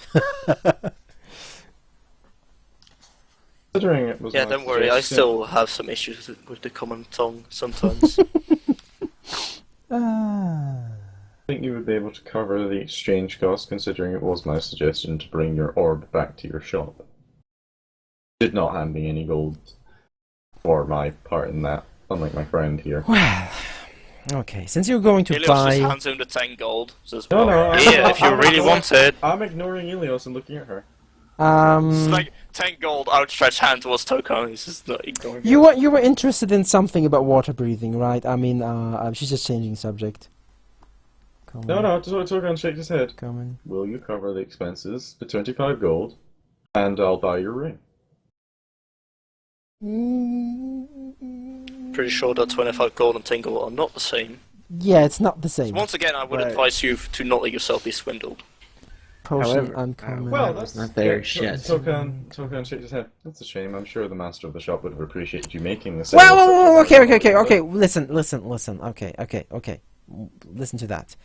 Considering it was Yeah, my don't worry, I suggestion- still have some issues with the common tongue sometimes. Ah. I think you would be able to cover the exchange cost, considering it was my suggestion to bring your orb back to your shop. Did not hand me any gold for my part in that, unlike my friend here. Well, okay. Since you're going to Helios just buy, hands him the 10 gold. Says, No, well, no, here, if you really want it. I'm ignoring Ilios and looking at her. It's like 10 gold outstretched hand towards Tokan. He's just not ignoring me. you were interested in something about water breathing, right? I mean, she's just changing subject. Come No, on, no, Togan shakes his head. come on. Will you cover the expenses, the 25 gold, and I'll buy your ring? Pretty sure that 25 gold and 10 gold are not the same. Yeah, it's not the same. Once again, I would Right. advise you to not let yourself be swindled. Potion However, uncommon. Well, that's that's not their yeah, shit. Tokan shakes his head. That's a shame. I'm sure the master of the shop would have appreciated you making this. Well, okay. Listen. Okay. Listen to that.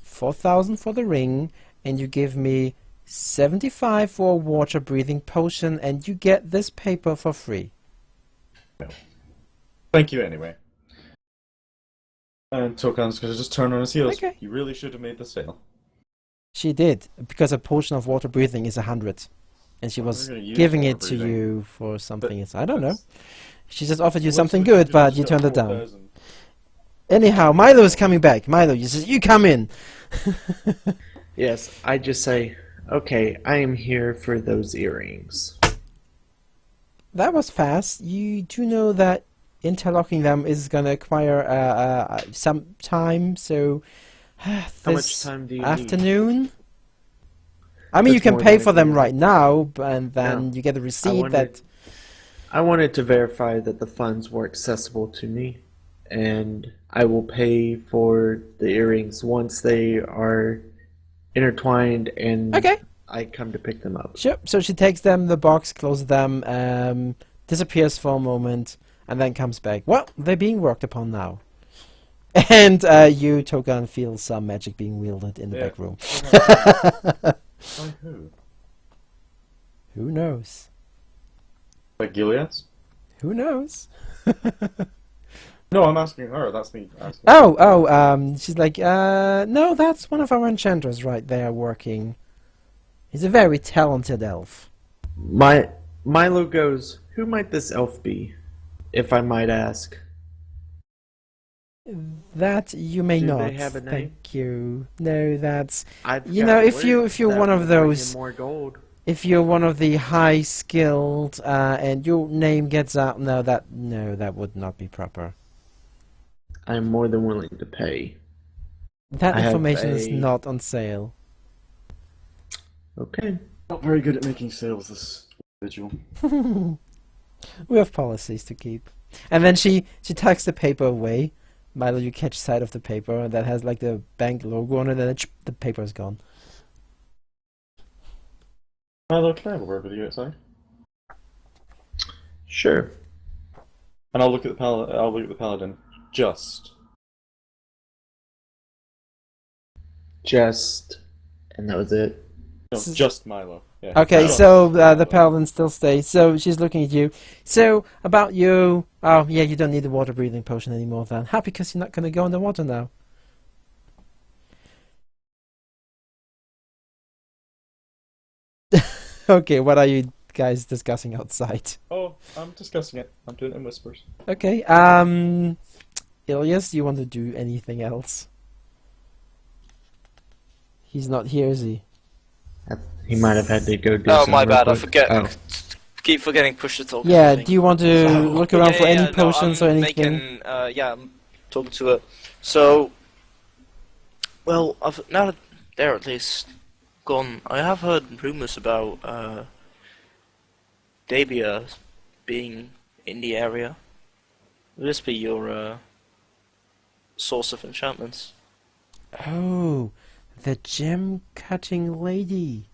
4,000 for the ring, and you give me 75 for a water breathing potion, and you get this paper for free. Thank you anyway. And Tokan's gonna just turn on his heels. Okay. You really should have made the sale. She did, because a potion of water breathing is 100. And she was We're gonna use giving water it to breathing. you for something else. I don't know. That's- She just offered you What's something the good, difference but you between turned it down. 4,000? Anyhow, Milo is coming back. Milo, you says, you come in. Yes, I just say, okay, I am here for those earrings. That was fast. You do know that interlocking them is going to require some time, so How this much time do you need? afternoon. I mean, you That's can more pay than for I them do. right now, and then No. you get a receipt wanted- that. I wanted to verify that the funds were accessible to me, and I will pay for the earrings once they are intertwined and Okay. I come to pick them up. Sure. So she takes them, the box, closes them, disappears for a moment, and then comes back. Well, they're being worked upon now. And you, Togan, feel some magic being wielded in the Yeah. back room. By who? Who knows? Like Gilead's? Who knows? No, I'm asking her. That's me asking. She's like, no, that's one of our enchanters right there working. He's a very talented elf. Milo goes, who might this elf be, if I might ask? That you may Do not. they have a name? Thank you. No, that's I've You got know, if word you're that one of will bring those- in more gold. if you're one of the high skilled and your name gets out. No, that would not be proper. I'm more than willing to pay. That I have information is a- not on sale. Okay. Not very good at making sales, this individual. We have policies to keep. And then she tucks the paper away. Milo, you catch sight of the paper that has like the bank logo on it, and then the paper is gone. Milo, can I have a word with you outside? Sure. And I'll look at the paladin. And that was it. No, This is- just Milo. Yeah. Okay, Just so the Milo. paladin still stays. So she's looking at you. So about you. Oh yeah, you don't need the water breathing potion anymore then. Happy because you're not going to go in the water now. Okay, what are you guys discussing outside? Oh, I'm discussing it. I'm doing it in whispers. Okay, Ilias, do you want to do anything else? He's not here, is he? He might have had to go do Oh, something my real bad. I quick. forget. Oh. Keep forgetting push to talk. Yeah, everything. do you want to So- look around for any no, potions I'm or anything? Making, I'm talking to her. So, well, now that they're at least gone, I have heard rumours about Dabia being in the area. Will this be your source of enchantments? Oh, the gem cutting lady.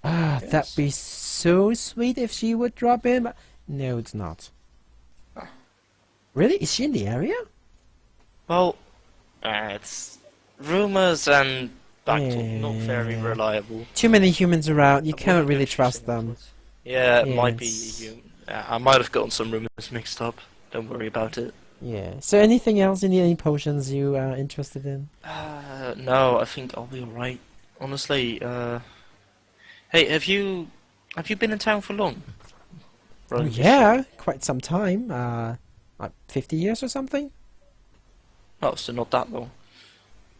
Ah, Yes. that'd be so sweet if she would drop in, but no, it's not. Ah. Really? Is she in the area? Well, it's rumours and not very Yeah. reliable. Too many humans around, you I cannot wouldn't really go trust chasing them. afterwards. Yeah, it might be Yes. you. I might have gotten some rumours mixed up. Don't worry about it. Yeah. So anything else? You need any potions you are interested in? No, I think I'll be alright. Honestly, hey, have you been in town for long? Oh, Running this yeah, shop? quite some time. Like 50 years or something? Oh, so not that long.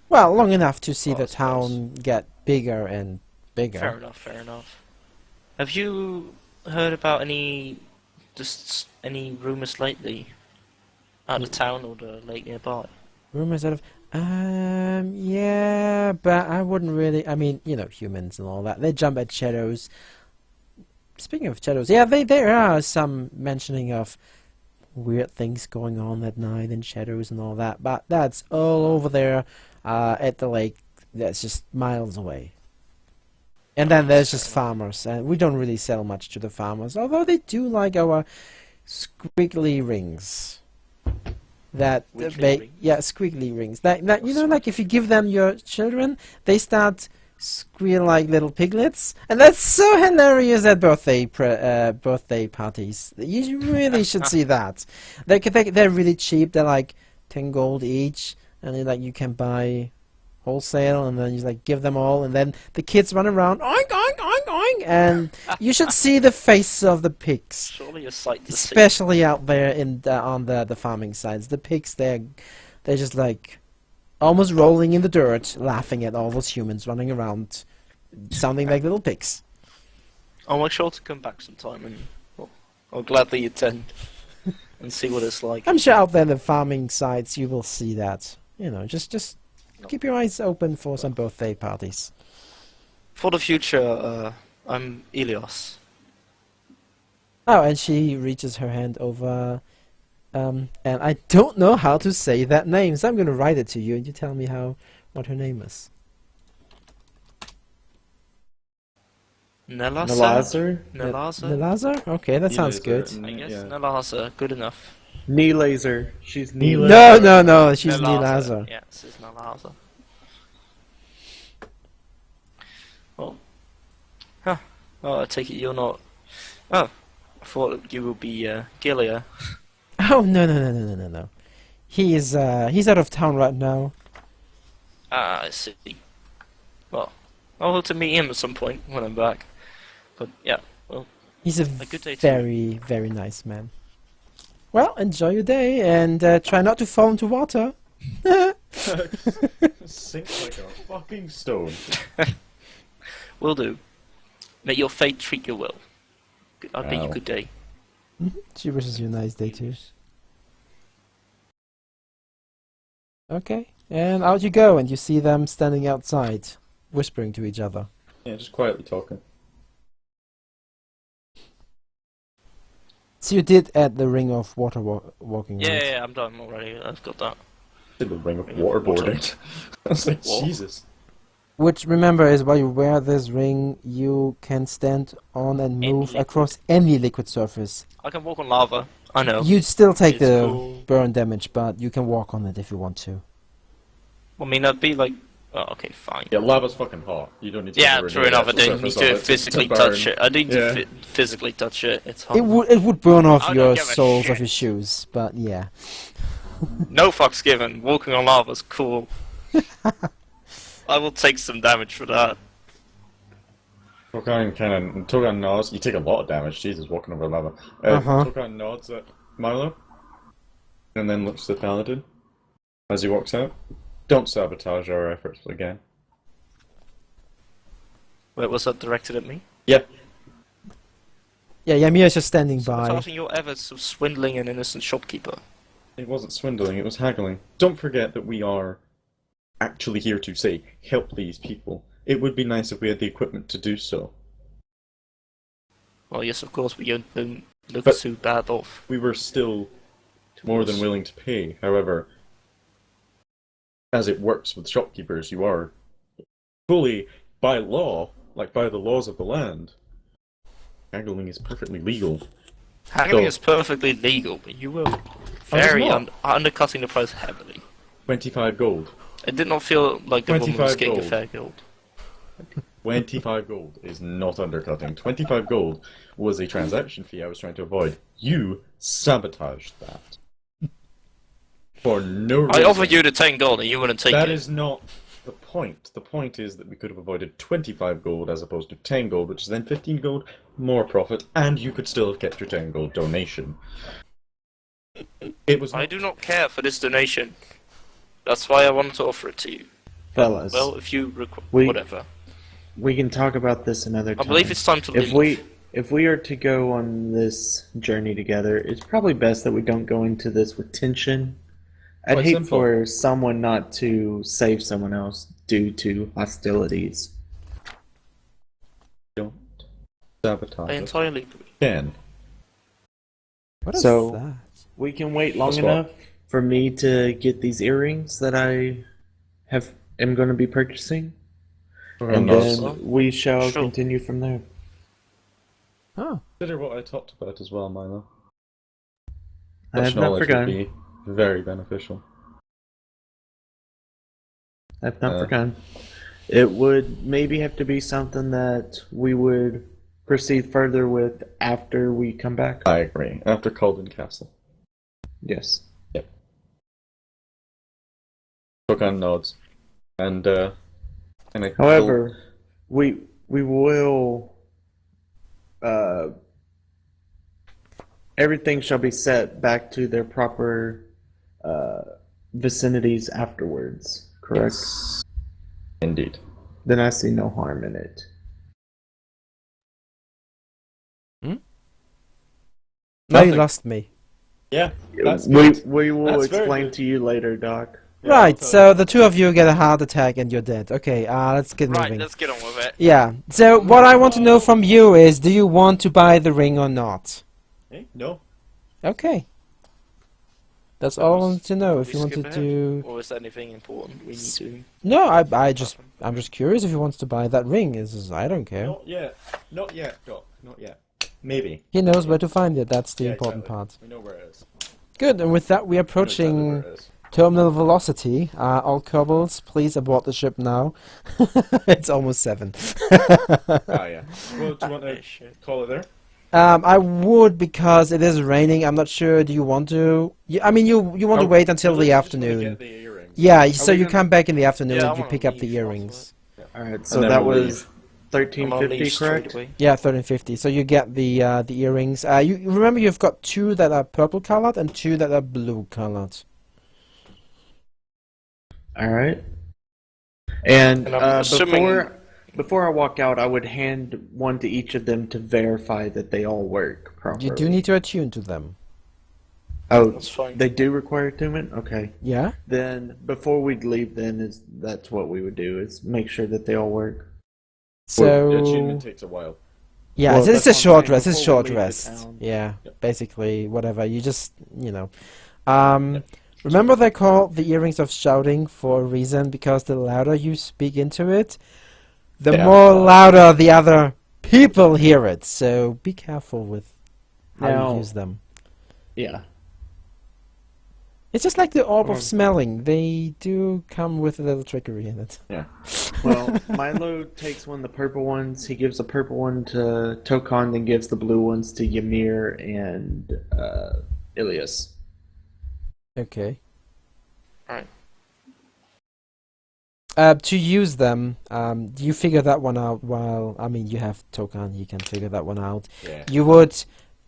Well, long enough to see Oh, I the suppose. town get bigger and bigger. Fair enough, fair enough. Have you heard about any rumours lately? Out of town or the lake nearby? Rumors out of yeah, but I wouldn't really. I mean, you know, humans and all that. They jump at shadows. Speaking of shadows, yeah, there are some mentioning of weird things going on at night and shadows and all that. But that's all over there at the lake. That's just miles away. And then there's just farmers, and we don't really sell much to the farmers, although they do like our squiggly rings. That Wiggly make rings? yeah, squiggly rings. That you know, like if you give them your children, they start squeal like little piglets, and that's so hilarious at birthday parties. You really should see that. They're really cheap. They're like 10 gold each, and you can buy wholesale, and then you like give them all, and then the kids run around oink oink oink oink, and you should see the faces of the pigs, Surely a sight to see. especially out there on the farming sites. The pigs, they're just like almost rolling in the dirt, laughing at all those humans running around, sounding like little pigs. I'll make sure to come back sometime and I'll gladly attend and see what it's like. I'm sure out there in the farming sites you will see that. Just keep your eyes open for some birthday parties. For the future, I'm Elios. Oh, and she reaches her hand over, and I don't know how to say that name, so I'm going to write it to you, and you tell me what her name is. Nelasa? Nalazer? Nalaza? Okay, that sounds good. I guess Yeah. Nelasa, good enough. Knee-laser. She's knee-laser. No, she's Nalaza. Yeah, this is Nelasa. Well, oh, I take it you're not. Oh, I thought you would be Gilia. Oh, no. He's out of town right now. Ah, I see. Well, I'll hope to meet him at some point when I'm back. But yeah, well, He's a good day to very, very nice man. Well, enjoy your day, and try not to fall into water. Sink like a fucking stone. will do. May your fate treat you well. I bid you Wow. good day. She wishes you a nice day too. Okay, and out you go, and you see them standing outside, whispering to each other. Yeah, just quietly talking. So you did add the ring of water walking, right? Yeah, I'm done already. I've got that. Did the ring of Ring of water. waterboarding. I was like, What? Jesus. Which, remember, is while you wear this ring, you can stand on and Any move liquid. across any liquid surface. I can walk on lava. I know. You'd still take It's the cool. burn damage, but you can walk on it if you want to. I mean, I'd be like. Oh, okay, fine. Yeah, lava's fucking hot. You don't need to. Yeah, go true near enough. I the actual didn't need surface to of it physically to touch burn. it. I need Yeah. to physically touch it. It's hot. It would burn off I don't your give a soles of shit. your shoes, but yeah. No fucks given. Walking on lava's cool. I will take some damage for that. Togan nods. You take a lot of damage. Jesus, walking over lava. Uh-huh. Togan nods at Milo, and then looks to the paladin as he walks out. Don't sabotage our efforts again. Wait, was that directed at me? Yeah. Yeah, Yamiya's just standing by. Sabotaging your efforts of swindling an innocent shopkeeper. It wasn't swindling, it was haggling. Don't forget that we are actually here to, say, help these people. It would be nice if we had the equipment to do so. Well, yes, of course, we don't look But- too bad off. We were still more than willing to pay. However, as it works with shopkeepers, you are fully, by law, like by the laws of the land, haggling is perfectly legal. Haggling So- is perfectly legal, but you were it's very not. undercutting the price heavily. 25 gold. It did not feel like the woman was 25 getting a gold. fair gold. 25 gold is not undercutting. 25 gold was a transaction fee I was trying to avoid. You sabotaged that. For no reason. I offered you the 10 gold and you wouldn't take That it. is not the point. The point is that we could have avoided 25 gold as opposed to 10 gold, which is then 15 gold, more profit, and you could still have kept your 10 gold donation. It was I not... do not care for this donation. That's why I wanted to offer it to you. Fellas, Well, if you We- whatever. we can talk about this another I time. believe it's time to leave. If we are to go on this journey together, it's probably best that we don't go into this with tension. I'd Quite hate simple. for someone not to save someone else due to hostilities. Don't sabotage I it. entirely agree. Again. What is So- that? We can wait long That's what- enough for me to get these earrings that I am going to be purchasing, and Consider then we shall Sure. continue from there. Oh, what I talked about as well, Milo. I have Such not knowledge would forgotten. be very beneficial. I have not Uh, forgotten. It would maybe have to be something that we would proceed further with after we come back. I agree. After Calden Castle. Yes. Yep. Tokan nods. And I However, we will everything shall be set back to their proper vicinities afterwards, correct? Yes. Indeed. Then I see no harm in it. Now you Nothing. lost me. Yeah. We will That's very explain good. to you later, Doc. Yeah, Right, I'll so the two of you get a heart attack and you're dead. Okay, let's get Right, moving. let's get on with it. Yeah, so what I want to know from you is, do you want to buy the ring or not? No. Okay. That's all I wanted to know. If We you skip wanted ahead? to... Or is there anything important we need to... No, I'm just curious if he wants to buy that ring. I don't care. Not yet. Not yet, Doc. Not yet. Maybe. He knows where to find it. That's the Yeah, important exactly. part. We know where it is. Good, and with that we're We know exactly approaching where it is. terminal velocity. All kobolds, please abort the ship now. It's almost 7. Yeah. Well, do you want to call it there? I would, because it is raining. I'm not sure. Do you want to? I mean, you want to wait until the afternoon. Get the earrings. Yeah, so we you gonna- come back in the afternoon Yeah, I and you wanna pick up the leave earrings. Alright, so then that we'll was I'm gonna leave 1350, straight correct? away. Yeah, 1350. So you get the earrings. You remember you've got 2 that are purple colored and 2 that are blue colored. Alright. And And I'm assuming- before I walk out, I would hand one to each of them to verify that they all work properly. You do need to attune to them. Oh, That's fine. they do require attunement? Okay. Yeah. Then before we leave, that's what we would do, is make sure that they all work. The So achievement takes a while. yeah, Well, it's that's a what I'm short saying, rest. It's before we short leave the rest. town. Yeah, Yep. basically whatever. You just remember they call the earrings of shouting for a reason, because the louder you speak into it, the Yeah. more louder the other people hear it. So be careful with how Now- you use them. Yeah. It's just like the orb of Um, smelling. They do come with a little trickery in it. Yeah. Well, Milo takes one of the purple ones. He gives the purple one to Tokon, then gives the blue ones to Ymir and Ilias. Okay. Right. To use them, you figure that one out while... I mean, you have Tokan, you can figure that one out. Yeah. You would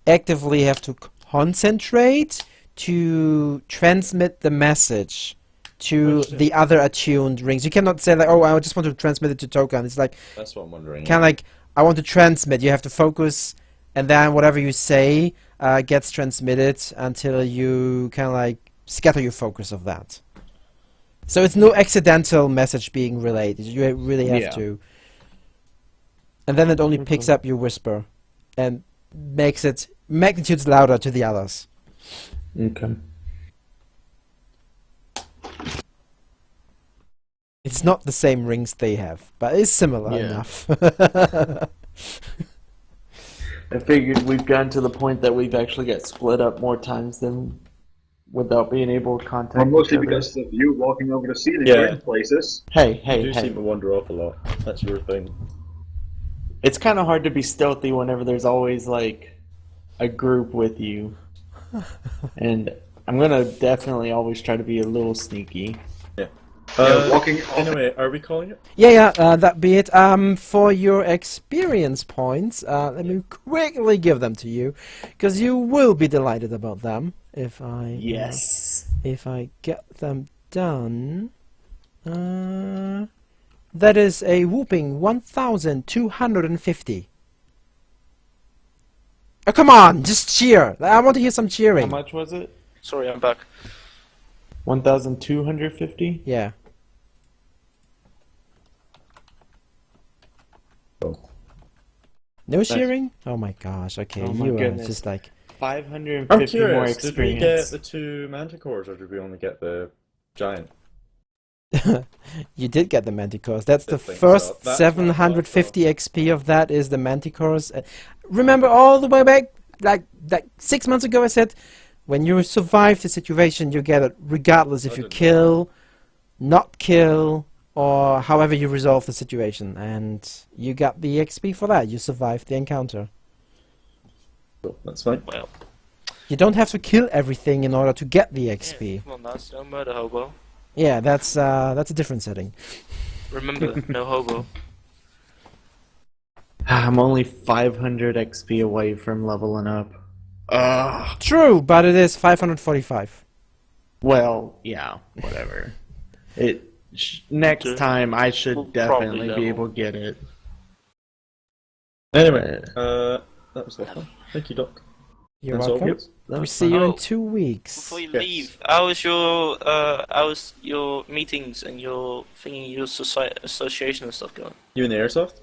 actively have to concentrate to transmit the message to the other attuned rings. You cannot say like, oh, I just want to transmit it to Tokan. It's like, That's what I'm wondering. kind of like, I want to transmit. You have to focus, and then whatever you say gets transmitted until you kind of like scatter your focus of that. So it's no accidental message being relayed. You really have Yeah. to. And then it only Okay. picks up your whisper and makes it magnitudes louder to the others. Okay. It's not the same rings they have, but it's similar Yeah. enough. I figured we've gotten to the point that we've actually got split up more times than without being able to contact Well, mostly each other. because of you walking over the ceiling Yeah. in places. Hey, You hey, do seem hey. to wander off a lot. That's your thing. It's kind of hard to be stealthy whenever there's always like a group with you. And I'm gonna definitely always try to be a little sneaky. Walking off. Anyway, are we calling it? Yeah, that be it. For your experience points, let me quickly give them to you, because you will be delighted about them if I Yes. if I get them done. That is a whooping 1,250. Oh, come on, just cheer! I want to hear some How cheering. much was it? Sorry, I'm back. 1,250? Yeah. Oh. No cheering? Oh my gosh! Okay, Oh my you are goodness. just like. 550 I'm more curious. Did we get experience. the 2 manticores, or did we only get the giant? You did get the manticores. That's the Did think first so. That's what I thought, 750 XP of that is the manticores. Remember all the way back, like 6 months ago, I said, when you survive the situation, you get it, regardless if I you didn't know. kill, not kill, or however you resolve the situation, and you got the XP for that. You survived the encounter. Cool, that's fine. Well, You don't have to kill everything in order to get the XP. yeah, come on, that's no murder hobo. Yeah, that's a different setting. Remember, no hobo. I'm only 500 XP away from leveling up. Ugh. True, but it is 545. Well, yeah, whatever. Next Okay. time I should We'll probably definitely level. be able to get it. Anyway, that was lovely. Thank you, Doc. You're As welcome. always. We'll see you in Oh, 2 weeks. Before you Yes. leave, how was your meetings and your thingy, your association and stuff going? You in the airsoft?